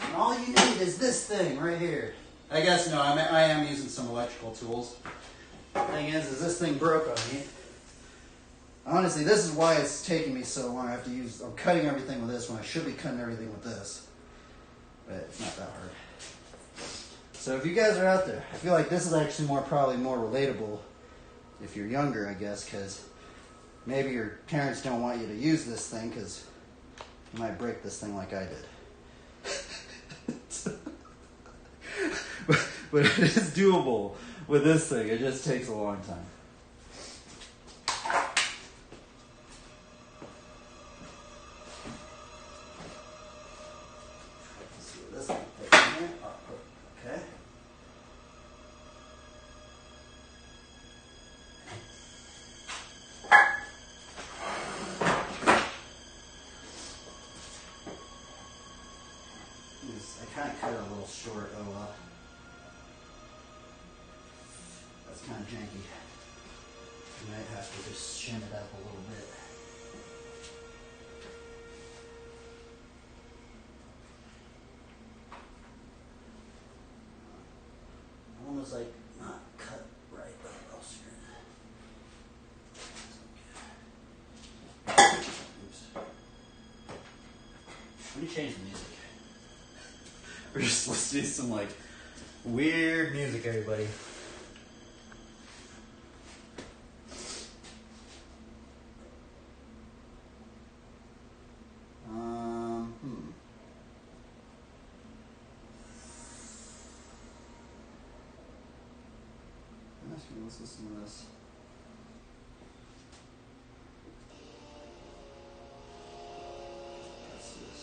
Speaker 1: and all you need is this thing right here. I guess no, I am using some electrical tools. The thing is this thing broke on me. Honestly, this is why it's taking me so long. I'm cutting everything with this when I should be cutting everything with this. But it's not that hard. So if you guys are out there, I feel like this is actually probably more relatable if you're younger, I guess, because maybe your parents don't want you to use this thing because you might break this thing like I did. But it is doable with this thing. It just takes a long time. Let's see what this one fits in here. Okay. I kind of cut it a little short. Oh well. That's kind of janky. You might have to just shim it up a little bit. Almost like not cut right, but I'll screw it. Oops. Let me change the music. We're just listening to some like weird music, everybody. Let's listen to this. That's this.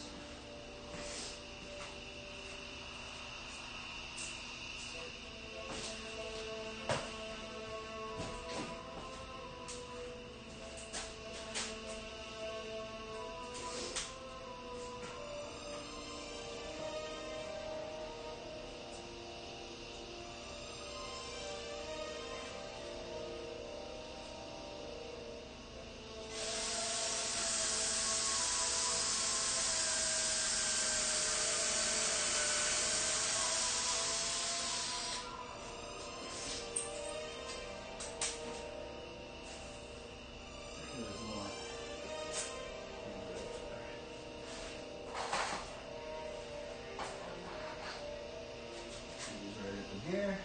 Speaker 1: Here.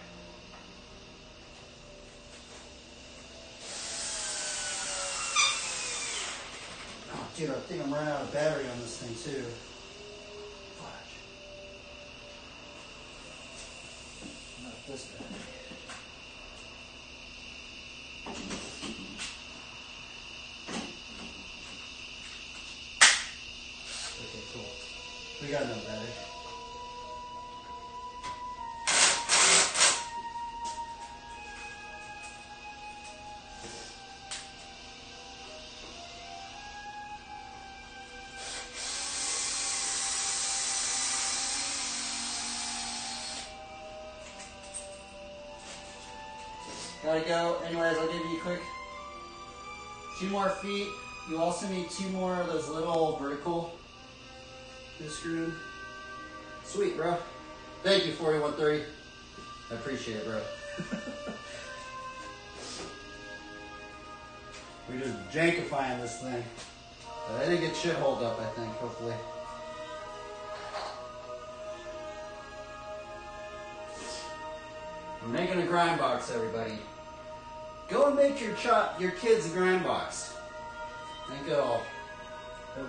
Speaker 1: Oh, dude, I think I'm running out of battery on this thing too. Fudge. Not this battery. Okay, cool. We got enough battery. Gotta go. Anyways, I'll give you a quick 2 more feet. You also need 2 more of those little vertical screw in. Sweet, bro. Thank you, 4130. I appreciate it, bro. We're just jankifying this thing. But I think it should hold up, I think, hopefully. I'm making a grind box, everybody. Go and make your kids a grind box. I think it'll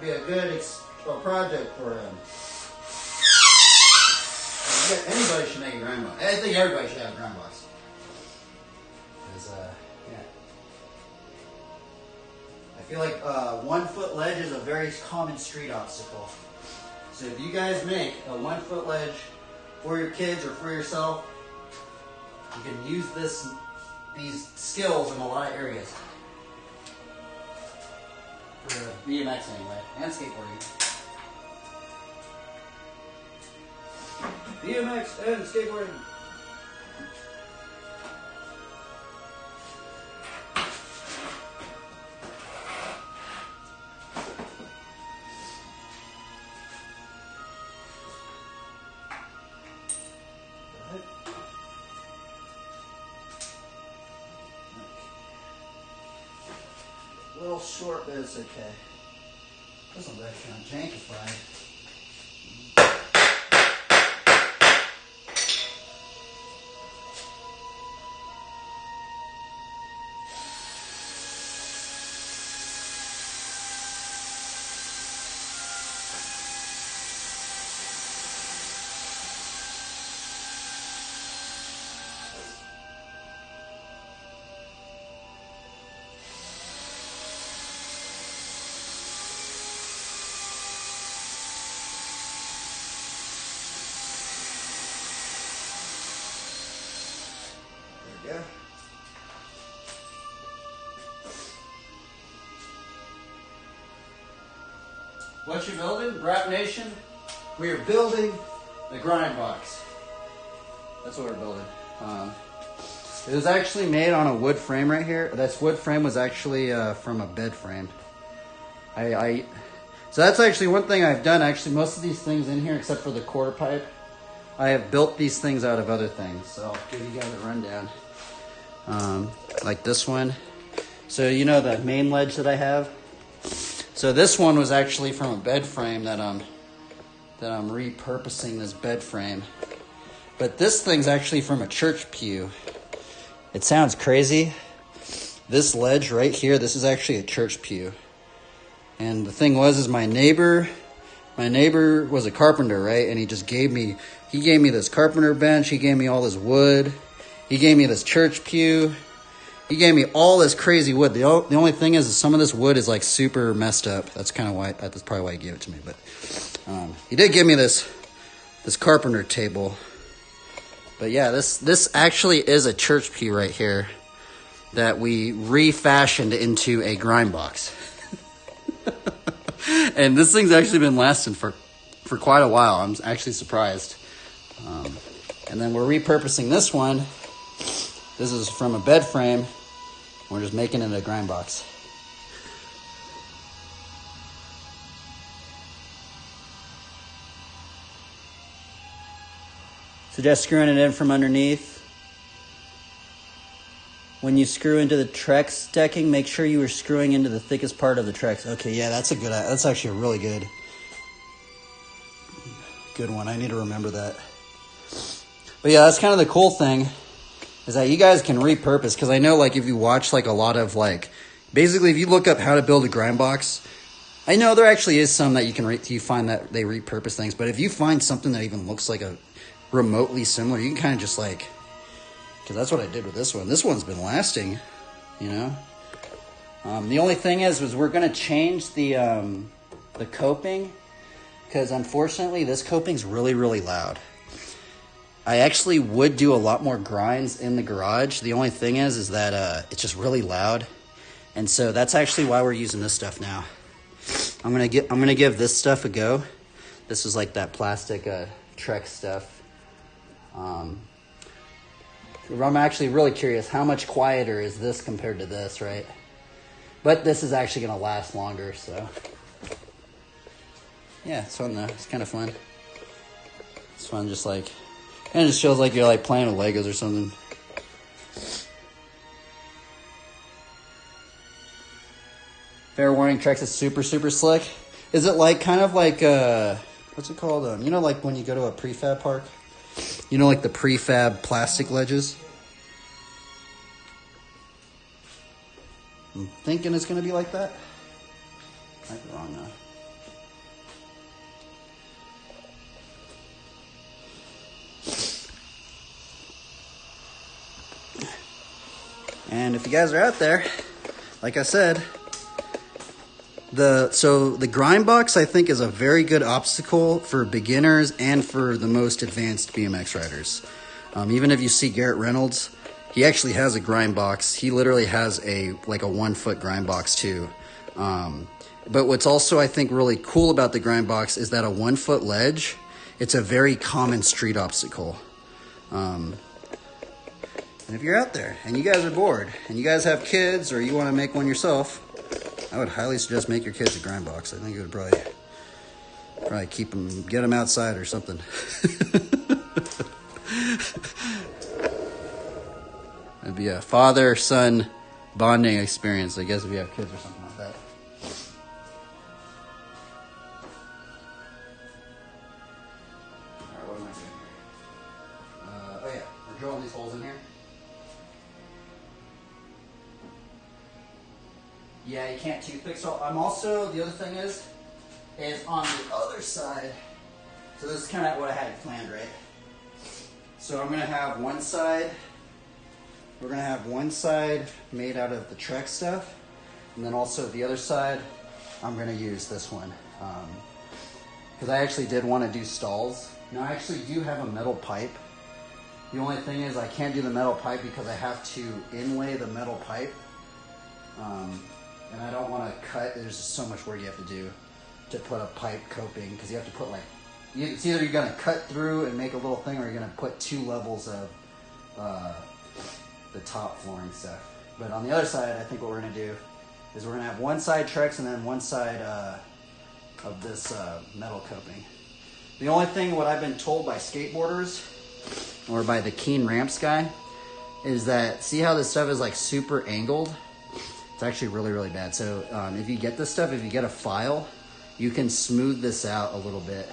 Speaker 1: be a good project for them. Anybody should make a grind box. I think everybody should have a grind box. Because, yeah. I feel like 1 foot ledge is a very common street obstacle. So if you guys make a 1 foot ledge for your kids or for yourself, you can use these skills in a lot of areas. For BMX anyway, and skateboarding. BMX and skateboarding. A little short, but it's okay. This one's actually on jankified. There we go. What you building, Brap Nation? We are building the grind box. That's what we're building. It was actually made on a wood frame right here. This wood frame was actually from a bed frame. So that's actually one thing I've done. Actually, most of these things in here, except for the quarter pipe, I have built these things out of other things. So I'll give you guys a rundown. Like this one. So you know the main ledge that I have? So this one was actually from a bed frame that I'm repurposing this bed frame. But this thing's actually from a church pew. It sounds crazy. This ledge right here, this is actually a church pew. And the thing was, is my neighbor was a carpenter, right? And he gave me this carpenter bench. He gave me all this wood. He gave me this church pew. He gave me all this crazy wood. The only thing is some of this wood is like super messed up. That's probably why he gave it to me. But he did give me this carpenter table. But yeah, this actually is a church pew right here that we refashioned into a grind box. And this thing's actually been lasting for quite a while. I'm actually surprised. And then we're repurposing this one. This is from a bed frame. We're just making it a grind box. Suggest screwing it in from underneath. When you screw into the Trex decking, make sure you are screwing into the thickest part of the Trex. Okay, yeah, that's actually a really good one. I need to remember that. But yeah, that's kind of the cool thing, is that you guys can repurpose, because I know, like, if you watch, like, a lot of, like, basically, if you look up how to build a grind box, I know there actually is some that you find that they repurpose things, but if you find something that even looks like a remotely similar, you can kind of just, like, because that's what I did with this one. This one's been lasting, you know. The only thing is we're going to change the coping, because unfortunately this coping's really, really loud. I actually would do a lot more grinds in the garage. The only thing is that it's just really loud, and so that's actually why we're using this stuff now. I'm gonna give this stuff a go. This is like that plastic Trex stuff. I'm actually really curious, how much quieter is this compared to this, right? But this is actually going to last longer, so. Yeah, it's fun though. It's kind of fun. It's fun, just like, and it just feels like you're like playing with Legos or something. Fair warning, Trex is super, super slick. Is it like, kind of like, what's it called? You know, like when you go to a prefab park? You know, like the prefab plastic ledges? I'm thinking it's going to be like that. Might be wrong though. And if you guys are out there, like I said, the grind box, I think, is a very good obstacle for beginners and for the most advanced BMX riders. Even if you see Garrett Reynolds, he actually has a grind box. He literally has a 1 foot grind box too. But what's also, I think, really cool about the grind box is that a 1 foot ledge, it's a very common street obstacle. And if you're out there and you guys are bored and you guys have kids or you want to make one yourself, I would highly suggest make your kids a grind box. I think it would probably keep them, get them outside or something. It'd be a father-son bonding experience, I guess, if you have kids or something like that. All right, what am I doing here? Oh yeah, we're drilling these holes in here. Yeah, you can't toothpick. So I'm also, the other thing is on the other side, so this is kind of what I had planned, right? So I'm going to have one side, we're going to have one side made out of the Trek stuff, and then also the other side, I'm going to use this one. Because I actually did want to do stalls. Now I actually do have a metal pipe. The only thing is I can't do the metal pipe because I have to inlay the metal pipe. And I don't want to cut, there's just so much work you have to do to put a pipe coping, because you have to put like, it's either you're going to cut through and make a little thing, or you're going to put 2 levels of the top flooring stuff. But on the other side, I think what we're going to do is we're going to have one side Trex and then one side of this metal coping. The only thing, what I've been told by skateboarders, or by the Keen Ramps guy, is that, see how this stuff is like super angled? It's actually really, really bad. So if you get this stuff, if you get a file, you can smooth this out a little bit.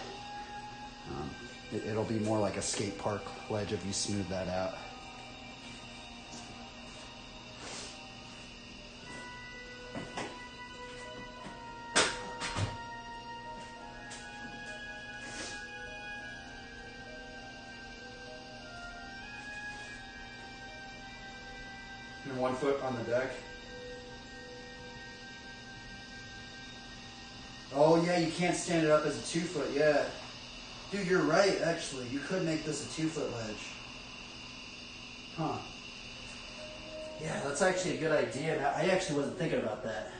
Speaker 1: It'll be more like a skate park ledge if you smooth that out. And 1 foot on the deck. Oh yeah, you can't stand it up as a 2 foot, yeah. Dude, you're right, actually. You could make this a 2 foot ledge. Huh. Yeah, that's actually a good idea. I actually wasn't thinking about that.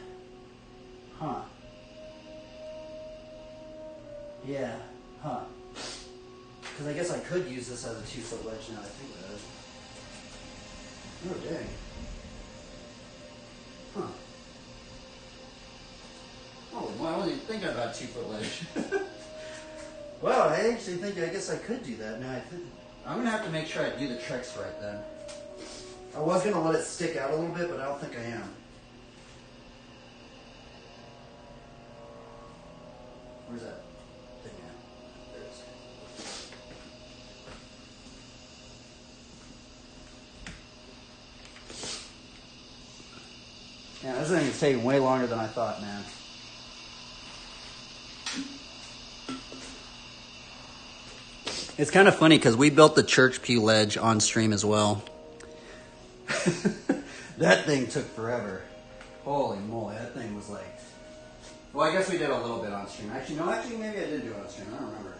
Speaker 1: Huh. Yeah, huh. Because I guess I could use this as a 2 foot ledge now that I think about it. Oh, dang. Huh. Oh, well, I wasn't even thinking about a 2 foot ledge. Well, I actually think, I guess I could do that. Now I'm going to have to make sure I do the Trex right then. I was going to let it stick out a little bit, but I don't think I am. Where's that thing at? There it is. Yeah, this thing is taking way longer than I thought, man. It's kind of funny because we built the church pew ledge on stream as well. That thing took forever. Holy moly, that thing was like... Well, I guess we did a little bit on stream. Actually, maybe I did do it on stream. I don't remember.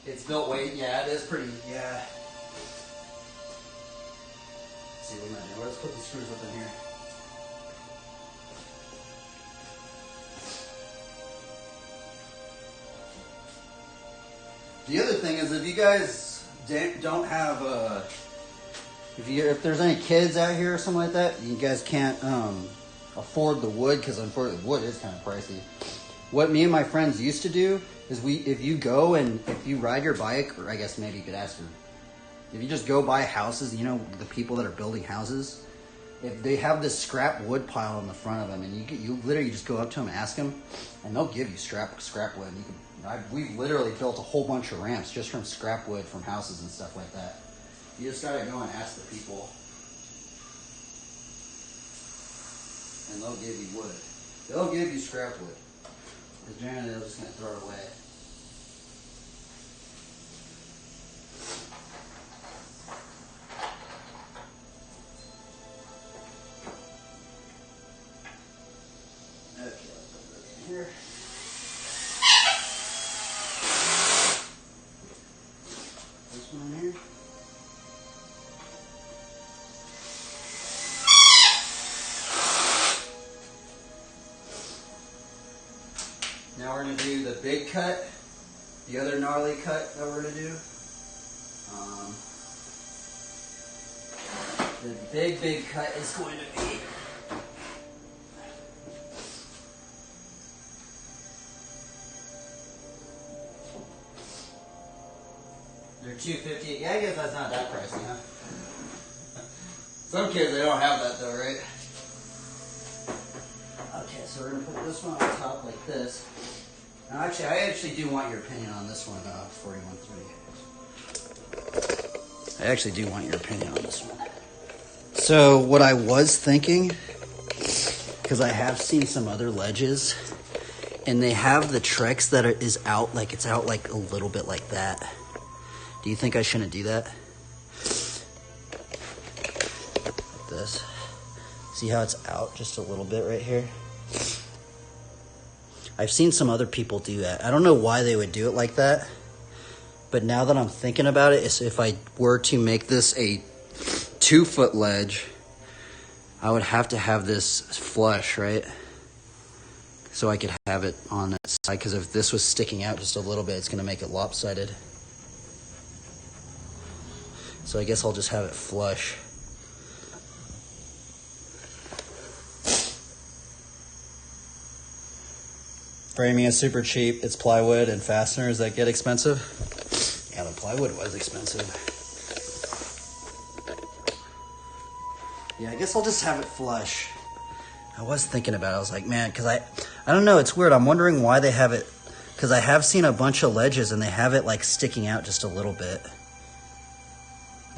Speaker 1: It's built way... Yeah, it is pretty... Yeah. Let's see what am I doing. Let's put the screws up in here. The other thing is, if you guys don't have, if there's any kids out here or something like that, you guys can't afford the wood, because unfortunately wood is kind of pricey. What me and my friends used to do is if you go and if you ride your bike, or I guess maybe you could ask them, if you just go by houses, you know, the people that are building houses, if they have this scrap wood pile in the front of them, and you literally just go up to them and ask them, and they'll give you scrap wood. And we've literally built a whole bunch of ramps just from scrap wood from houses and stuff like that. You just gotta go and ask the people, and they'll give you wood. They'll give you scrap wood, because generally they're just gonna throw it away. Okay, let's put this in here. This one in here. big cut, the other gnarly cut that we're going to do. The big cut is going to be they're $2.50. Yeah, I guess that's not that pricey, huh? Some kids, they don't have that though, right? Okay, so we're going to put this one on top like this. Now, I actually do want your opinion on this one, 4130. I actually do want your opinion on this one. So, what I was thinking, because I have seen some other ledges, and they have the Trex that is out, like it's out like a little bit like that. Do you think I shouldn't do that? Like this. See how it's out just a little bit right here? I've seen some other people do that. I don't know why they would do it like that, but now that I'm thinking about it, is if I were to make this a 2-foot ledge, I would have to have this flush, right? So I could have it on that side, because if this was sticking out just a little bit, it's going to make it lopsided. So I guess I'll just have it flush. Framing is super cheap. It's plywood and fasteners that get expensive. Yeah, the plywood was expensive. Yeah, I guess I'll just have it flush. I was thinking about it. I was like, man, because I don't know. It's weird. I'm wondering why they have it. Because I have seen a bunch of ledges and they have it like sticking out just a little bit.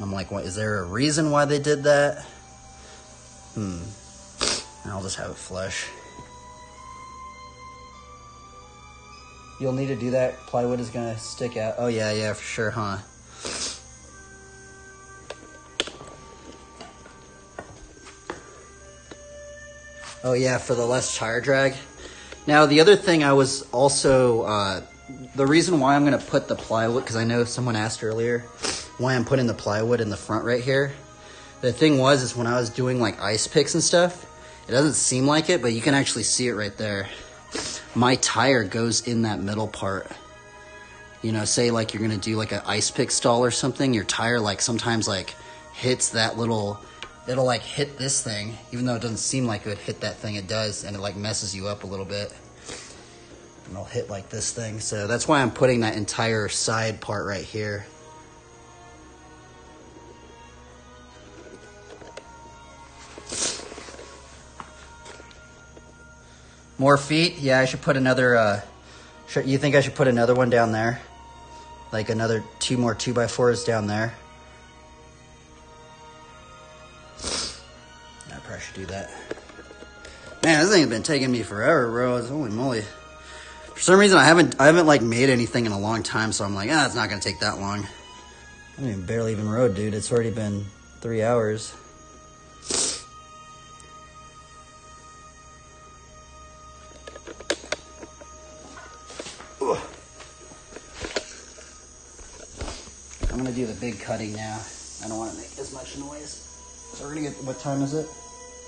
Speaker 1: I'm like, what? Is there a reason why they did that? I'll just have it flush. You'll need to do that. Plywood is going to stick out. Oh, yeah, for sure, huh? Oh, yeah, for the less tire drag. Now, the other thing I was also... the reason why I'm going to put the plywood... Because I know someone asked earlier why I'm putting the plywood in the front right here. The thing is when I was doing, like, ice picks and stuff, it doesn't seem like it, but you can actually see it right there. My tire goes in that middle part. You know, say like you're gonna do like an ice pick stall or something, your tire like sometimes like hits that little, it'll like hit this thing, even though it doesn't seem like it would hit that thing, it does, and it like messes you up a little bit. And it'll hit like this thing, so that's why I'm putting that entire side part right here. More feet? Yeah, I should put another, you think I should put another one down there? Like another 2 more 2x4s down there? I probably should do that. Man, this thing's been taking me forever, bro. Holy moly. For some reason, I haven't like made anything in a long time, so I'm like, it's not gonna take that long. I haven't barely even rode, dude. It's already been 3 hours. I'm gonna do the big cutting now. I don't want to make as much noise. So we're gonna get, what time is it?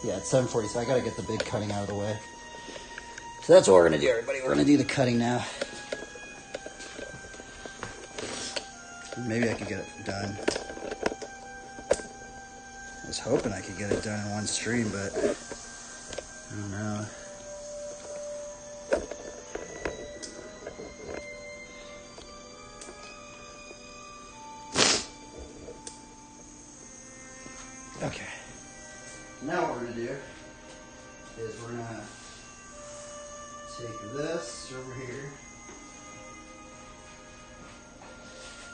Speaker 1: Yeah, it's 7:40, so I gotta get the big cutting out of the way. So that's what we're gonna do, everybody. We're gonna do the cutting now. Maybe I could get it done. I was hoping I could get it done in one stream, but I don't know. Okay. Now what we're going to do is we're going to take this over here.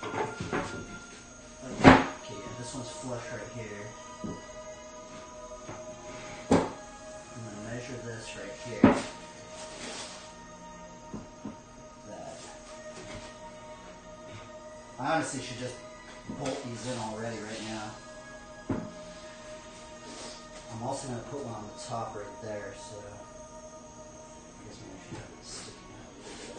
Speaker 1: Okay, yeah, this one's flush right here. I'm going to measure this right here. That. I honestly should just bolt these in already right now. I'm also going to put one on the top right there, so I guess maybe I should have it sticking out a little bit.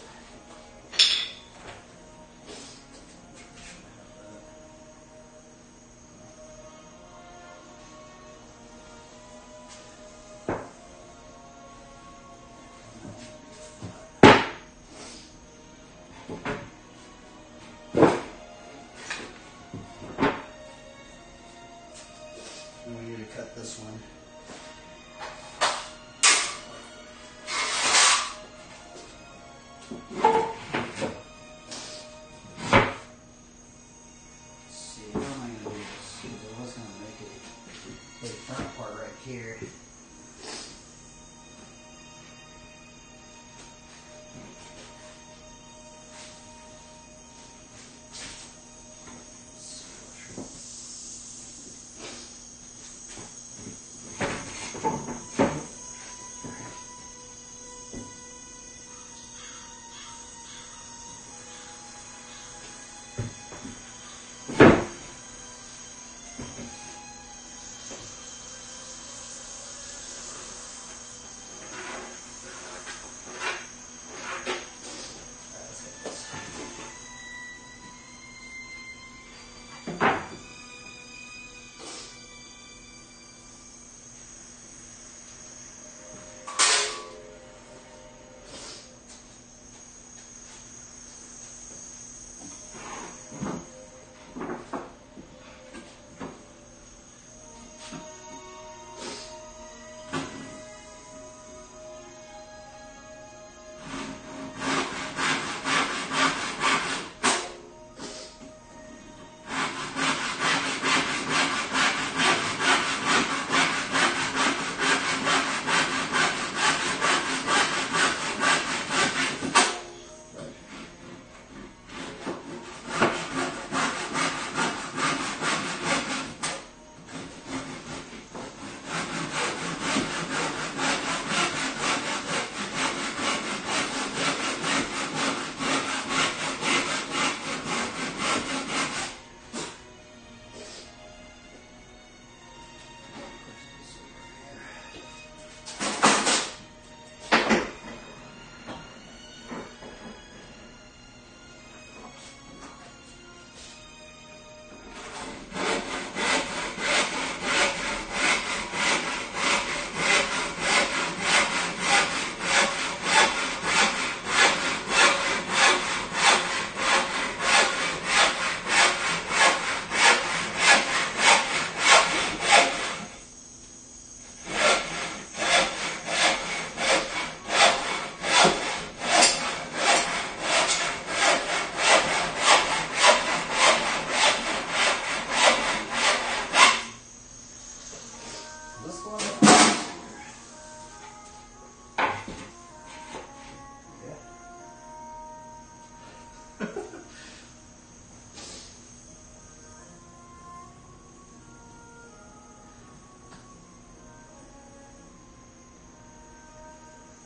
Speaker 2: here.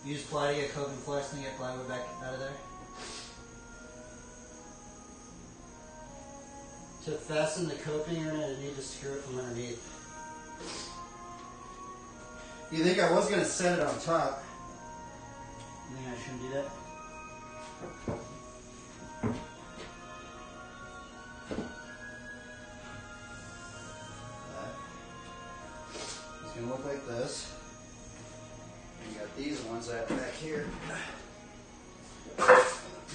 Speaker 2: Use ply to get coping flex and get plywood back out of there. To fasten the coping, you're going to need to screw it from underneath. You think I was going to set it on top? You think I shouldn't do that? It's going to look like this. You got these ones out back here.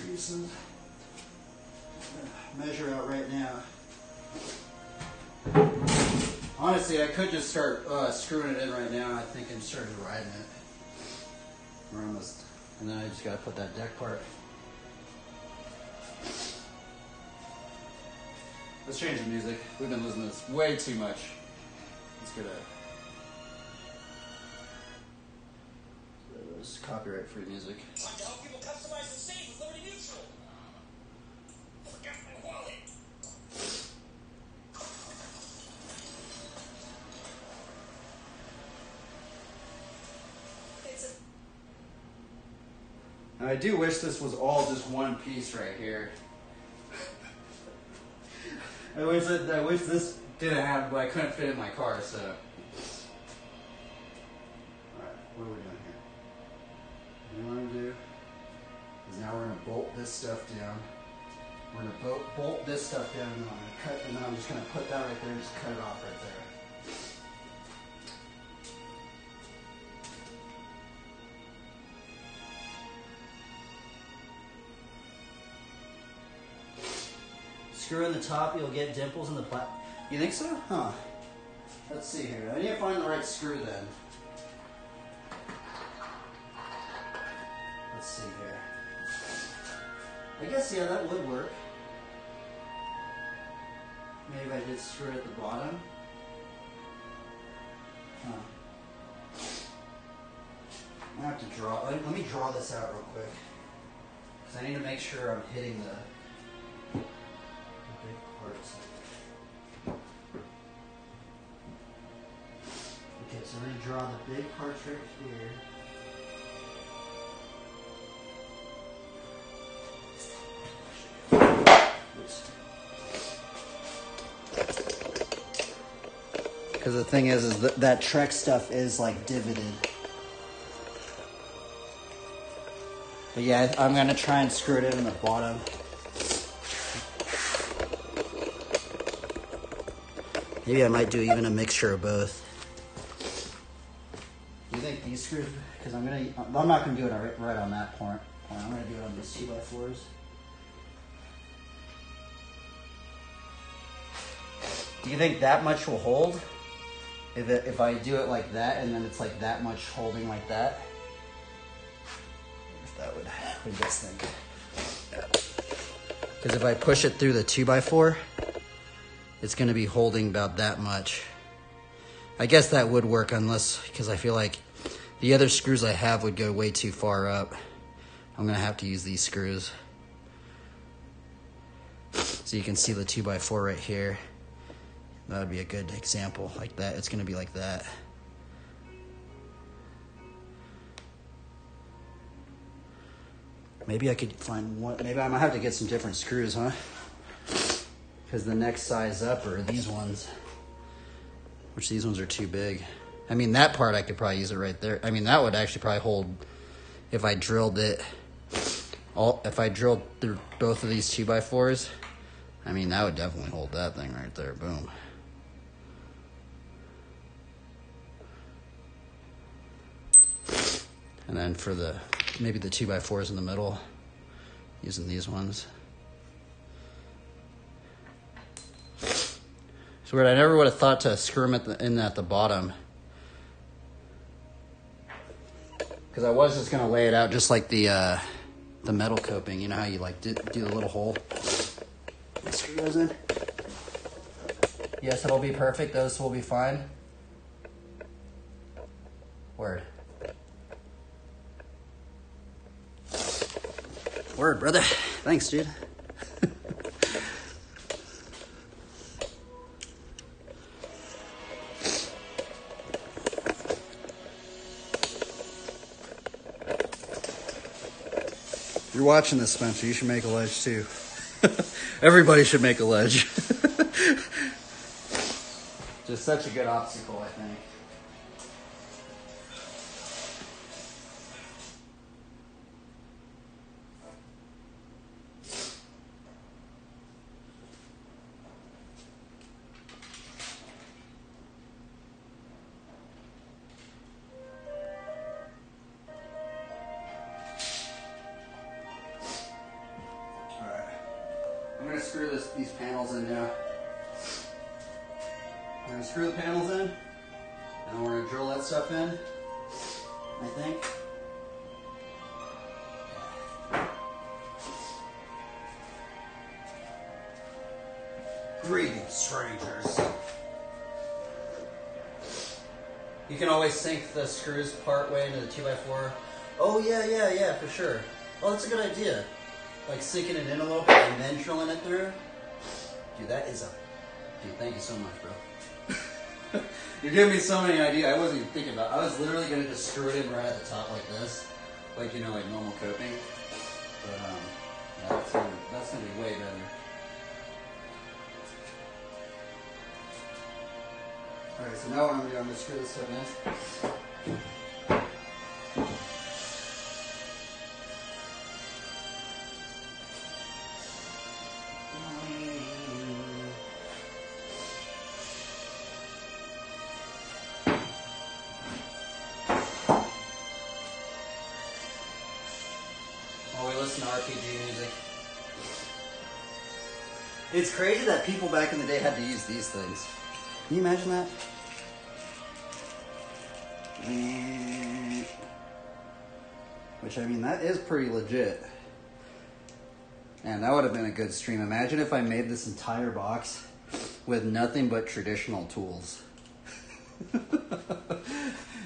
Speaker 2: Reason. Measure out right now. Honestly, I could just start screwing it in right now. I think I'm starting to riding it. We're almost, and then I just got to put that deck part. Let's change the music. We've been listening to this way too much. Let's get a. This copyright-free music.
Speaker 3: Trying to help people customize and save with Liberty Mutual. Forgot my wallet.
Speaker 1: I do wish this was all just one piece right here. I wish this didn't happen, but I couldn't fit it in my car, so. Alright, what are we doing here? What we want to do is now we're going to bolt this stuff down. We're going to bolt this stuff down, and then I'm going to cut, and then I'm just going to put that right there and just cut it off right there.
Speaker 2: Screw in the top, you'll get dimples in the plat.
Speaker 1: You think so? Huh. Let's see here. I need to find the right screw then. Let's see here. I guess, yeah, that would work. Maybe if I did screw it at the bottom. Huh. I have to draw. Let me draw this out real quick, because I need to make sure I'm hitting the big parts. Okay, so I'm going to draw the big parts right here. Because the thing is that Trek stuff is like divoted. But yeah, I'm going to try and screw it in the bottom. Maybe I might do even a mixture of both. Do you think these screws, because I'm not going to do it right on that point. I'm going to do it on these 2x4s. Do you think that much will hold? If I do it like that, and then it's like that much holding like that? If that would, what do you guys think? Because if I push it through the 2x4, it's going to be holding about that much. I guess that would work unless, because I feel like the other screws I have would go way too far up. I'm going to have to use these screws. So you can see the 2x4 right here. That would be a good example, like that. It's going to be like that. Maybe I could find one. Maybe I might have to get some different screws, huh? Because the next size up are these ones, which these ones are too big. I mean, that part I could probably use it right there. I mean, that would actually probably hold if I drilled it. If I drilled through both of these 2x4s, I mean, that would definitely hold that thing right there. Boom. And then for maybe the 2x4s in the middle, using these ones. It's weird, I never would have thought to screw them in at the bottom. Because I was just going to lay it out just like the metal coping. You know how you like do the little hole? Screw those in. Yes, it'll be perfect. Those will be fine. Word. Word, brother. Thanks, dude. If you're watching this, Spencer, you should make a ledge too. Everybody should make a ledge. Just such a good obstacle, I think. I'm going to screw these panels in now. I'm going to screw the panels in, and we're going to drill that stuff in, I think. Greetings, strangers. You can always sink the screws part way into the 2x4. Oh, yeah, for sure. Oh, that's a good idea. Like sinking it in a little bit and then drilling it through. Dude, Dude, thank you so much, bro. You're giving me so many ideas. I wasn't even thinking about it. I was literally going to just screw it in right at the top like this. Like, you know, like normal coping. But, yeah, that's going to be way better. Alright, so now what I'm going to do, I'm going to screw this stuff in. While we listen to RPG music. It's crazy that people back in the day had to use these things. Can you imagine that? Which, I mean, that is pretty legit. And that would have been a good stream. Imagine if I made this entire box with nothing but traditional tools.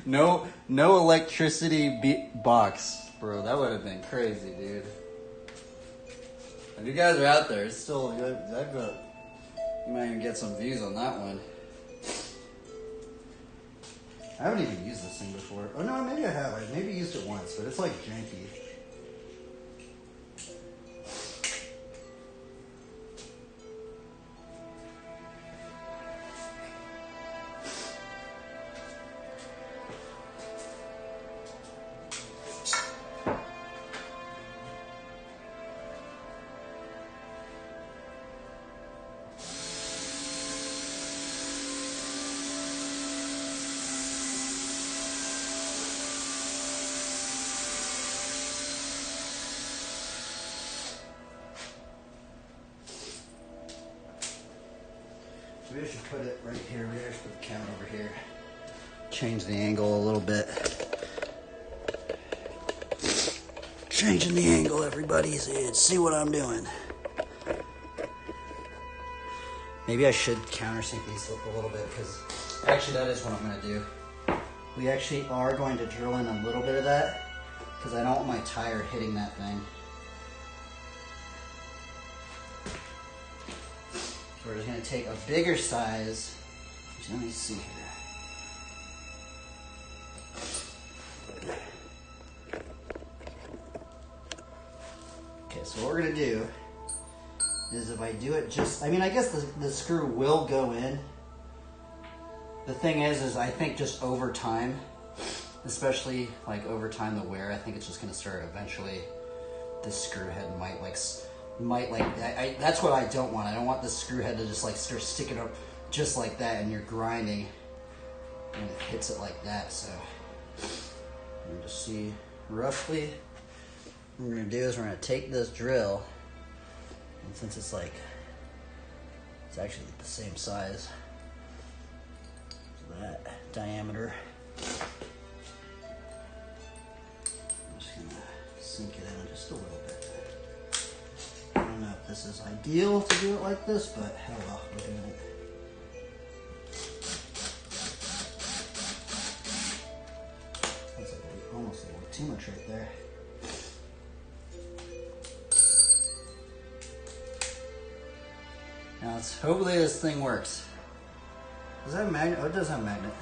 Speaker 1: No electricity box, bro. That would have been crazy, dude. If you guys are out there, it's still good. You might even get some views on that one. I haven't even used this thing before. Oh no, maybe I have. I maybe used it once, but it's like janky. Maybe I should put it right here. Maybe I should put the camera over here. Change the angle a little bit. Changing the angle, everybody. See what I'm doing. Maybe I should countersink these a little bit, because actually that is what I'm going to do. We actually are going to drill in a little bit of that, because I don't want my tire hitting that thing. So we're just going to take a bigger size. Let me see here. Okay, so what we're going to do is, if I do it just, I mean, I guess the screw will go in. The thing is I think just over time, especially like over time the wear, I think it's just going to start eventually, this screw head might that's what I don't want. I don't want the screw head to just like start sticking up just like that, and you're grinding and it hits it like that. So you can just see roughly what we're going to do is we're going to take this drill, and since it's it's actually the same size as that diameter, I'm just going to sink it in just a little bit. I don't know if this is ideal to do it like this, but hell well, we're doing it. That's like almost a little too much right there. Now hopefully this thing works. Does that have a magnet? Oh, it does have a magnet.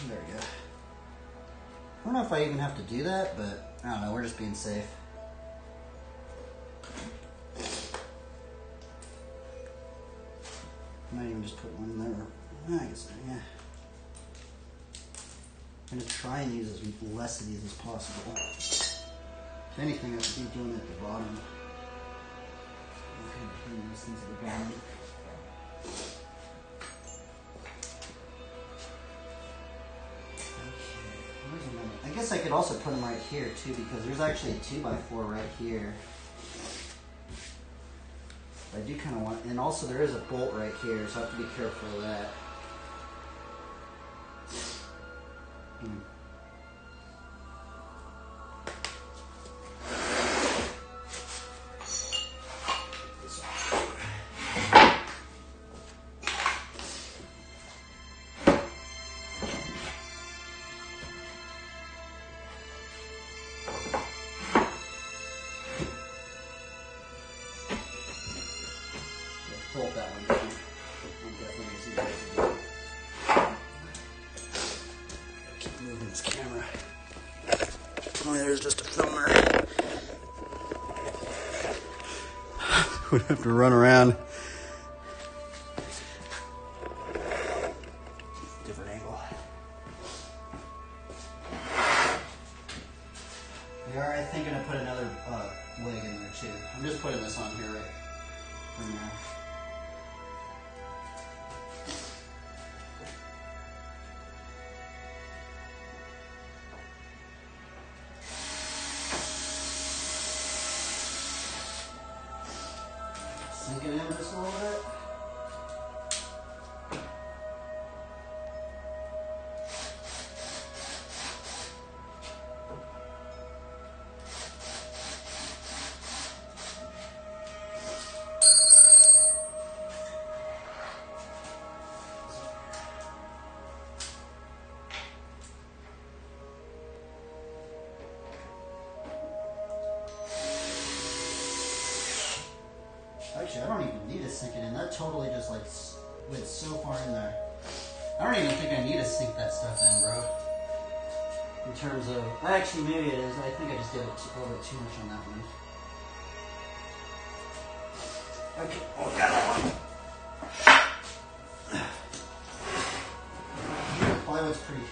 Speaker 1: There we go. I don't know if I even have to do that, but I don't know, we're just being safe. Might even just put one there. I guess, yeah. I'm going to try and use as less of these as possible. If anything, I should be doing it at the bottom. I'm putting these things at the bottom. I guess I could also put them right here too, because there's actually a 2x4 right here. I do kind of want, and also there is a bolt right here, so I have to be careful of that. Bolt that one down. I'm definitely going to see what I can do. Keep moving this camera. Oh, there's just a filmer. We'd have to run around. Different angle. We are, I think, going to put another leg in there too. I'm just putting this on here right for now. Sink it in just a little bit. Actually, I don't even need to sink it in. That totally just like went so far in there. I don't even think I need to sink that stuff in, bro. In terms of, actually maybe it is. I think I just did it a little bit too much on that one. Okay, oh, got that one. Here, plywood's pretty.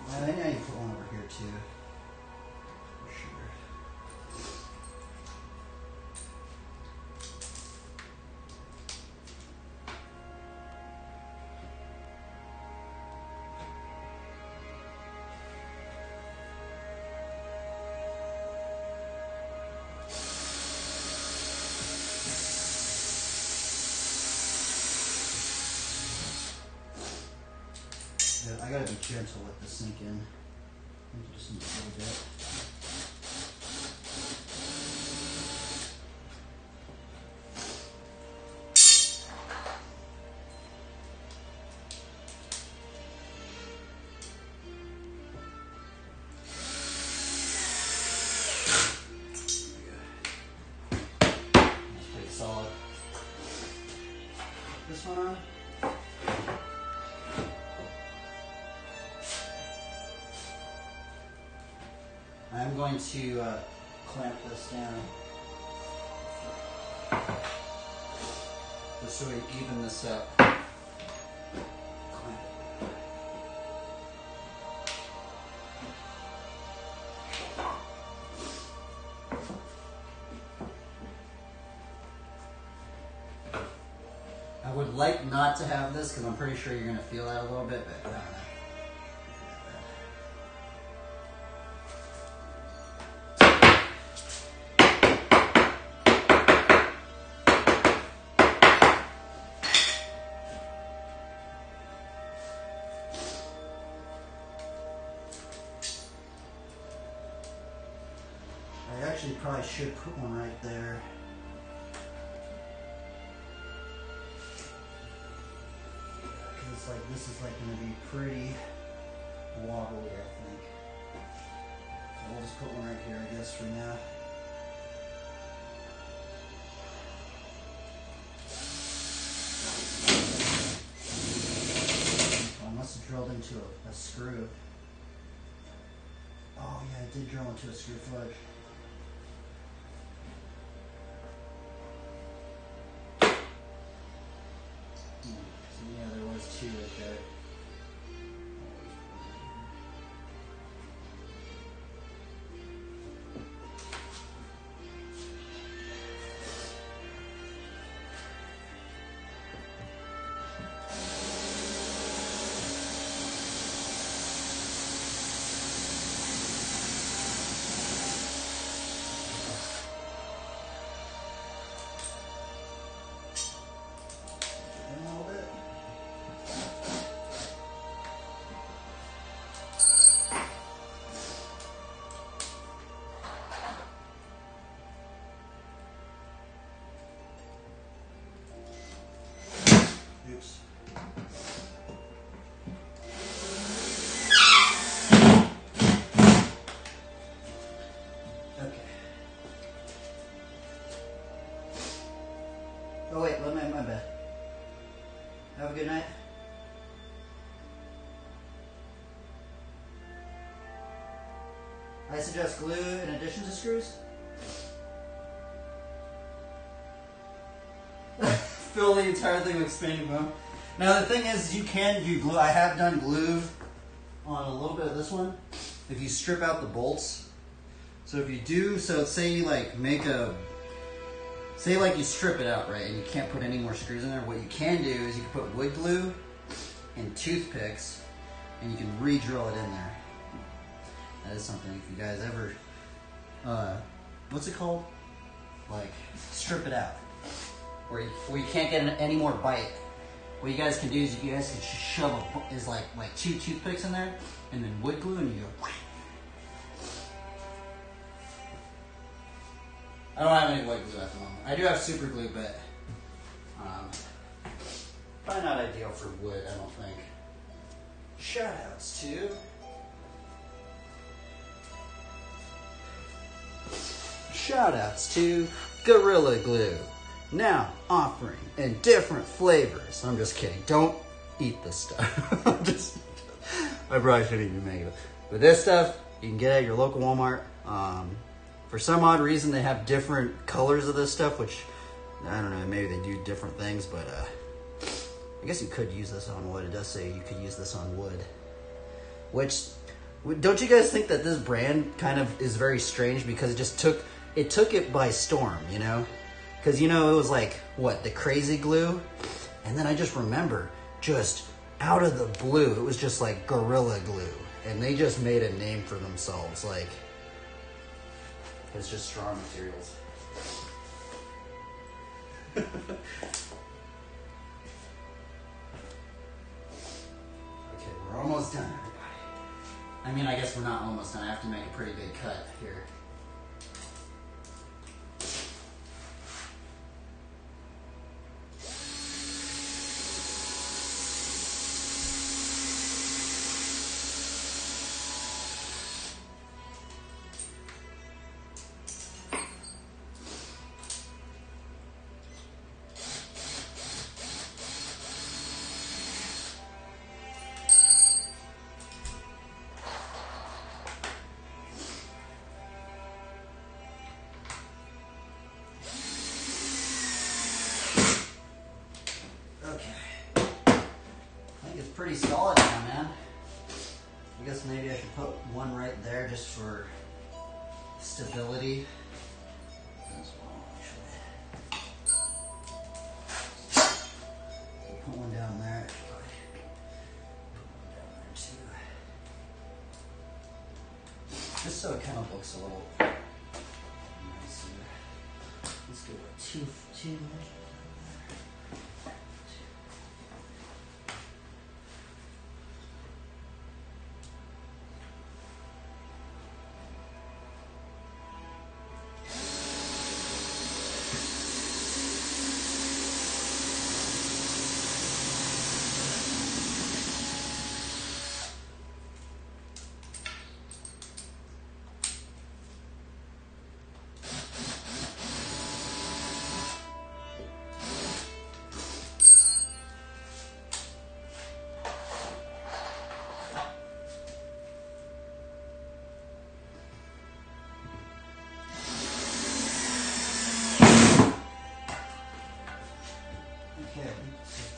Speaker 1: I think I need to put one over here too. For sure. I gotta be gentle with the sink in. I think just need a little bit. That's pretty solid. This one on. I'm going to clamp this down just so we even this up. Clamp it. I would like not to have this because I'm pretty sure you're going to feel that a little bit, but I don't know. I actually probably should put one right there. Because it's like, this is like going to be pretty wobbly, I think. So we'll just put one right here, I guess, for now. Oh, I must have drilled into a screw. Oh yeah, I did drill into a screw flush. So yeah, there was two right there. Oops. Okay. Oh wait, my bad. Have a good night. I suggest glue in addition to screws. Fill the entire thing with expanding foam. Now the thing is, you can do glue. I have done glue on a little bit of this one. If you strip out the bolts. So if you do, so say you like make a, say like you strip it out, right, and you can't put any more screws in there. What you can do is you can put wood glue and toothpicks, and you can re-drill it in there. That is something if you guys ever, what's it called? Like strip it out. Where you can't get any more bite. What you guys can do is you guys can shove like two toothpicks in there and then wood glue and you go. I don't have any wood glue at the moment. I do have super glue, but probably not ideal for wood, I don't think. Shout outs to Gorilla Glue. Now offering in different flavors. I'm just kidding. Don't eat this stuff. I probably shouldn't even make it. But this stuff you can get at your local Walmart. For some odd reason, they have different colors of this stuff, which I don't know. Maybe they do different things, but I guess you could use this on wood. It does say you could use this on wood. Which, don't you guys think that this brand kind of is very strange because it took it by storm, you know? Because, you know, it was like, what, the crazy glue? And then I just remember, just out of the blue, it was just like Gorilla Glue. And they just made a name for themselves. Like, it's just strong materials. Okay, we're almost done, everybody. I mean, I guess we're not almost done. I have to make a pretty big cut here. Pretty solid now, man. I guess maybe I should put one right there just for stability. As well, actually. Put one down there. Put one down there too. Just so it kind of looks a little nicer. Let's go with two.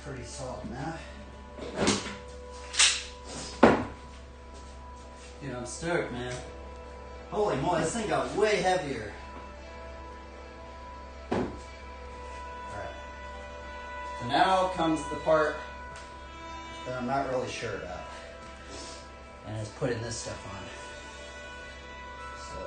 Speaker 1: Pretty solid now. Dude, I'm stoked, man. Holy moly, this thing got way heavier. Alright. So now comes the part that I'm not really sure about. And it's putting this stuff on. So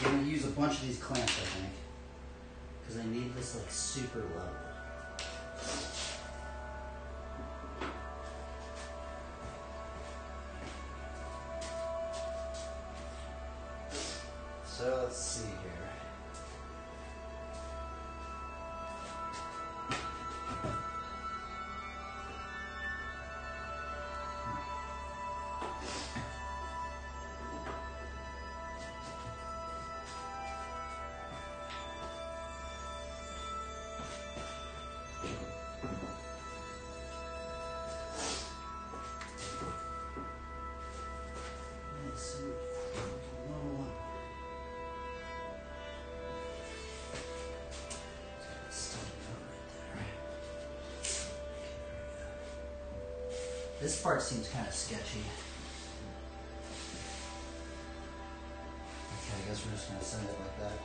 Speaker 1: I'm going to use a bunch of these clamps, I think, because I need this like super level. So let's see here. This part seems kind of sketchy. Okay, I guess we're just gonna send it like that.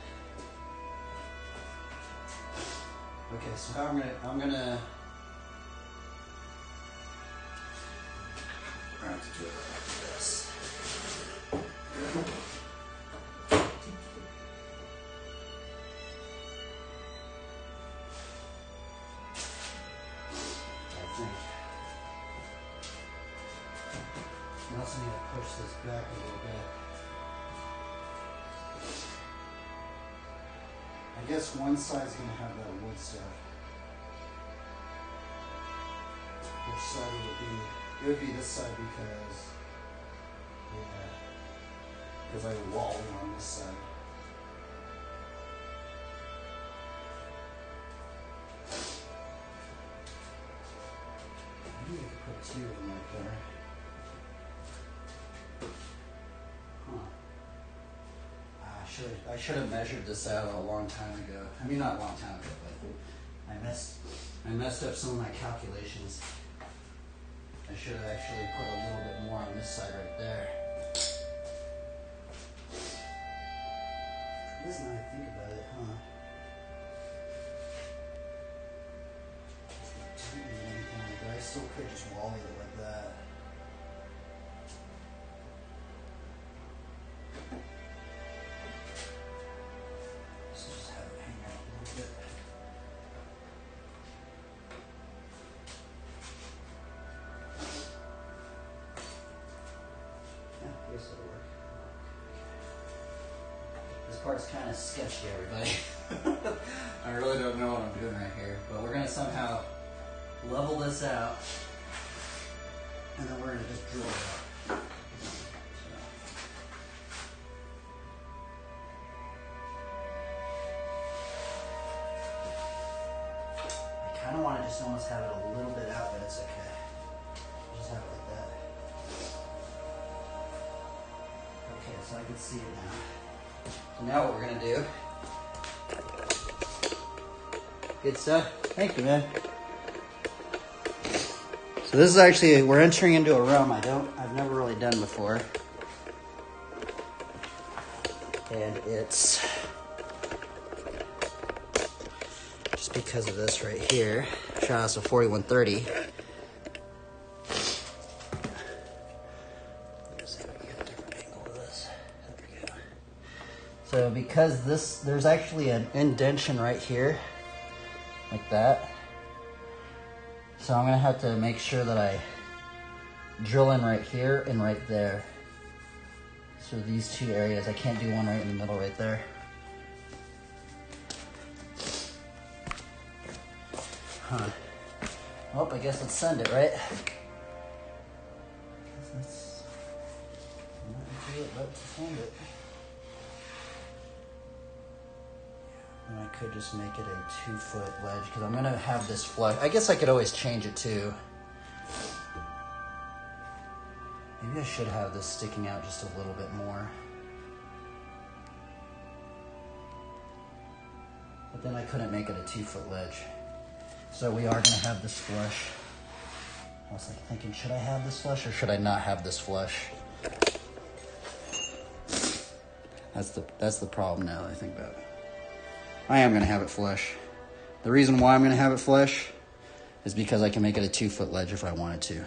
Speaker 1: Okay, so now I'm gonna have to do it like this. I think. I also need to push this back a little bit.
Speaker 2: I guess one side's gonna have that wood stuff. Which side would it be? It would be this side because I would wall on this side. Maybe I could put two of them right there. I should have measured this out a long time ago. I mean, not a long time ago, but I messed up some of my calculations. I should have actually put a little bit more on this side right there. It is now I think about it, huh? But I still could just wall it like that. This part's kind of sketchy, everybody. I really don't know what I'm doing right here, but we're going to somehow level this out, and then we're going to just drill it out. I kind of want to just almost have it a little bit out, but it's okay. Just have it like that. Okay, so I can see it now. So now what we're gonna do, good stuff, thank you, man. So this is actually, we're entering into a realm I've never really done before. And it's just because of this right here, shout out to 4130. So because there's actually an indentation right here, like that. So I'm gonna have to make sure that I drill in right here and right there. So these two areas, I can't do one right in the middle right there. Huh. Well, I guess let's send it, right? Let's not do it, but send it. And I could just make it a 2-foot ledge because I'm gonna have this flush. I guess I could always change it too. Maybe I should have this sticking out just a little bit more. But then I couldn't make it a 2-foot ledge. So we are gonna have this flush. I was like thinking, should I have this flush or should I not have this flush? That's the problem now that I think about it. I am going to have it flush. The reason why I'm going to have it flush is because I can make it a 2-foot ledge if I wanted to.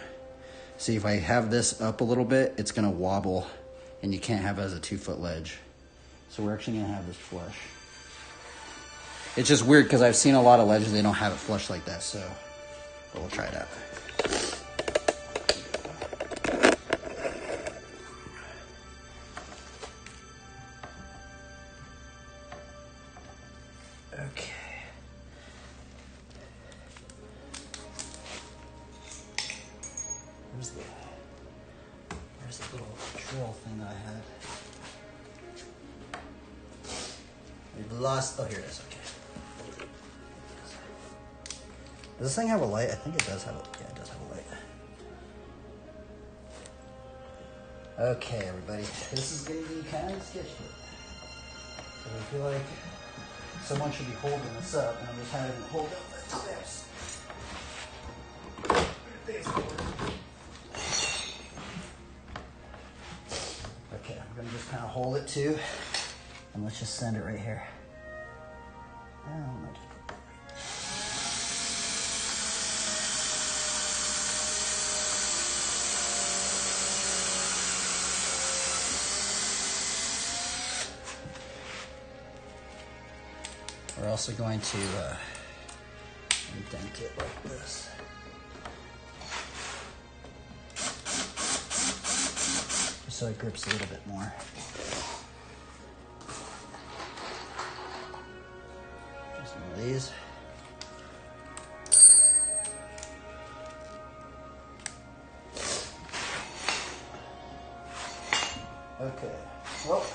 Speaker 2: See, if I have this up a little bit, it's going to wobble, and you can't have it as a 2-foot ledge. So we're actually going to have this flush. It's just weird because I've seen a lot of ledges, they don't have it flush like that, so but we'll try it out. Where's the little drill thing that I had? We've lost, oh here it is, okay. Does this thing have a light? I think it does have a, yeah, it does have a light. Okay, everybody, this is going to be kind of sketchy. So I feel like someone should be holding this up, and I'm just having it hold up the steps. Okay, I'm going to just kind of hold it too, and let's just send it right here. We're also going to indent it like this. Just so it grips a little bit more. these. Okay, well,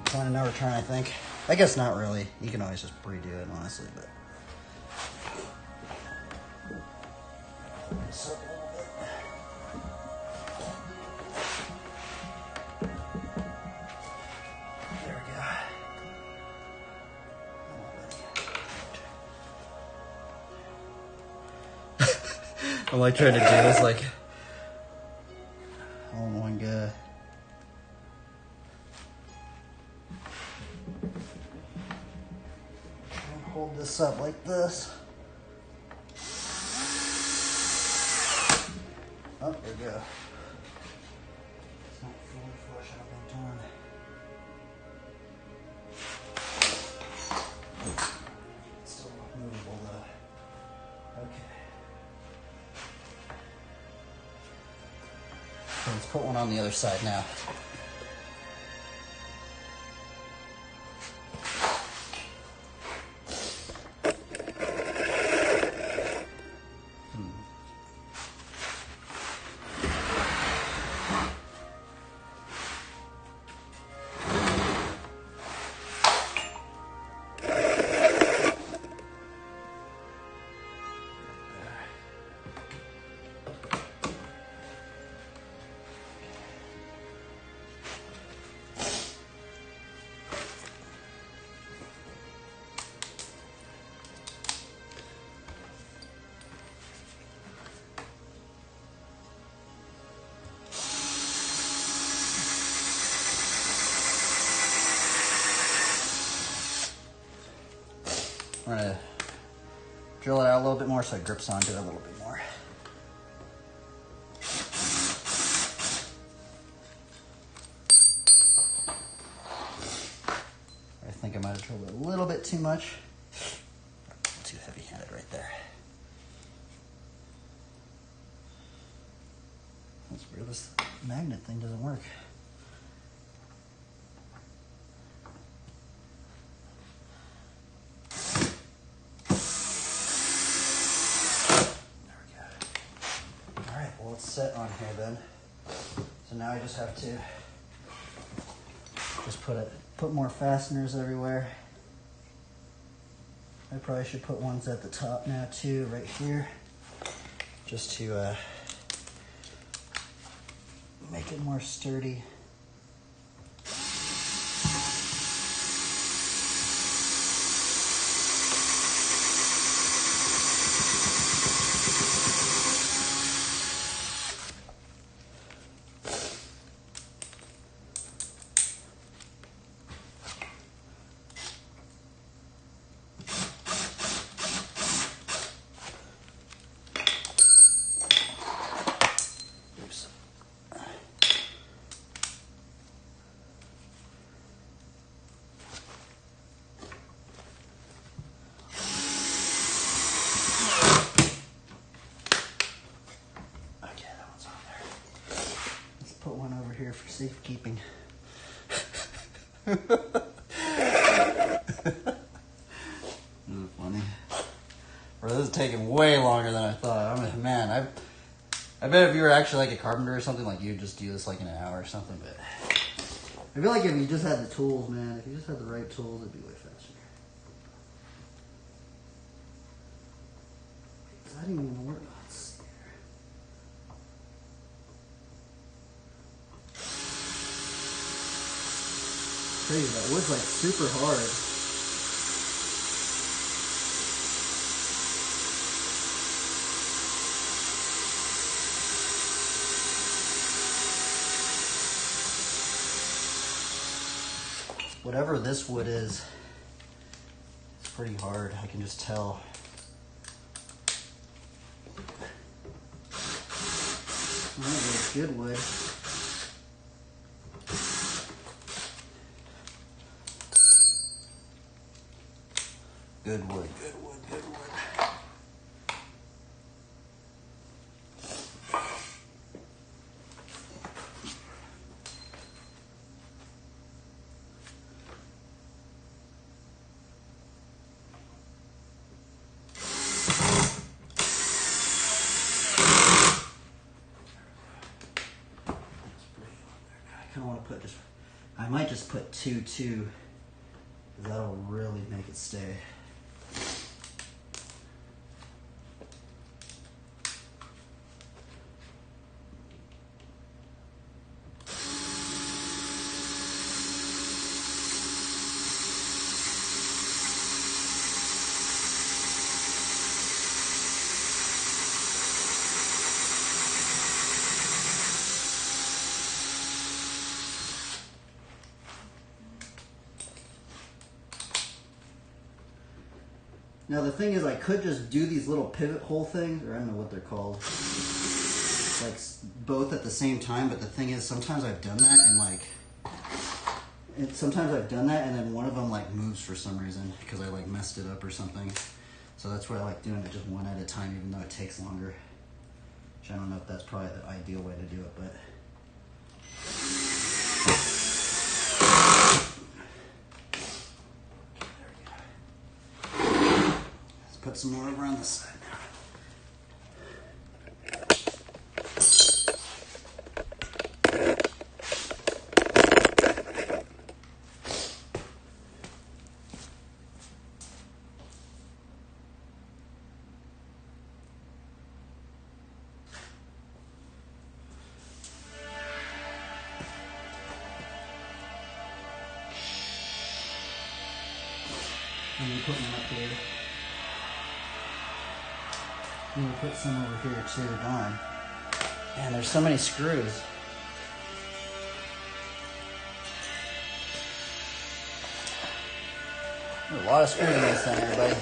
Speaker 2: point of no return, I think. I guess not really. You can always just redo it, honestly, but. This up a little bit. There we go. I'm like trying to do this like all in one go. Hold this up like this. Oh, there we go. It's not fully flush, I don't think, John. Still movable though. Okay. So let's put one on the other side now. I'm gonna drill it out a little bit more so it grips onto it a little bit more. I think I might have drilled it a little bit too much. Too heavy-handed right there. That's weird, this magnet thing doesn't work. Set on here then. So now I just have to just put more fasteners everywhere. I probably should put ones at the top now too, right here, just to make it more sturdy. Here for safekeeping. Funny. Bro, this is taking way longer than I thought. I mean, man, I bet if you were actually like a carpenter or something, like you'd just do this like in an hour or something, but I feel like if you just had the tools, man, if you just had the right tools, it'd be way faster. I didn't even work. Crazy, that wood's like super hard. Whatever this wood is, it's pretty hard, I can just tell. Well, it's good wood. Good wood, good wood, good wood. kind of want to put just, I might just put 2, 2. That'll really make it stay. Now the thing is, I could just do these little pivot hole things, or I don't know what they're called, like both at the same time. But the thing is, sometimes I've done that and sometimes I've done that and then one of them like moves for some reason because I like messed it up or something. So that's why I like doing it just one at a time, even though it takes longer. Which I don't know if that's probably the ideal way to do it, but. Put some more over on this side now. I'm going to put them up here. I'm going to put some over here too, darn. Man, there's so many screws. There's a lot of screws in this thing, everybody.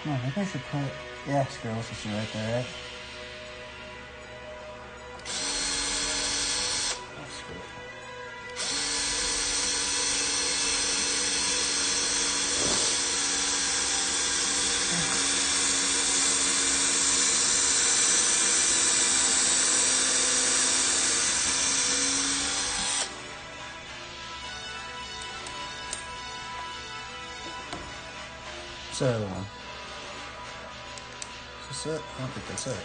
Speaker 2: Oh, maybe I should put, yeah, screws should be right there, right? That's good. So, is this it? I don't think that's it.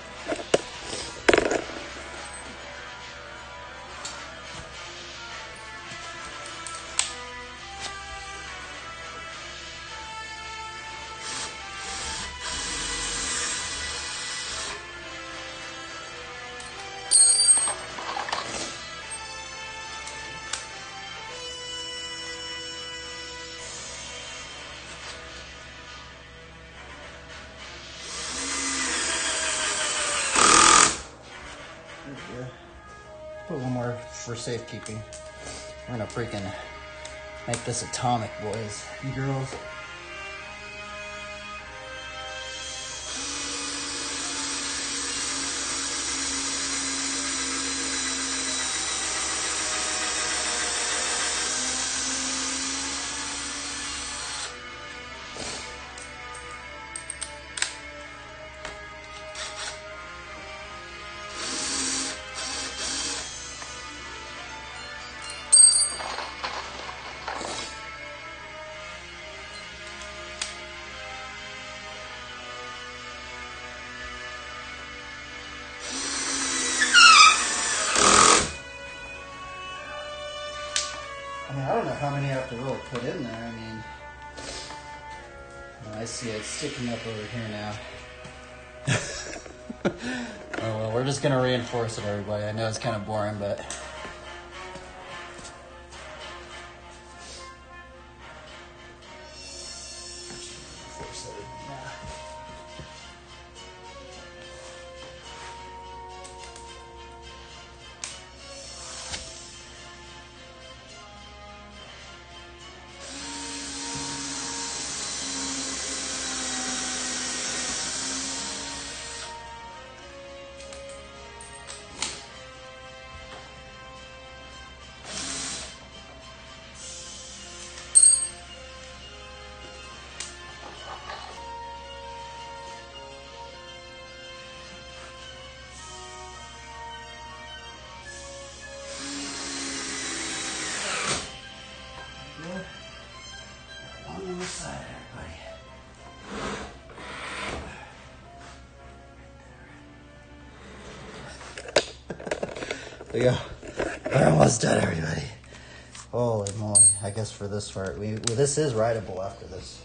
Speaker 2: Put one more for safekeeping. We're gonna freaking make this atomic, boys and girls. I don't know how many I have to really put in there. I mean, I see it sticking up over here now. Oh well, we're just gonna reinforce it, everybody. I know it's kind of boring, but
Speaker 1: we go. We're almost done, everybody. Holy moly. I guess for this part, this is writable after this.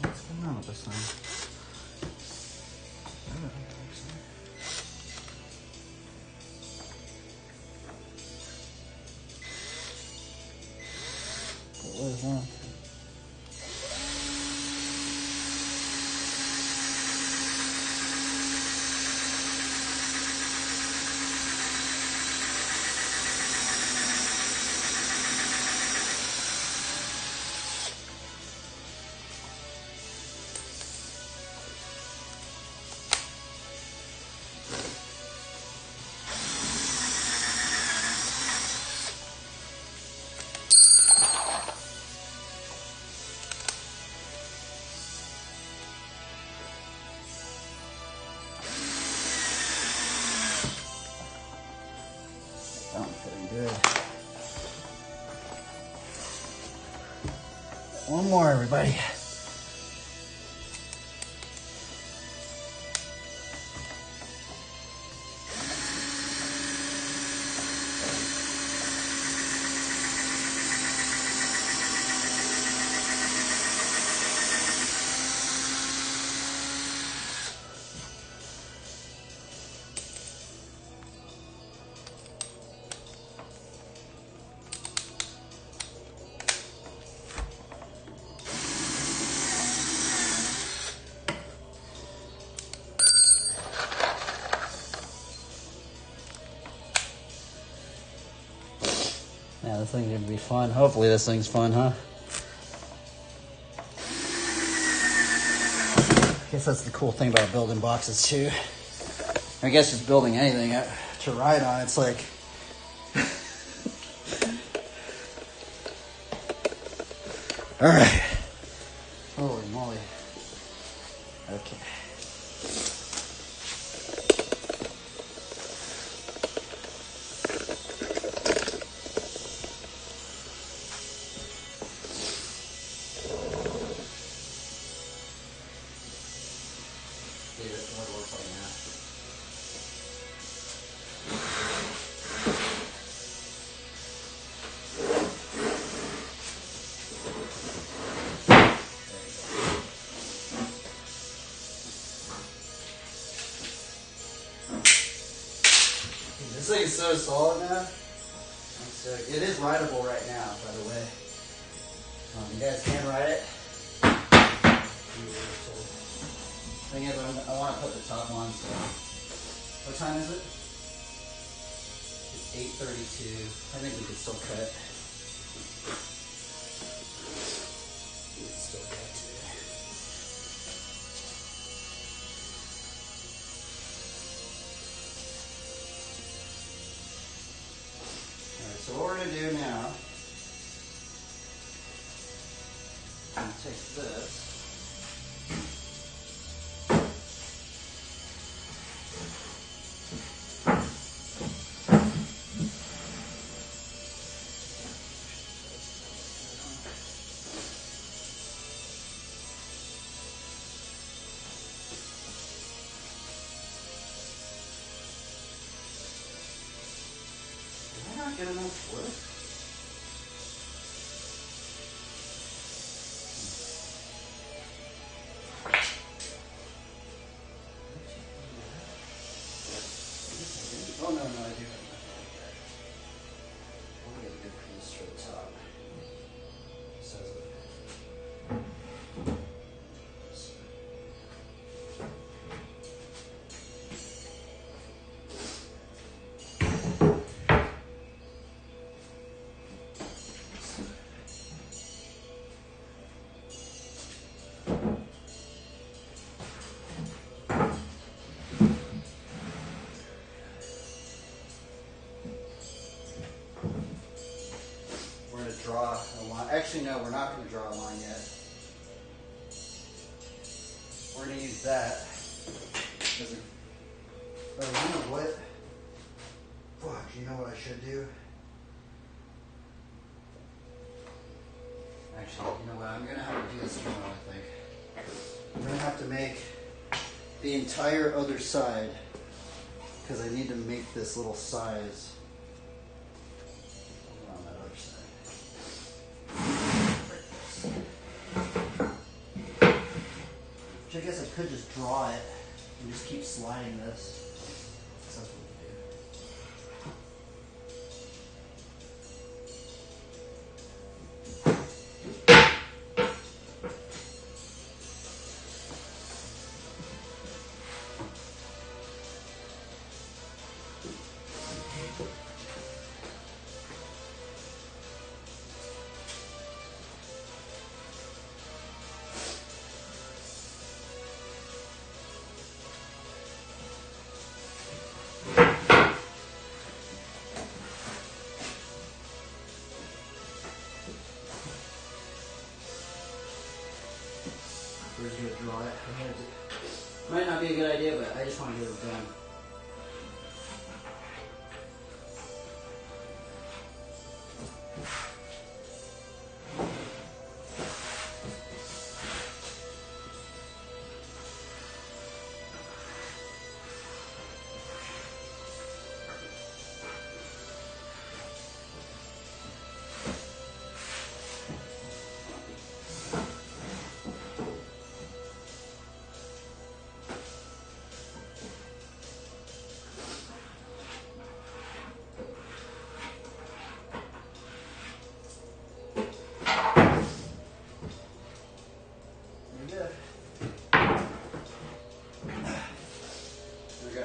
Speaker 1: What's going on with this thing? What is that? Sounds pretty good. One more, everybody. Yeah, this thing's gonna be fun. Hopefully this thing's fun, huh? I guess that's the cool thing about building boxes too. I guess just building anything to ride on, it's like all right. Holy moly. Okay. This thing is so solid now. It is rideable right now, by the way. You guys can ride it. Thing is, I want to put the top on. So, what time is it? It's 8:32. I think we could still cut. We can still cut today. Alright, so what we're going to do now, I'm going to take this. Get enough wood. Oh no, I do have enough right there. I'll get a good piece for the top. Says it. Draw a line. Actually, no, we're not going to draw a line yet. We're going to use that as Oh, you know what? Fuck, you know what I should do? Actually, you know what? I'm gonna have to do this tomorrow, I think. I'm gonna have to make the entire other side because I need to make this little size on that other side. Which I guess I could just draw it and just keep sliding this. So that's what we do. We're just gonna draw it. Might not be a good idea, but I just want to get it done.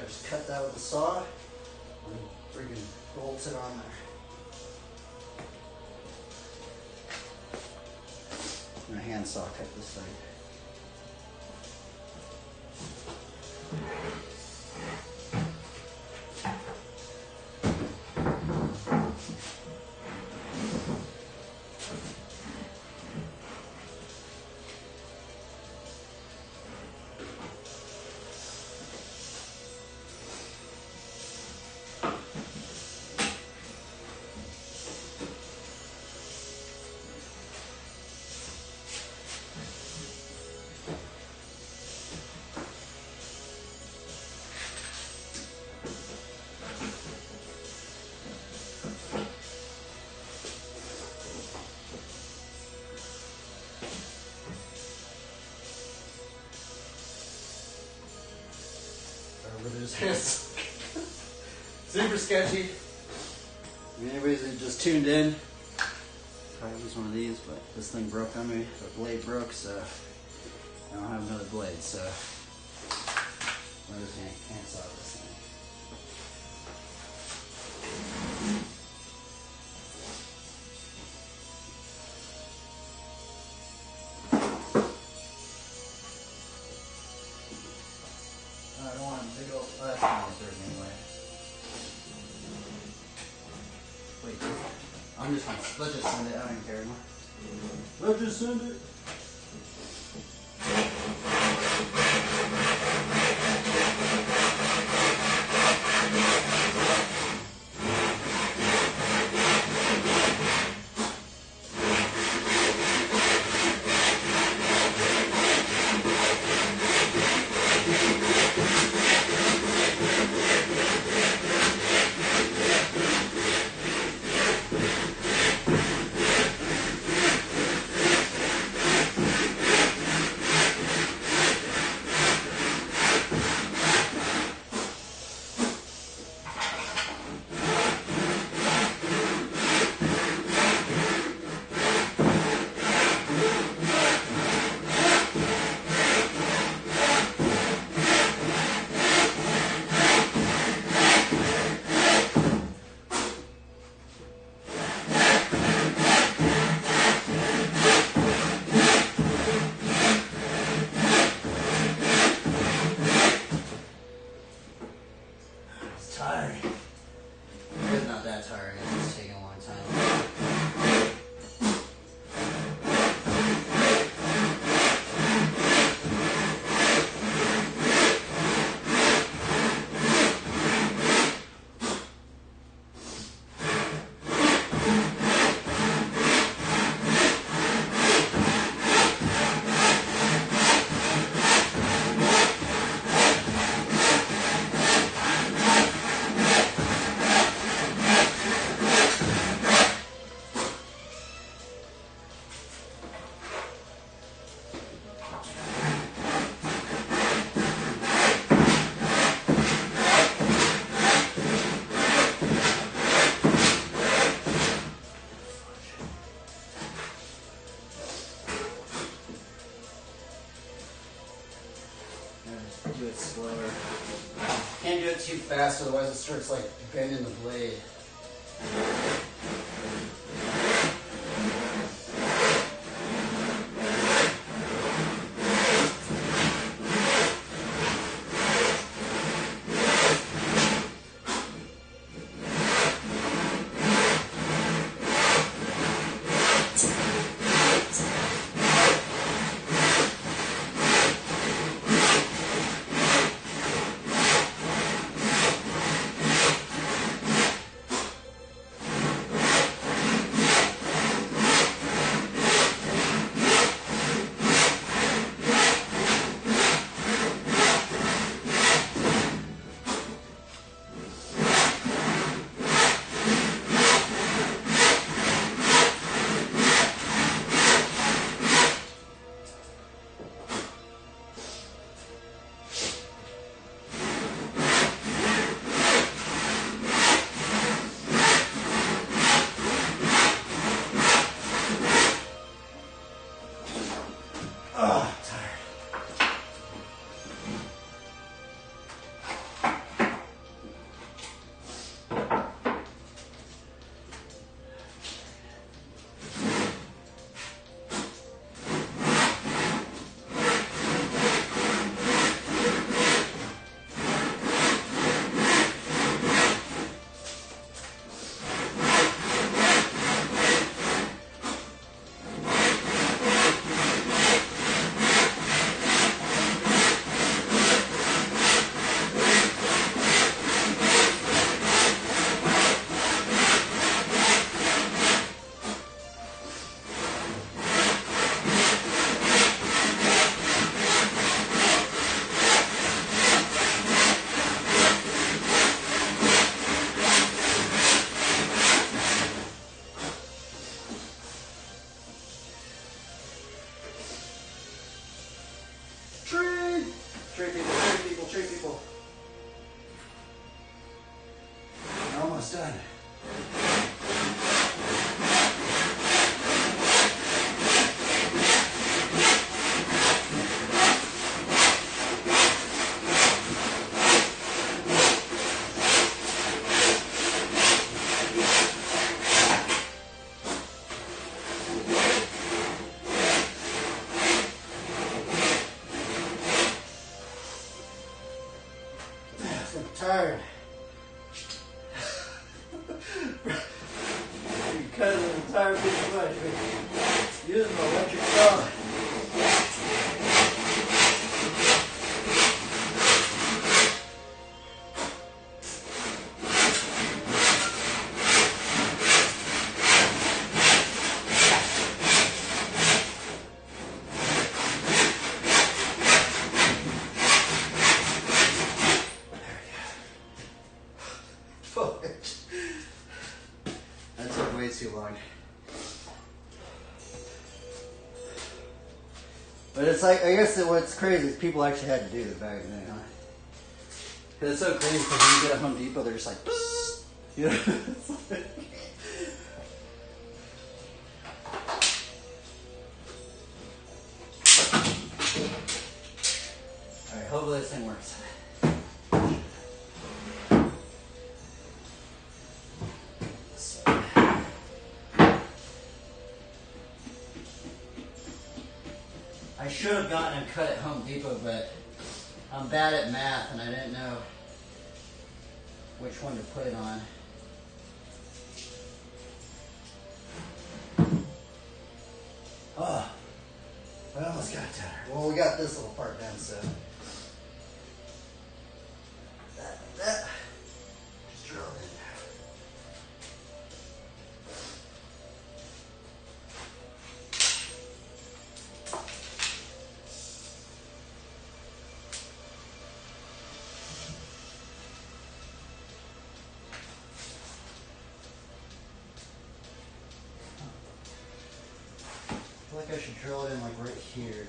Speaker 1: Just cut that with the saw and freaking bolts it on there. And a hand saw cut this side. Super sketchy. I mean, anyways, that just tuned in. Probably use one of these, but this thing broke on me. The blade broke, so I don't have another blade. So we're just gonna cancel out this thing. I don't want to big old. Oh, that's not third anyway. Wait, I'm just gonna. Let's just send it. I don't even care anymore. Let's just send it. Do it slower. Can't do it too fast, otherwise it starts like bending the blade. Tree people. We're almost done. I'm tired. Because I'm tired too much. Using my electric saw. That took way too long. But it's like, I guess that what's crazy is people actually had to do this back in the day, huh? Because it's so crazy because when you get at Home Depot, they're just like, psst, you know? It's like, alright, hopefully this thing works. I should have gotten a cut at Home Depot, but I'm bad at math and I didn't know which one to put it on. Oh, I almost got tired. Well, we got this little part done, so. That. Just drill it in there. I feel like I should drill it in like right here.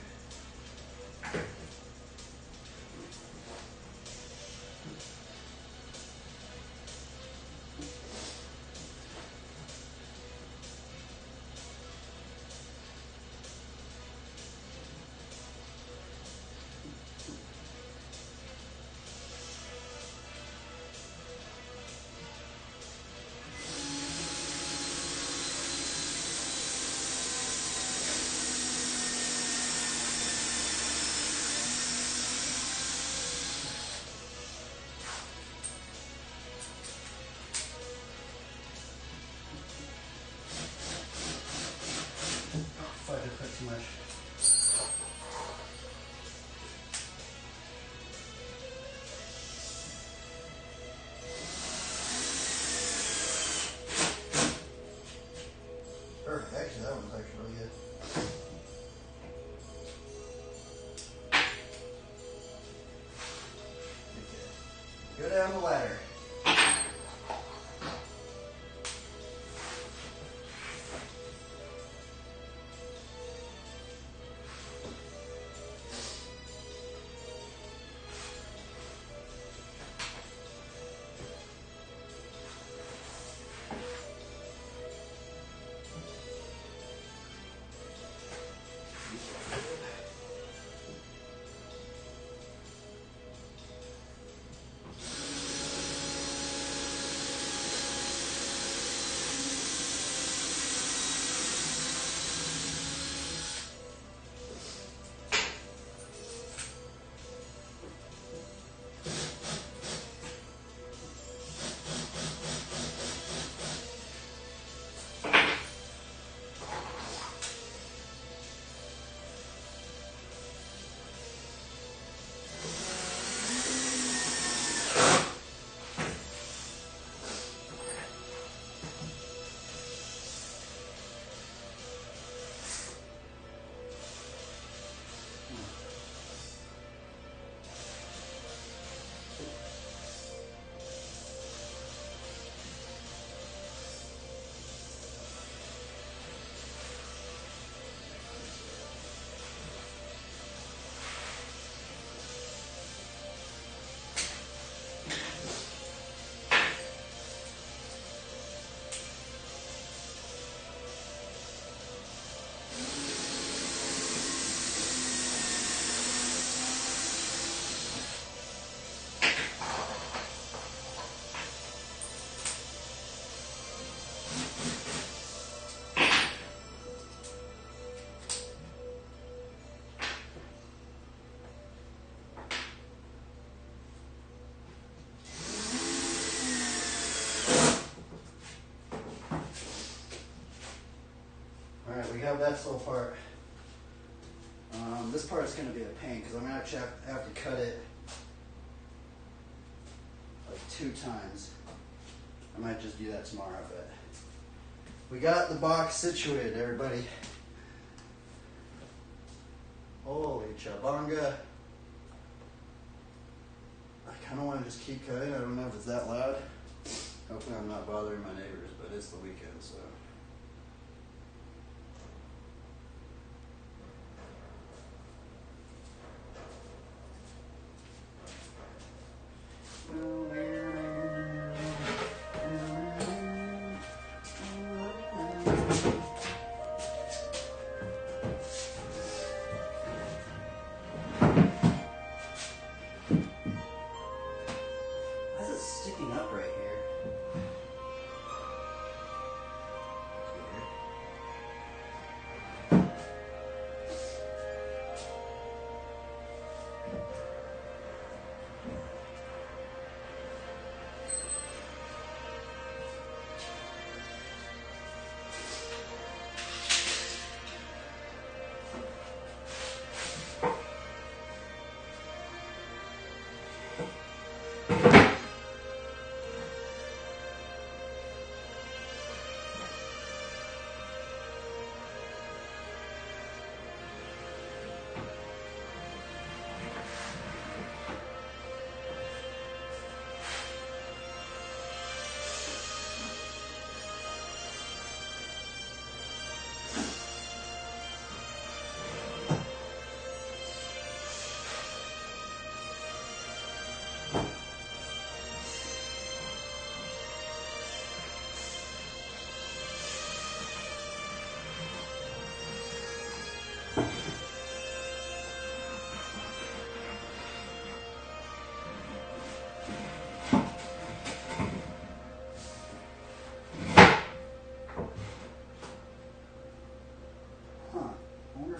Speaker 1: down the ladder. Alright, we have that so far. This part's going to be a pain because I'm going to actually have to cut it like 2 times. I might just do that tomorrow, but we got the box situated, everybody. Holy chabanga. I kind of want to just keep cutting. I don't know if it's that loud. Hopefully I'm not bothering my neighbors, but it's the weekend, so.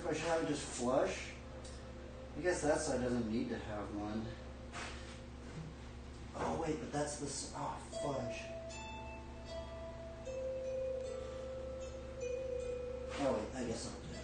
Speaker 1: I should have it just flush. I guess that side doesn't need to have one. Oh wait, but that's the, oh fudge. Oh wait, I guess I'll do it.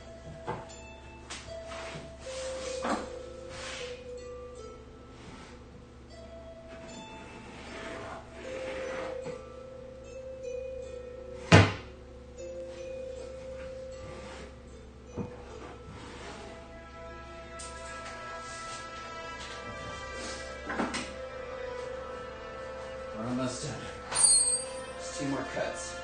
Speaker 1: almost done. Just 2 more cuts.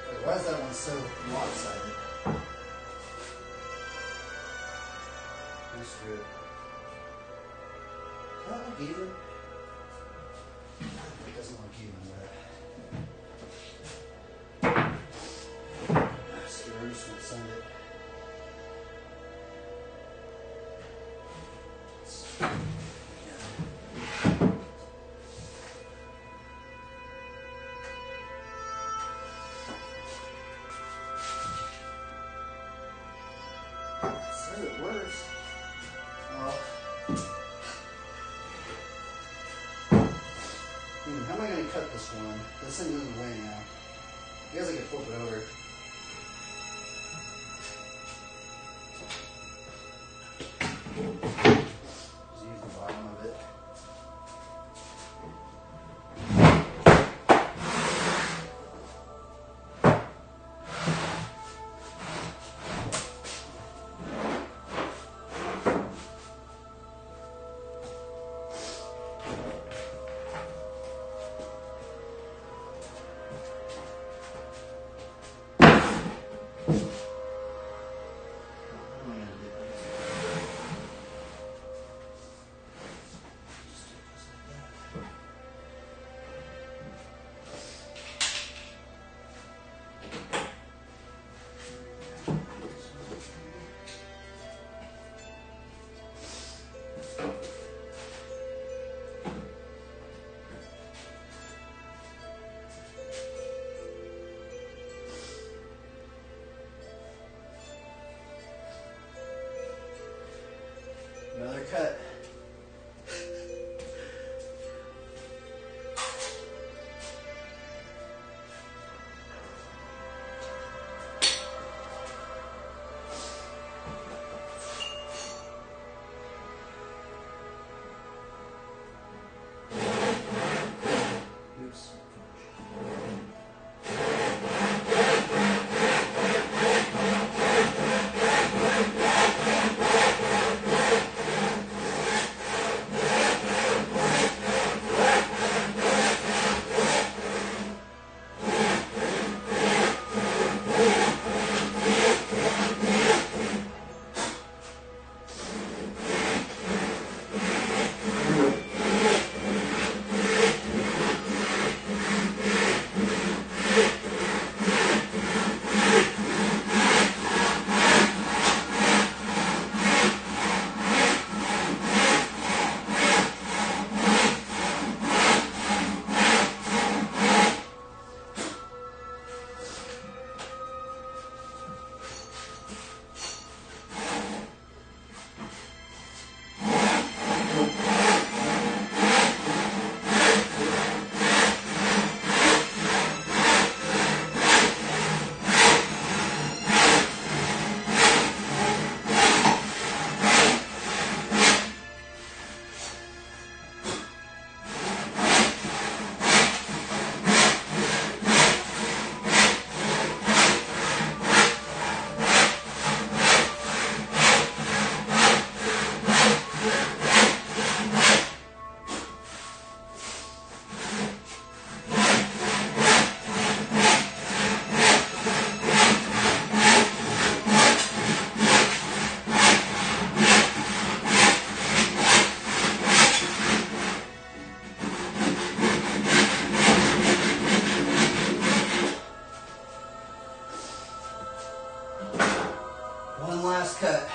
Speaker 1: Wait, why is that one so lopsided? Screw it. Does that look even? It doesn't look even, but screw it, I'm just gonna send it. Says it works. How am I going to cut this one? This thing is in the way now. I guess I could flip it over. Just use the bottom of it. Another cut. Oops. Last cut.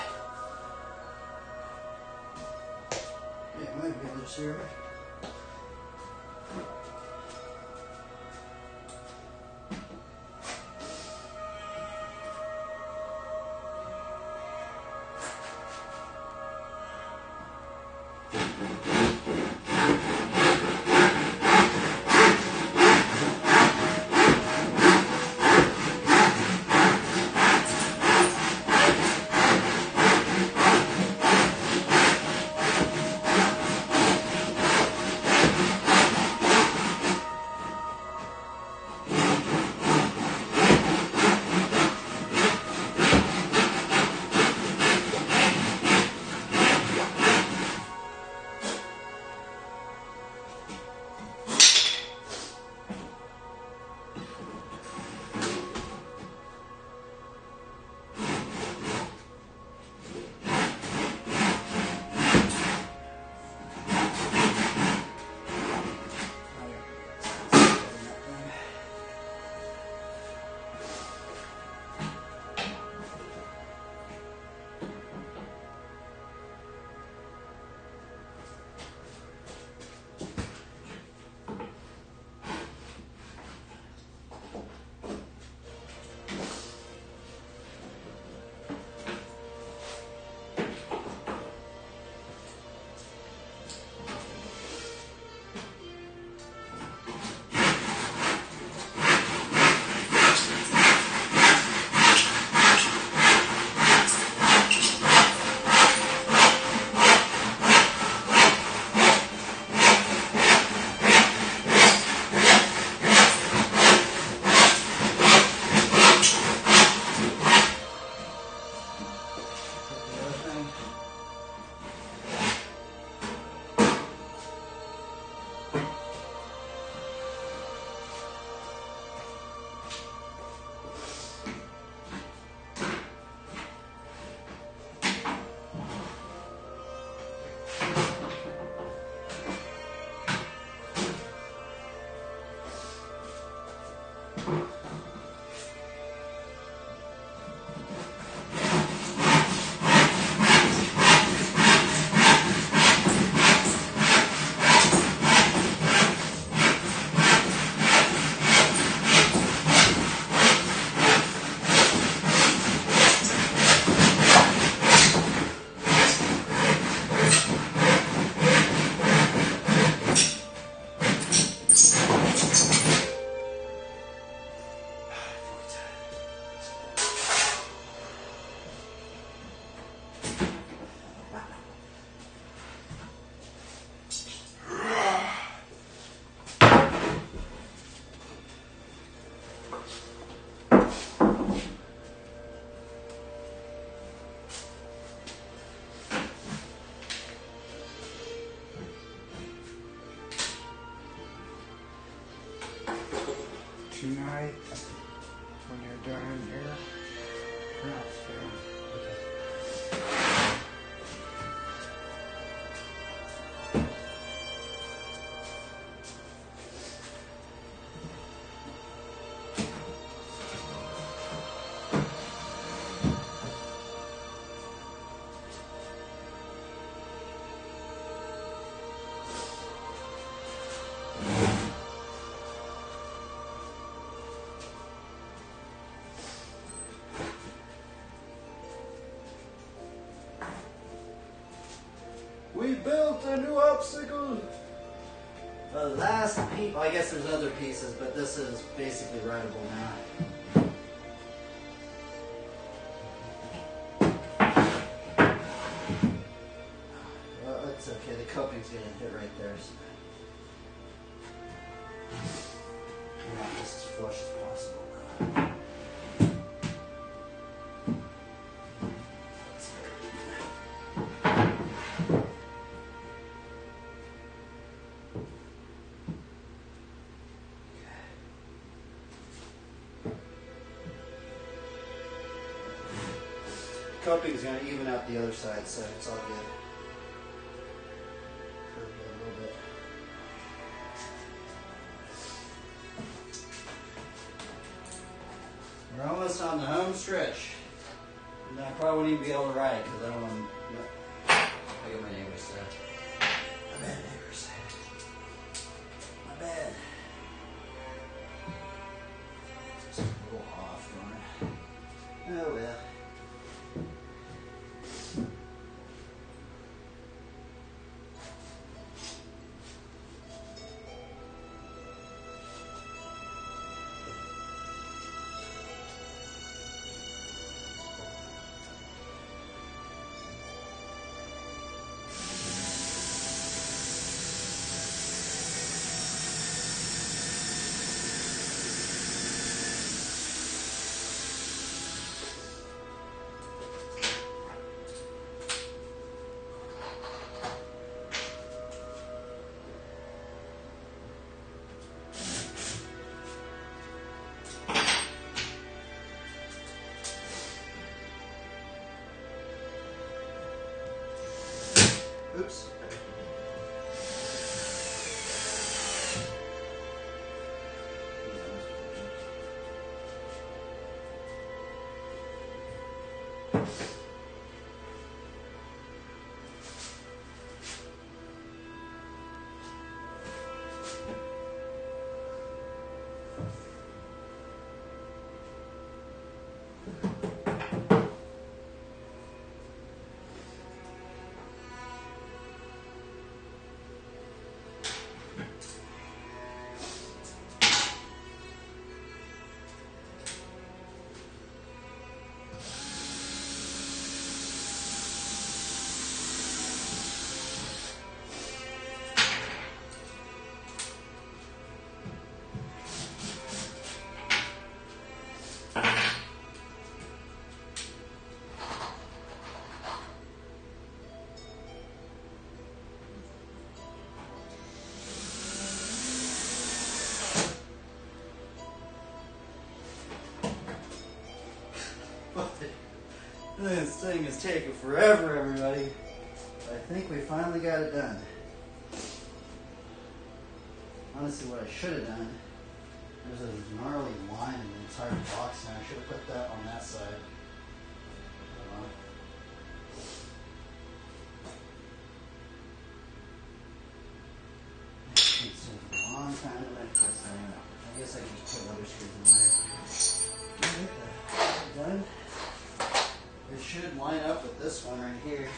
Speaker 1: Yeah, it might be this here.
Speaker 4: right when you're done in here.
Speaker 1: We built a new obstacle. The last piece. I guess there's other pieces, but this is basically writable now. Well, it's okay. The coping's gonna hit right there. So. I want this as flush as possible. Coping is going to even out the other side, so it's all good. Curve it a little bit. We're almost on the home stretch. And I probably won't even be able to ride because I don't want to. I got my neighbors there. My bad, neighbors. My bad. Just a little off on it. Oh well. Oops. This thing is taking forever, everybody. I think we finally got it done. Honestly, what I should have done, there's a gnarly line in the entire box, and I should have put that on that side. It's taken a long time to make this thing. I guess I can just put other screws in there. Done. It should line up with this one right here.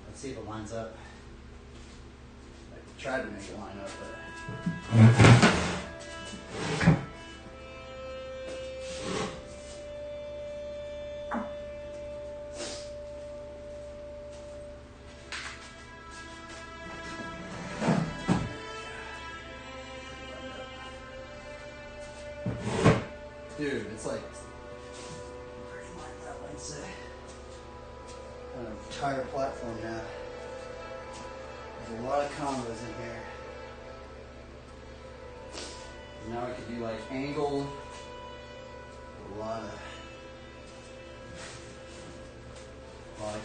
Speaker 1: Let's see if it lines up. I tried to make it line up, but... Dude, it's like pretty lined up, I'd say. On an entire platform now. a lot of combos in here. Now I could do like angled, a lot of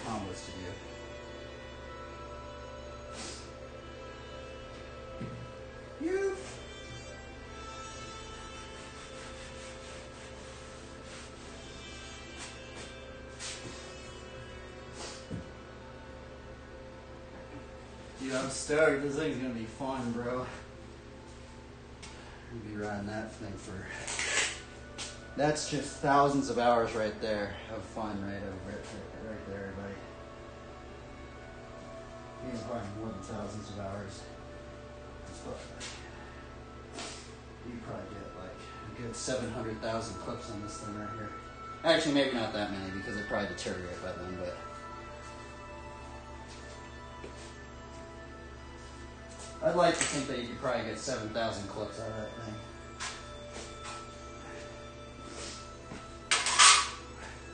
Speaker 1: combos to do. You. Dude, I'm stoked. This thing's gonna be fun, bro. I'm gonna be riding that thing for. That's just thousands of hours right there of fun, right over it, right there, everybody. Even probably more than thousands of hours. You probably get like a good 700,000 clips on this thing right here. Actually, maybe not that many because it probably deteriorate by then, but. I'd like to think that you could probably get 7,000 clips out of that thing.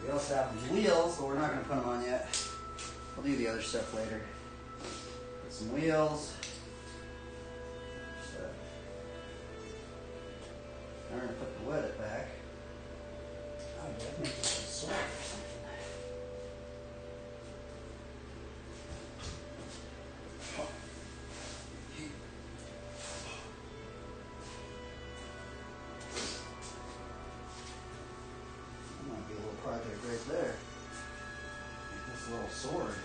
Speaker 1: We also have these wheels, but we're not going to put them on yet. We'll do the other stuff later. Put some wheels. Now we're going to put the wood back. Oh, definitely put some sword or something. Project right there. Make this little sword.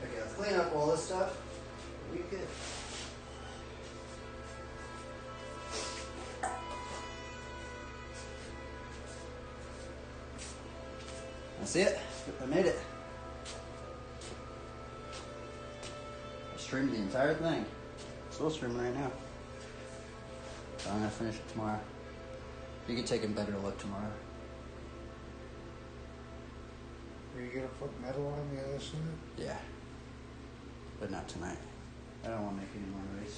Speaker 1: Okay, let's clean up all this stuff. We could. That's it. I made it. I streamed the entire thing. Still streaming right now. So I'm gonna finish it tomorrow. You can take a better look tomorrow.
Speaker 4: Are you gonna put metal on the other side?
Speaker 1: Yeah. But not tonight. I don't want to make any more noise.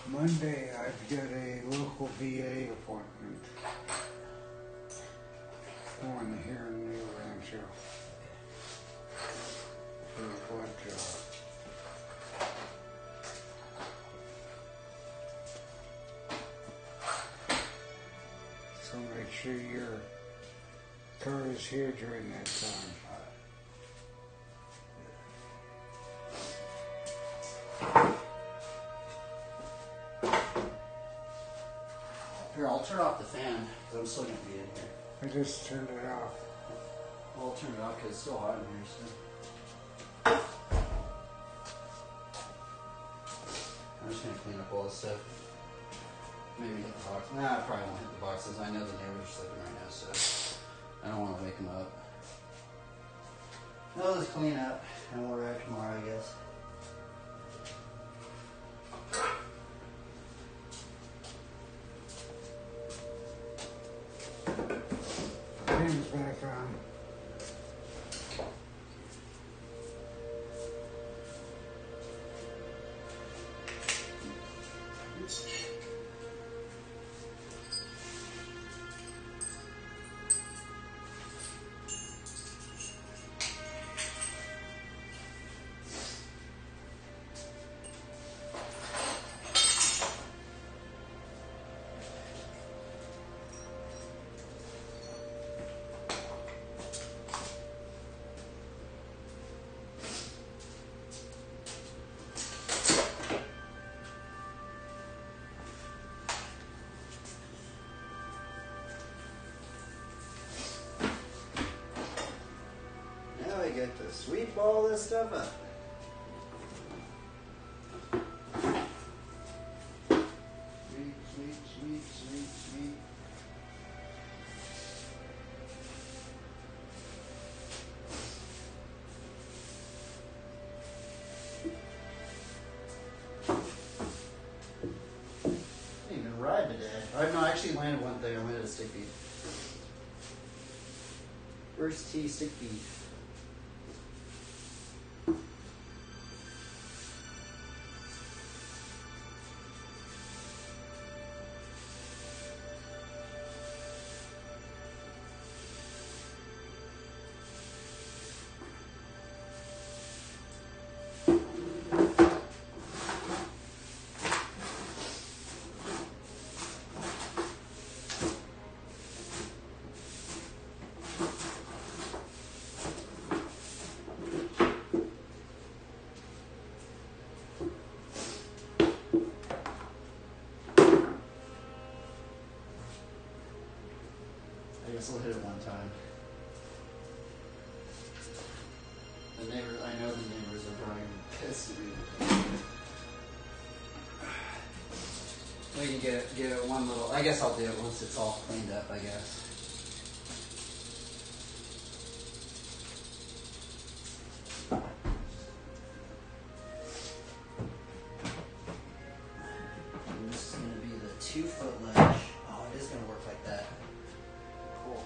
Speaker 4: Monday, I've got a local VA appointment. Going here in New Rancho for a blood job. So make sure your car is here during that time.
Speaker 1: Here, I'll turn off the fan, because I'm still going to be in here.
Speaker 4: I just turned it off.
Speaker 1: Well, I'll turn it off because it's still hot in here, so. I'm just going to clean up all this stuff. Maybe hit the box. Nah, I probably won't hit the boxes. I know the neighbors are sleeping right now, so I don't want to wake them up. I'll just clean up, and we'll ride tomorrow, I guess.
Speaker 4: Fan's back on.
Speaker 1: sweep all this stuff up. Sweep, sweep, sweep, sweep, sweep. Didn't even ride today. No, I actually landed one thing. I landed a stick beat. First tee stick beat. I guess I'll hit it one time. The neighbor, I know the neighbors are probably pissed at me. We can get it one little. I guess I'll do it once it's all cleaned up. I guess. And this is going to be the 2-foot ledge. Oh, it is going to work like that. Cool.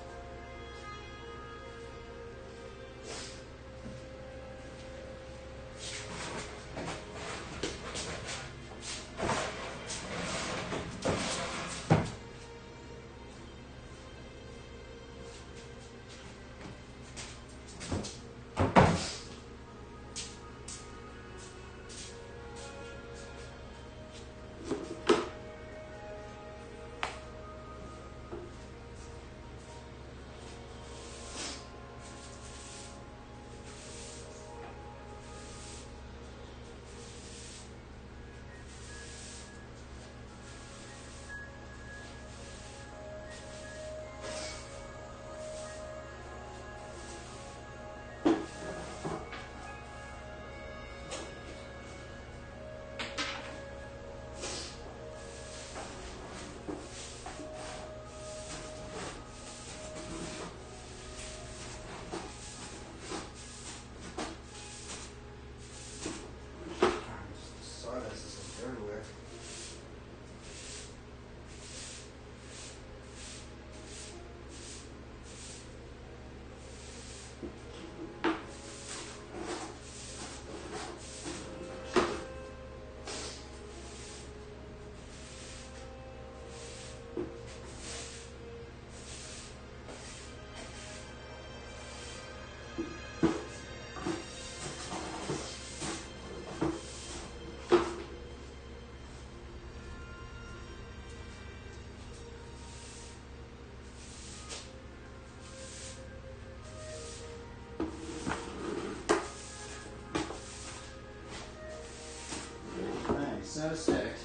Speaker 1: So sticked.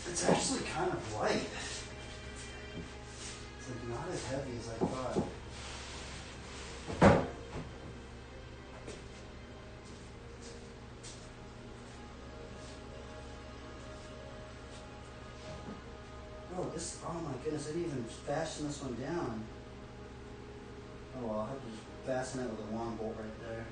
Speaker 1: It's actually kind of light. It's like not as heavy as I thought. Oh my goodness, I didn't even fasten this one down. Oh well, I'll have to just fasten it with a long bolt right there.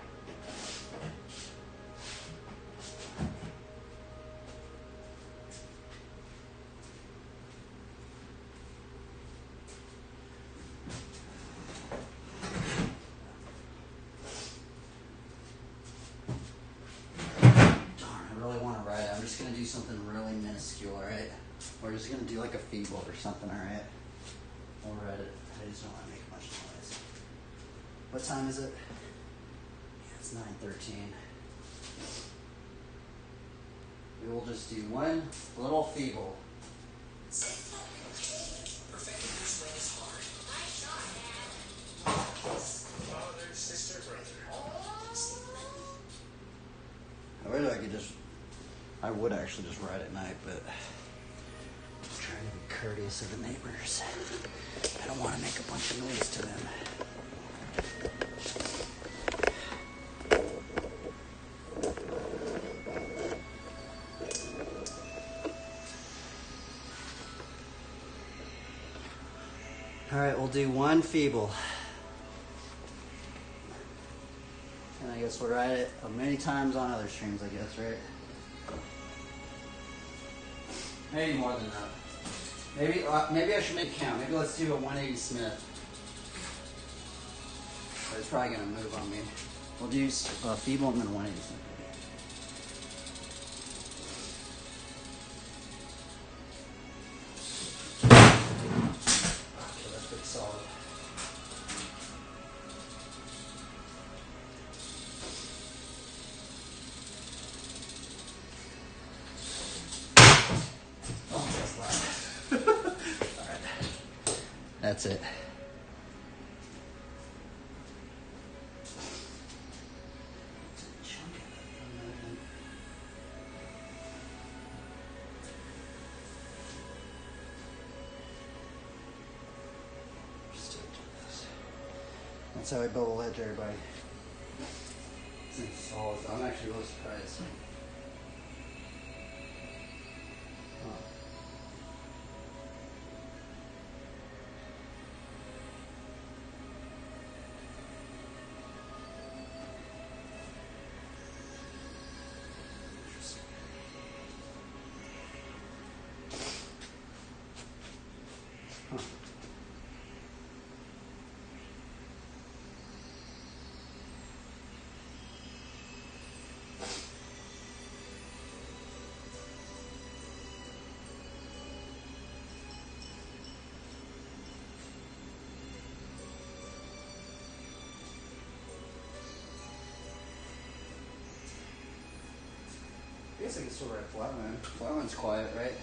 Speaker 1: Darn, I really want to ride it. I'm just going to do something really minuscule, alright? We're just going to do like a feeble or something, alright? I'll ride it. I just don't want to make much noise. What time is it? Yeah, it's 9:13. We will just do one little feeble.
Speaker 3: Perfecting your swing is hard. Father, sister, brother.
Speaker 1: I wish I could just. I would actually just ride at night, but I'm
Speaker 2: courteous of the neighbors. I don't want to make a bunch of noise to them. All right, we'll do one feeble. And I guess we'll write it many times on other streams, I guess, right? Maybe more than that. Maybe I should make a count. Maybe let's do a 180 Smith. But it's probably going to move on me. We'll do feeble and then 180 Smith. Solid. Oh, that's loud. All right. That's it. That's how I bubble edge everybody. It's solid. I'm actually really surprised. I guess I can still write flatline. Flatline's quiet, right?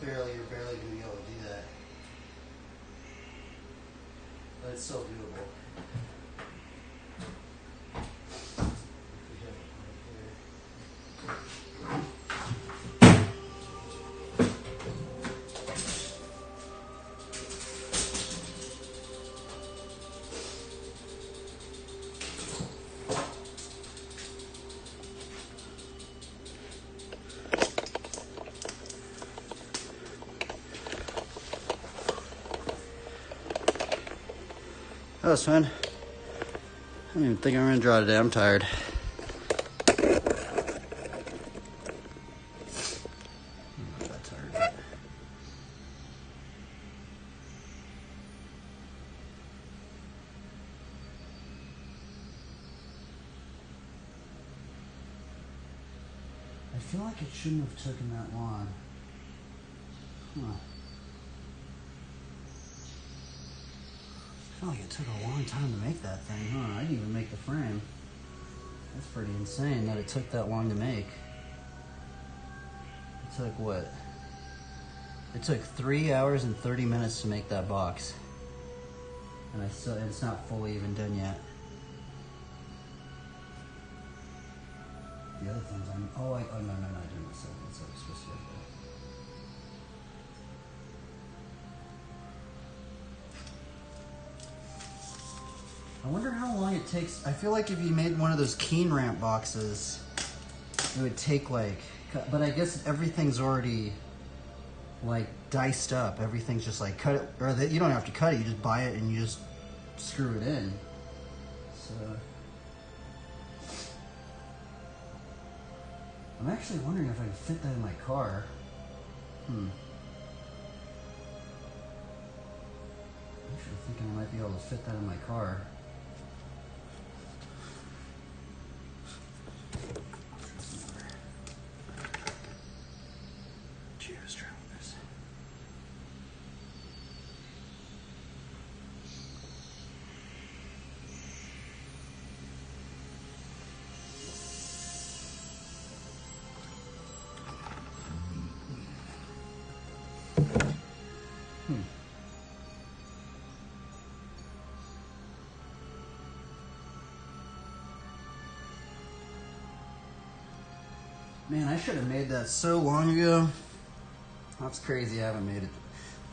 Speaker 2: You're barely going to be able to do that. But it's still doable. That was fun. I don't even think I'm going to draw today. I'm tired. I feel like it shouldn't have taken that long. Huh. I feel like it took a long time to make that thing, huh? I didn't even make the frame. That's pretty insane that it took that long to make. It took what? It took 3 hours and 30 minutes to make that box. And it's not fully even done yet. The other things no, I didn't. That's what I was supposed to do. I wonder how long it takes. I feel like if you made one of those keen ramp boxes, it would take like, but I guess everything's already like diced up. Everything's just like cut it, or that you don't have to cut it. You just buy it and you just screw it in. So I'm actually wondering if I can fit that in my car. I'm actually thinking I might be able to fit that in my car. Cheers, travelers. Man, I should have made that so long ago. That's crazy. I haven't made it.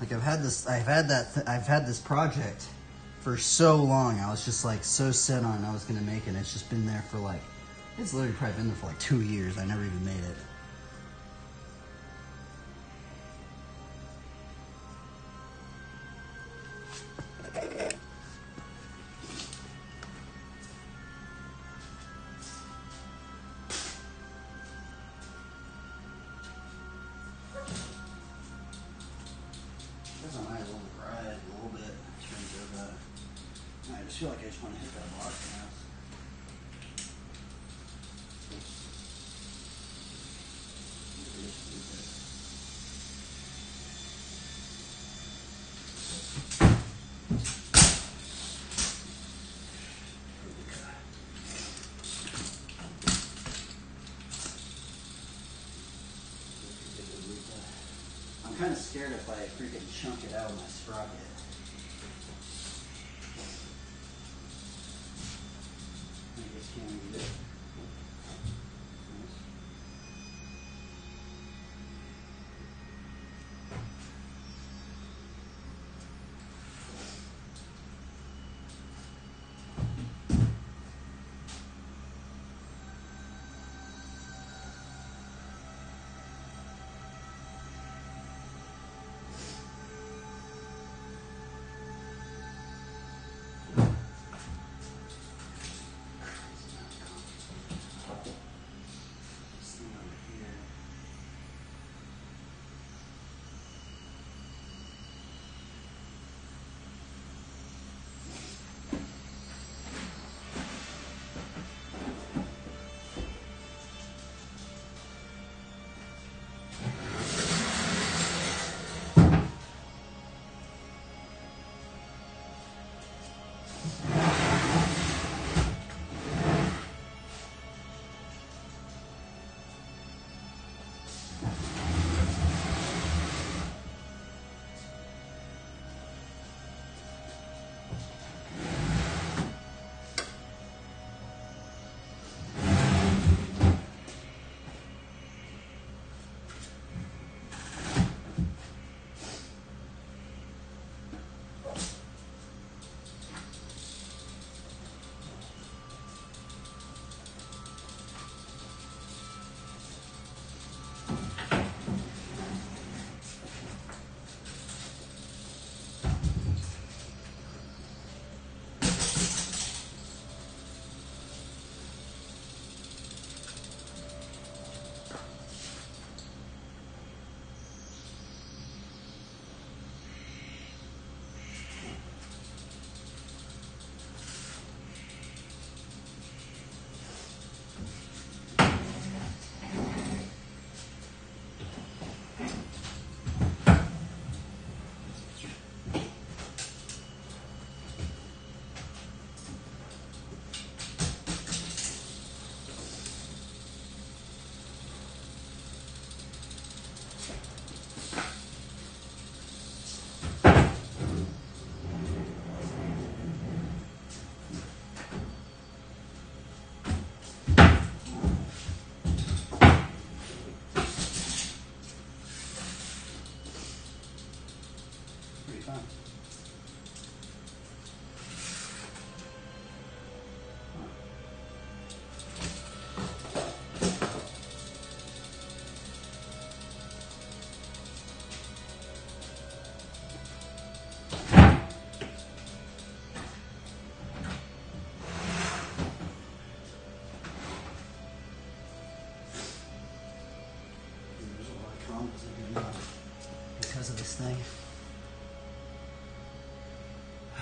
Speaker 2: Like I've had this project for so long. I was just like so set on I was gonna make it. It's just been there for like, it's literally probably been there for like 2 years. I never even made it. I might as well ride a little bit in terms of, I just feel like I just want to hit that box now. I'm kind of scared if I freaking chunk it out of my sprocket. I just can't even do it.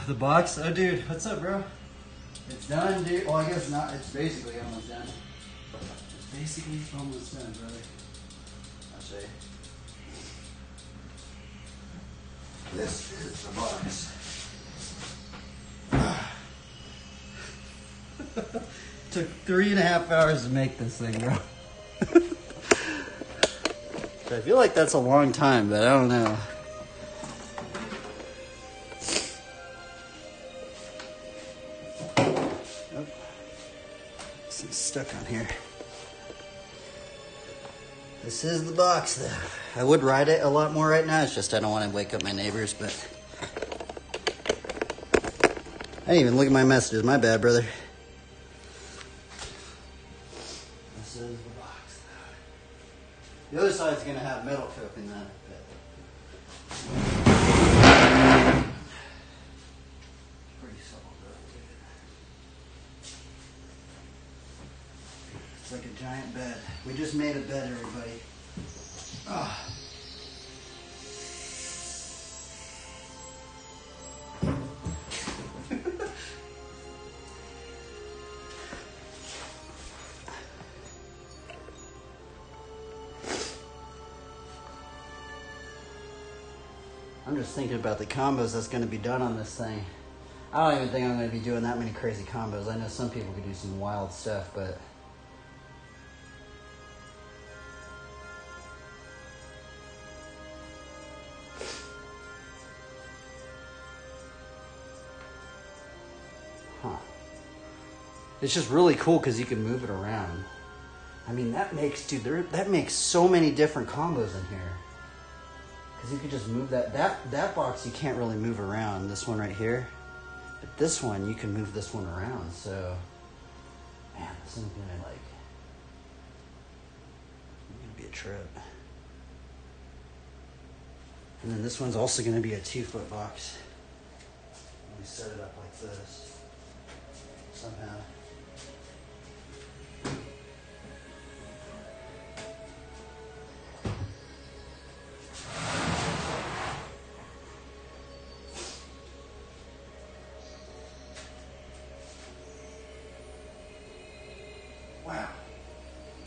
Speaker 1: The box? Oh, dude, what's up, bro? It's done, dude. Well, I guess not. It's basically almost done. It's basically almost done, brother. I'll show you. This is the box. Took 3.5 hours to make this thing, bro. I feel like that's a long time, but I don't know. Oh, this is stuck on here. This is the box, though. I would ride it a lot more right now. It's just I don't want to wake up my neighbors, but I didn't even look at my messages. My bad, brother. This is the box. The other side's going to have metal coat in that. Pretty solid, though. It's like a giant bed. We just made a bed, everybody. Ah. I'm just thinking about the combos that's going to be done on this thing. I don't even think I'm going to be doing that many crazy combos. I know some people could do some wild stuff, but it's just really cool because you can move it around. I mean, that makes, dude, that makes so many different combos in here. Because you could just move that box you can't really move around, this one right here. But this one, you can move this one around, so, man, this is gonna be a trip. And then this one's also gonna be a 2-foot box. Let me set it up like this, somehow. Wow,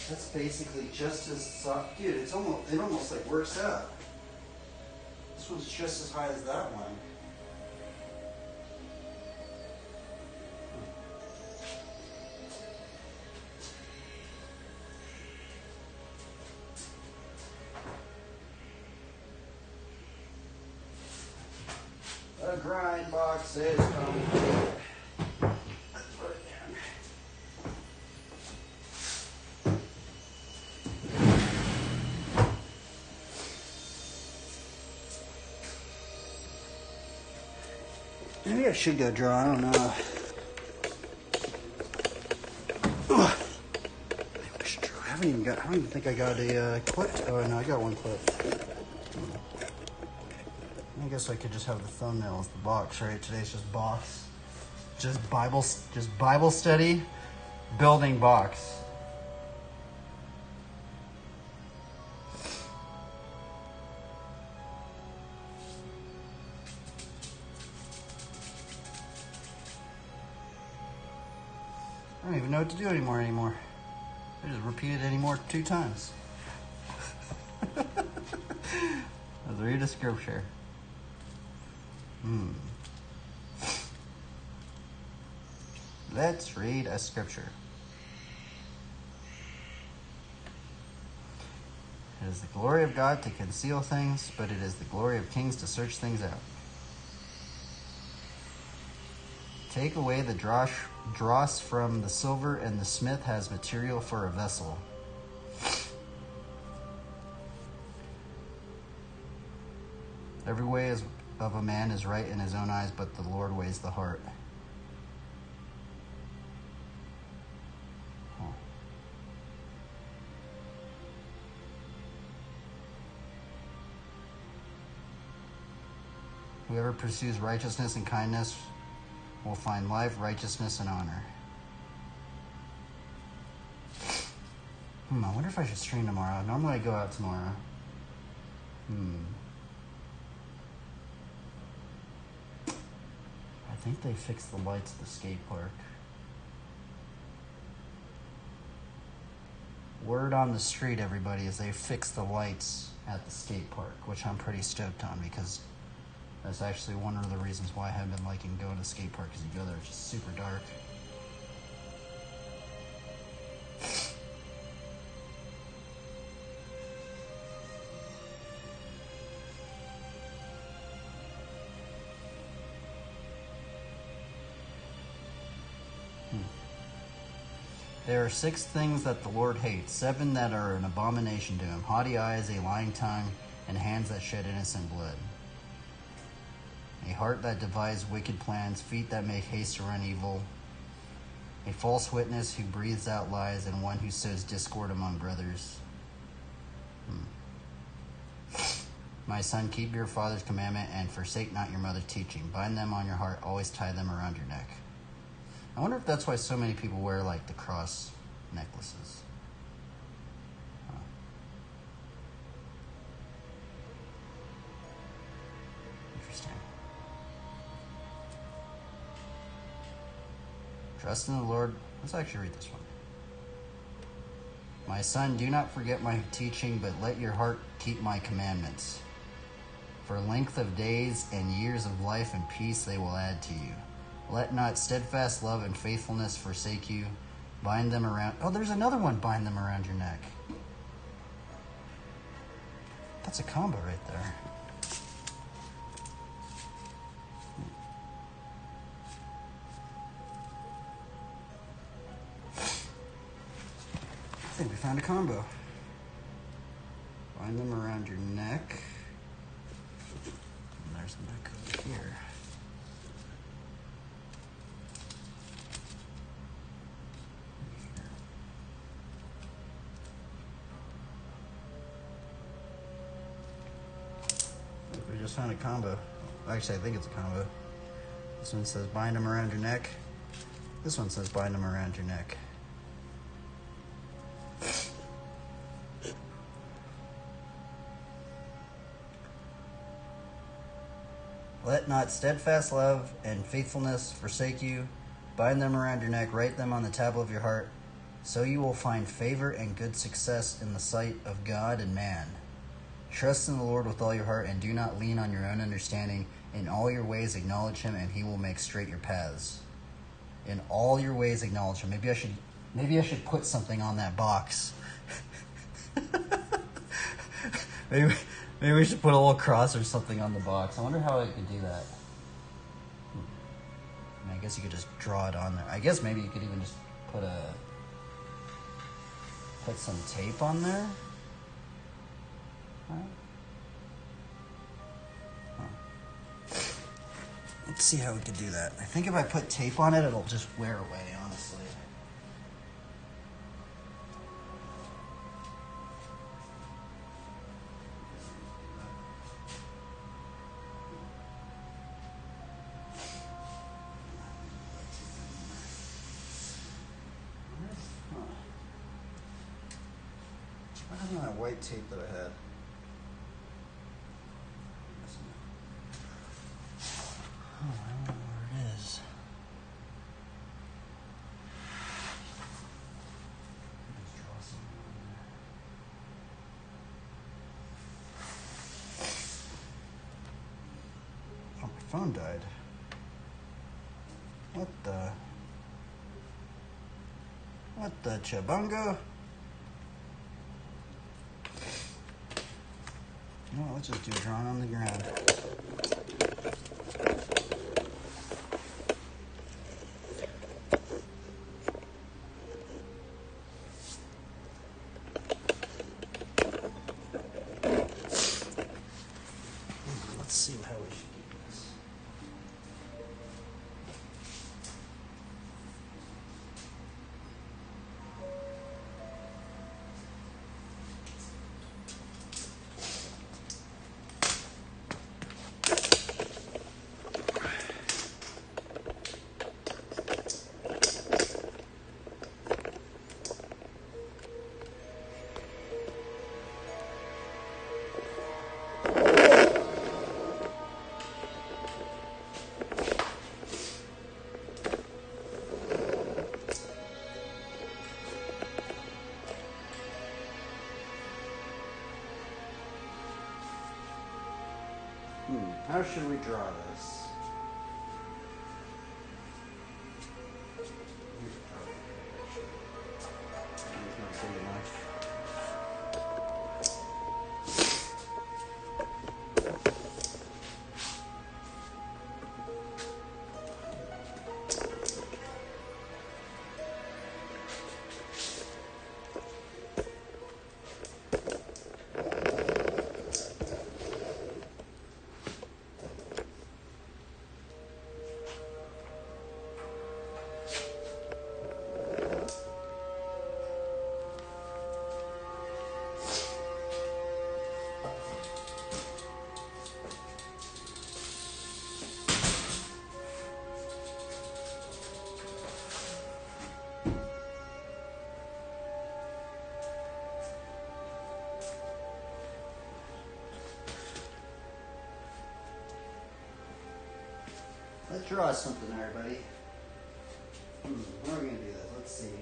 Speaker 1: that's basically just as soft, dude. It almost like works out. This one's just as high as that one. The grind box is complete. Let's put it down. Maybe I should go draw. I don't know. Ugh. Maybe I should draw. I don't even think I got a clip. Oh no, I got one clip. I guess I could just have the thumbnail as the box, right? Today's just box. Just Bible study, building box. I don't even know what to do anymore. I just repeat it anymore 2 times. Let's read a scripture. Let's read a scripture. It is the glory of God to conceal things, but it is the glory of kings to search things out. Take away the dross from the silver, and the smith has material for a vessel. Every way of a man is right in his own eyes, but the Lord weighs the heart. Whoever pursues righteousness and kindness will find life, righteousness, and honor. I wonder if I should stream tomorrow. Normally I go out tomorrow. I think they fixed the lights at the skate park. Word on the street, everybody, is they fixed the lights at the skate park, which I'm pretty stoked on because that's actually one of the reasons why I have been liking going to the skate park, because you go there, it's just super dark. There are 6 things that the Lord hates, 7 that are an abomination to him: haughty eyes, a lying tongue, and hands that shed innocent blood. A heart that devises wicked plans, feet that make haste to run evil, a false witness who breathes out lies, and one who sows discord among brothers. My son, keep your father's commandment and forsake not your mother's teaching. Bind them on your heart, always tie them around your neck. I wonder if that's why so many people wear, like, the cross necklaces. Huh. Interesting. Trust in the Lord. Let's actually read this one. My son, do not forget my teaching, but let your heart keep my commandments. For length of days and years of life and peace they will add to you. Let not steadfast love and faithfulness forsake you. Bind them around... Oh, there's another one. Bind them around your neck. That's a combo right there. I think we found a combo. Bind them around your neck. And there's the neck over here. We just found a combo. Actually, I think it's a combo. This one says bind them around your neck. This one says bind them around your neck. Let not steadfast love and faithfulness forsake you. Bind them around your neck. Write them on the tablet of your heart. So you will find favor and good success in the sight of God and man. Trust in the Lord with all your heart and do not lean on your own understanding. In all your ways acknowledge him and he will make straight your paths. In all your ways acknowledge him. Maybe I should put something on that box. maybe we should put a little cross or something on the box. I wonder how I could do that. I mean, I guess you could just draw it on there. I guess maybe you could even just put some tape on there. Let's see how we could do that. I think if I put tape on it, it'll just wear away, honestly. What happened to that white tape that I had? Oh, I don't know where it is. Let's draw something on there. Oh, my phone died. What the chabungo? No, let's just do drawing on the ground. Let's see how we should do this.
Speaker 2: how should we draw this? It's not big enough. Let's draw something, everybody. How are we going to do this? Let's see here.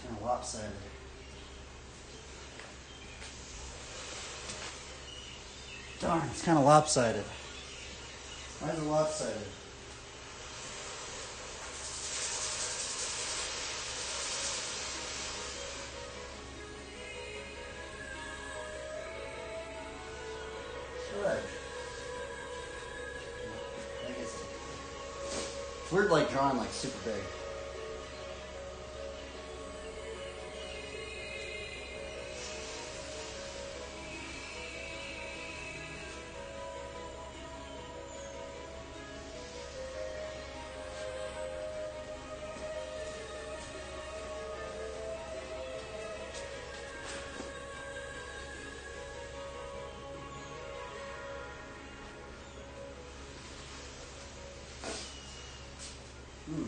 Speaker 2: Kind of lopsided. Darn, it's kind of lopsided. Why is it lopsided? Sure. I guess it's weird, like drawing like super big.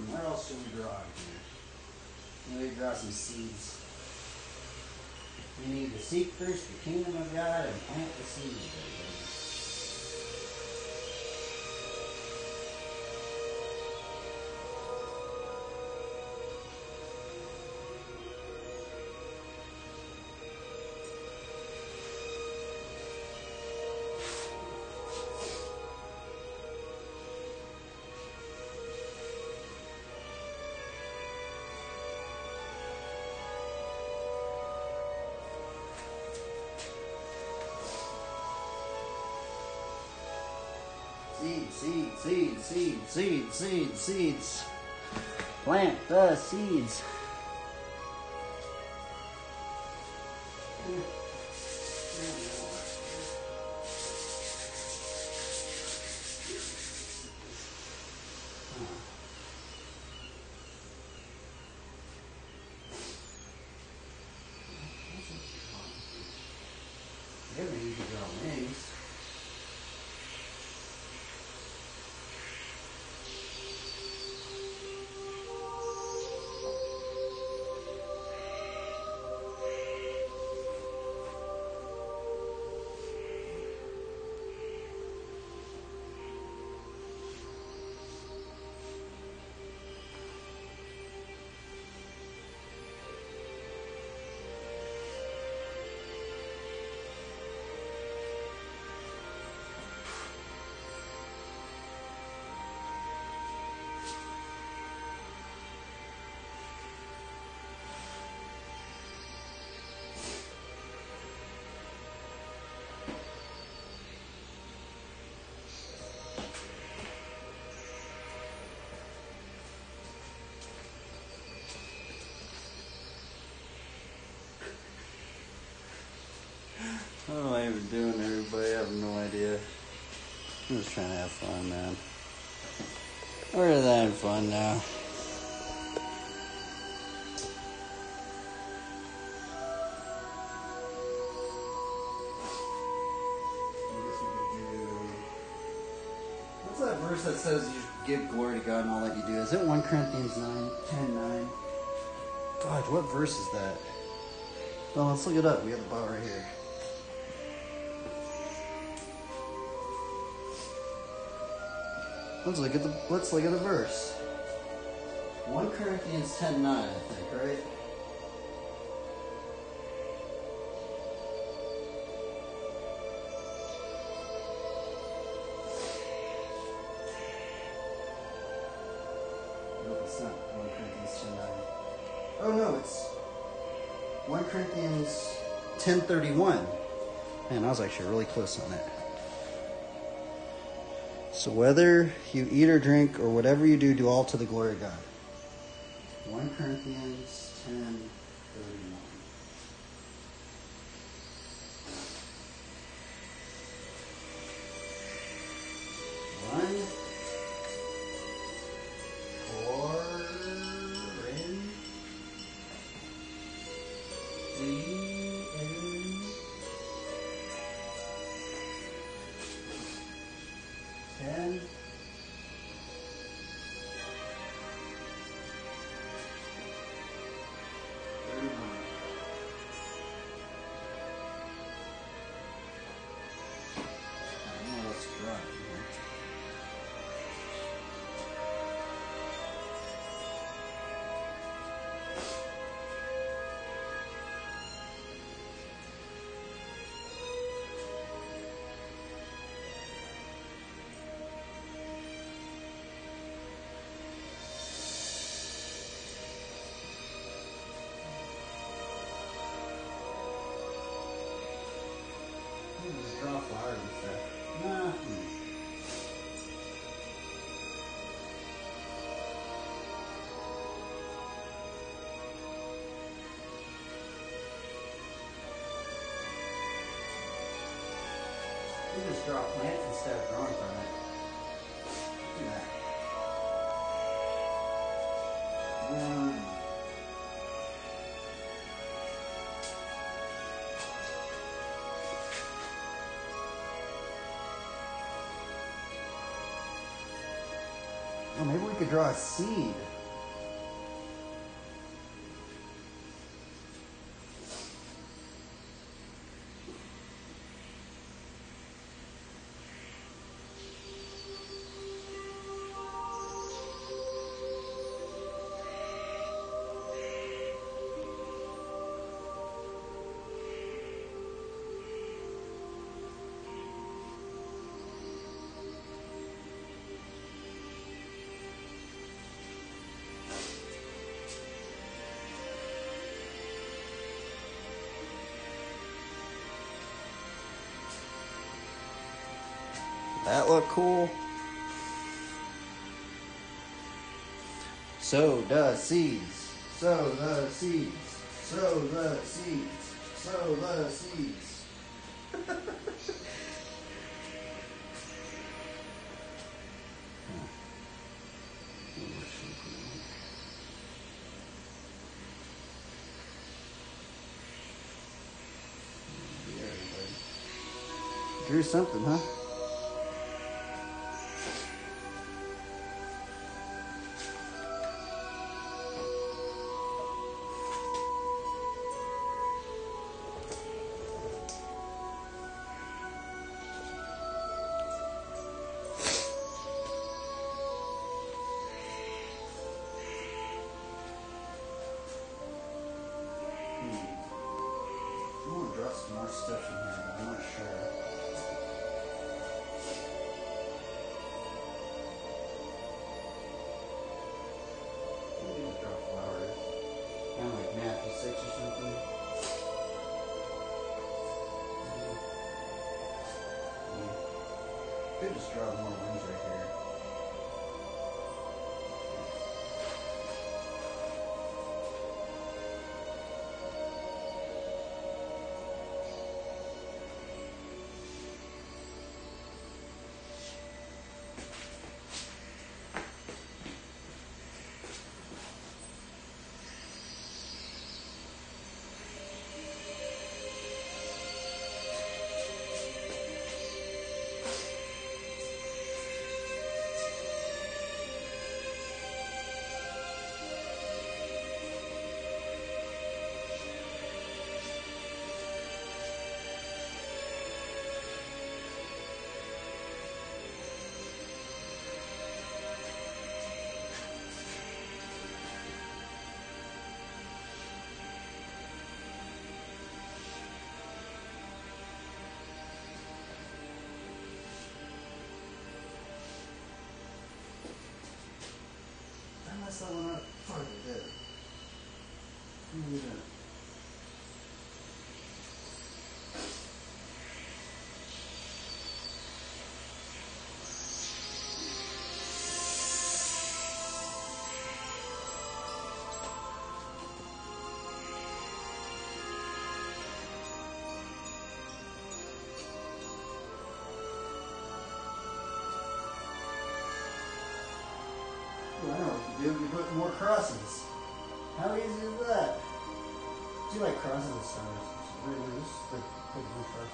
Speaker 2: What else should we draw here? Maybe draw some seeds. We need to seek first the kingdom of God and plant the seeds. Seeds. Plant the seeds. Maybe you could draw wings.
Speaker 1: even doing, everybody? I have no idea. I'm just trying to have fun, man. We're having fun now. What's that verse that says you give glory to God in all that you do? Is it 1 Corinthians 10:9? God, what verse is that? Well, let's look it up. We have the Bible right here. Let's look at the verse. 1 Corinthians 10:9, I think, right? Nope, it's not 1 Corinthians 10:9. Oh no, it's 1 Corinthians 10:31. Man, I was actually really close on it. So whether you eat or drink or whatever you do, do all to the glory of God. 1 Corinthians 10:31. Just draw flowers and stuff. Nah. You just draw plants instead of drawing from it. Do that. Oh, maybe we could draw a seed. That look cool. Sow the seeds. Sow the seeds. Sow the seeds. Sow the seeds. Drew something, huh? I want to draw some more stuff in here, but I'm not sure. Maybe just draw flowers. Kind of like Matthew 6 or something. Could just draw more wings right here. messed that one up quite a bit. Look at that. Wow, you put more crosses. How easy is that? Do you like crosses and stars? It's really loose. Put more crosses.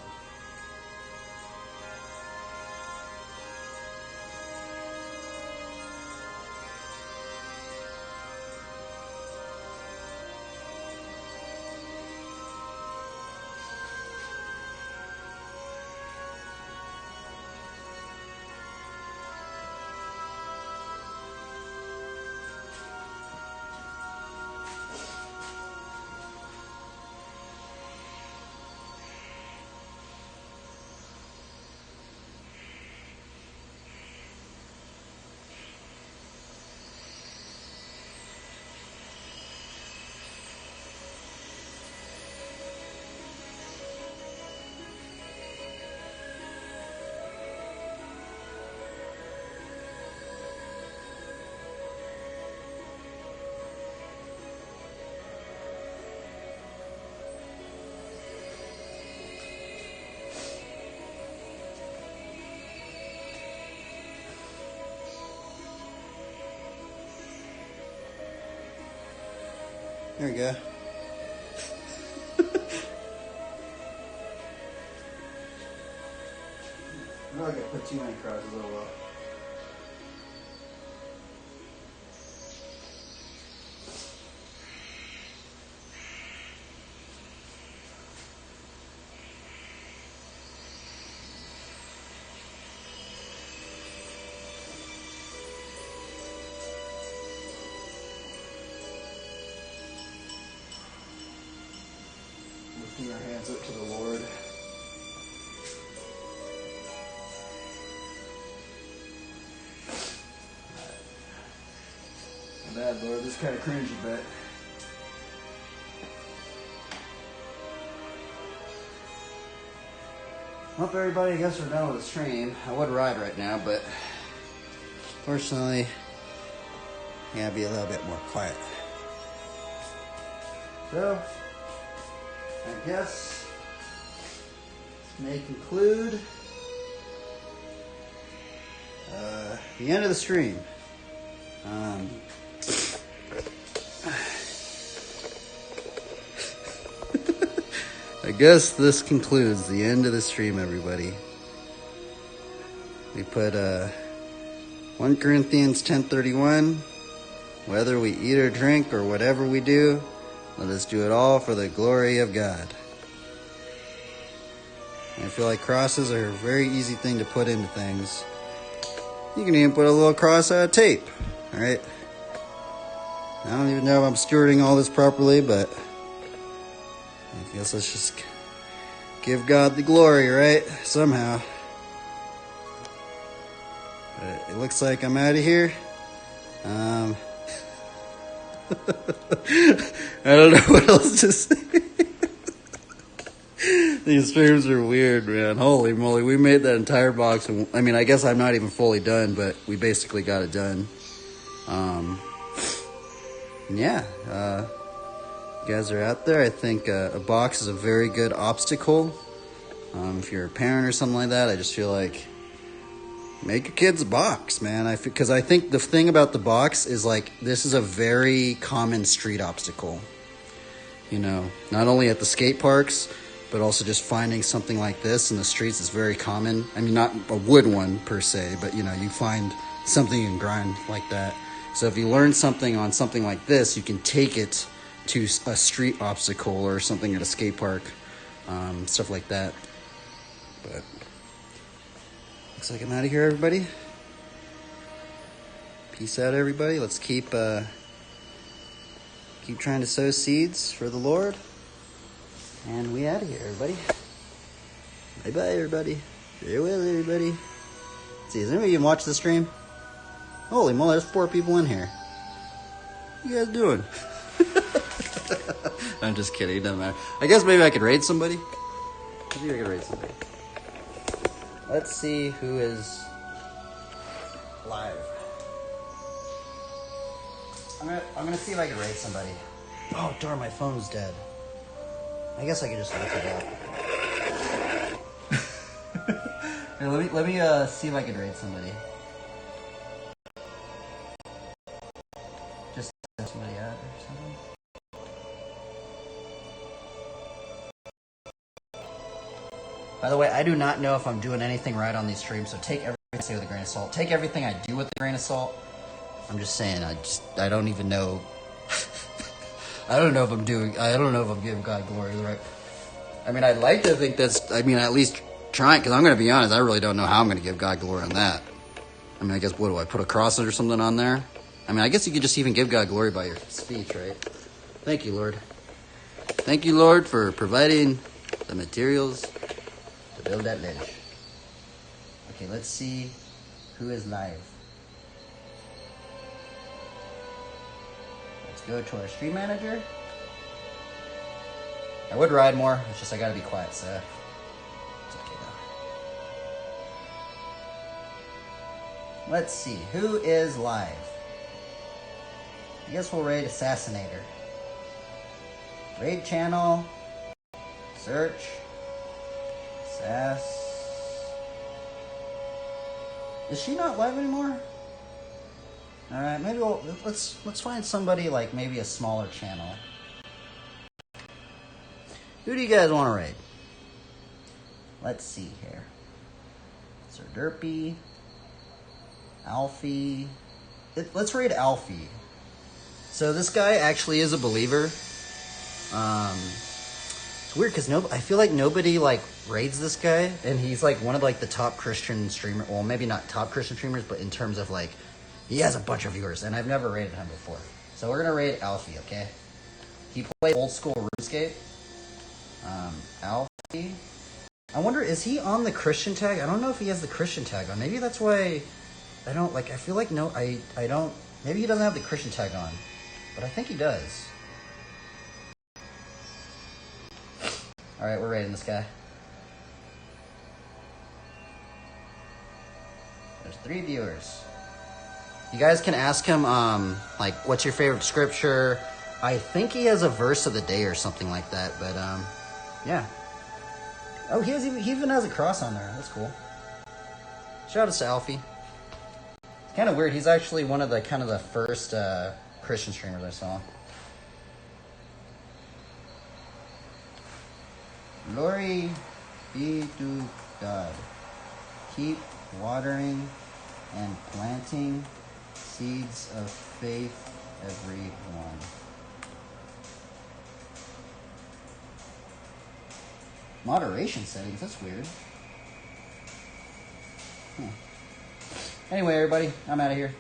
Speaker 1: There we go. I'm not gonna put too many crosses, oh well. Lifting our hands up to the Lord. Not bad, Lord. This is kind of cringy, but well, everybody, I guess we're done with the stream. I would ride right now, but fortunately, I gotta be a little bit more quiet. So, I guess this may conclude the end of the stream. I guess this concludes the end of the stream, everybody. We put 1 Corinthians 10:31, whether we eat or drink or whatever we do, let us do it all for the glory of God. I feel like crosses are a very easy thing to put into things. You can even put a little cross out of tape, alright? I don't even know if I'm stewarding all this properly, but I guess let's just give God the glory, right? Somehow. But it looks like I'm out of here. I don't know what else to say. These streams are weird, man. Holy moly, we made that entire box. And, I mean, I guess I'm not even fully done, but we basically got it done. Yeah, you guys are out there. I think a box is a very good obstacle. If you're a parent or something like that, I just feel like make your kids a box, man. Because I think the thing about the box is like this is a very common street obstacle. You know, not only at the skate parks, but also just finding something like this in the streets is very common. I mean, not a wood one per se, but you know, you find something you can grind like that. So if you learn something on something like this, you can take it to a street obstacle or something at a skate park, stuff like that. But looks like I'm out of here, everybody. Peace out, everybody. Let's keep trying to sow seeds for the Lord. And we out of here, everybody. Bye-bye, everybody. Farewell, everybody. Let's see, is anybody even watch the stream? Holy moly, there's 4 people in here. you guys doing? I'm just kidding. It doesn't matter. I guess maybe I could raid somebody. Maybe I could raid somebody. Let's see who is live. I'm gonna see if I can raid somebody. Oh darn, my phone's dead. I guess I could just look it up. Here, let me see if I can raid somebody. Just send somebody out or something. By the way, I do not know if I'm doing anything right on these streams, so take everything I say with a grain of salt. Take everything I do with a grain of salt. I'm just saying, I don't even know. I don't know if I'm giving God glory, right? I mean, I'd like to think that's, at least trying, because I'm going to be honest, I really don't know how I'm going to give God glory on that. I mean, I guess, what do I put a cross or something on there? I mean, I guess you could just even give God glory by your speech, right? Thank you, Lord. Thank you, Lord, for providing the materials to build that ledge. Okay, let's see who is live. Let's go to our stream manager. I would ride more, it's just I gotta be quiet, so it's okay though. Let's see, who is live? I guess we'll raid Assassinator. Raid channel. Search. Sass. Is she not live anymore? Alright, maybe let's find somebody like maybe a smaller channel. Who do you guys want to raid? Let's see here. Sir Derpy. Alfie. Let's raid Alfie. So this guy actually is a believer. It's weird because I feel like nobody like raids this guy, and he's like one of like the top Christian streamer. Well, maybe not top Christian streamers, but in terms of like, he has a bunch of viewers, and I've never raided him before. So we're gonna raid Alfie, okay? He played old school RuneScape. Alfie. I wonder, is he on the Christian tag? I don't know if he has the Christian tag on. Maybe that's why I don't like. I feel like no, I don't. Maybe he doesn't have the Christian tag on. But I think he does. Alright, we're raiding this guy. There's 3 viewers. You guys can ask him, like, what's your favorite scripture? I think he has a verse of the day or something like that, but, yeah. Oh, he even has a cross on there. That's cool. Shout out to Alfie. It's kind of weird. He's actually one of the, kind of the first, Christian streamers I saw. Glory be to God. Keep watering and planting seeds of faith, everyone. Moderation settings, that's weird. Anyway, everybody, I'm out of here.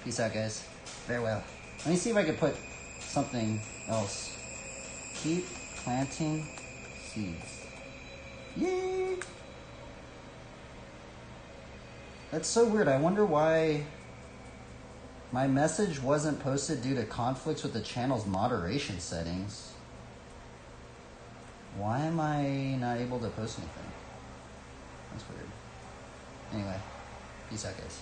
Speaker 1: Peace out, guys. Farewell. Let me see if I can put something else. Keep planting seeds. Yay! That's so weird. I wonder why my message wasn't posted due to conflicts with the channel's moderation settings. Why am I not able to post anything? That's weird. Anyway, peace out, guys.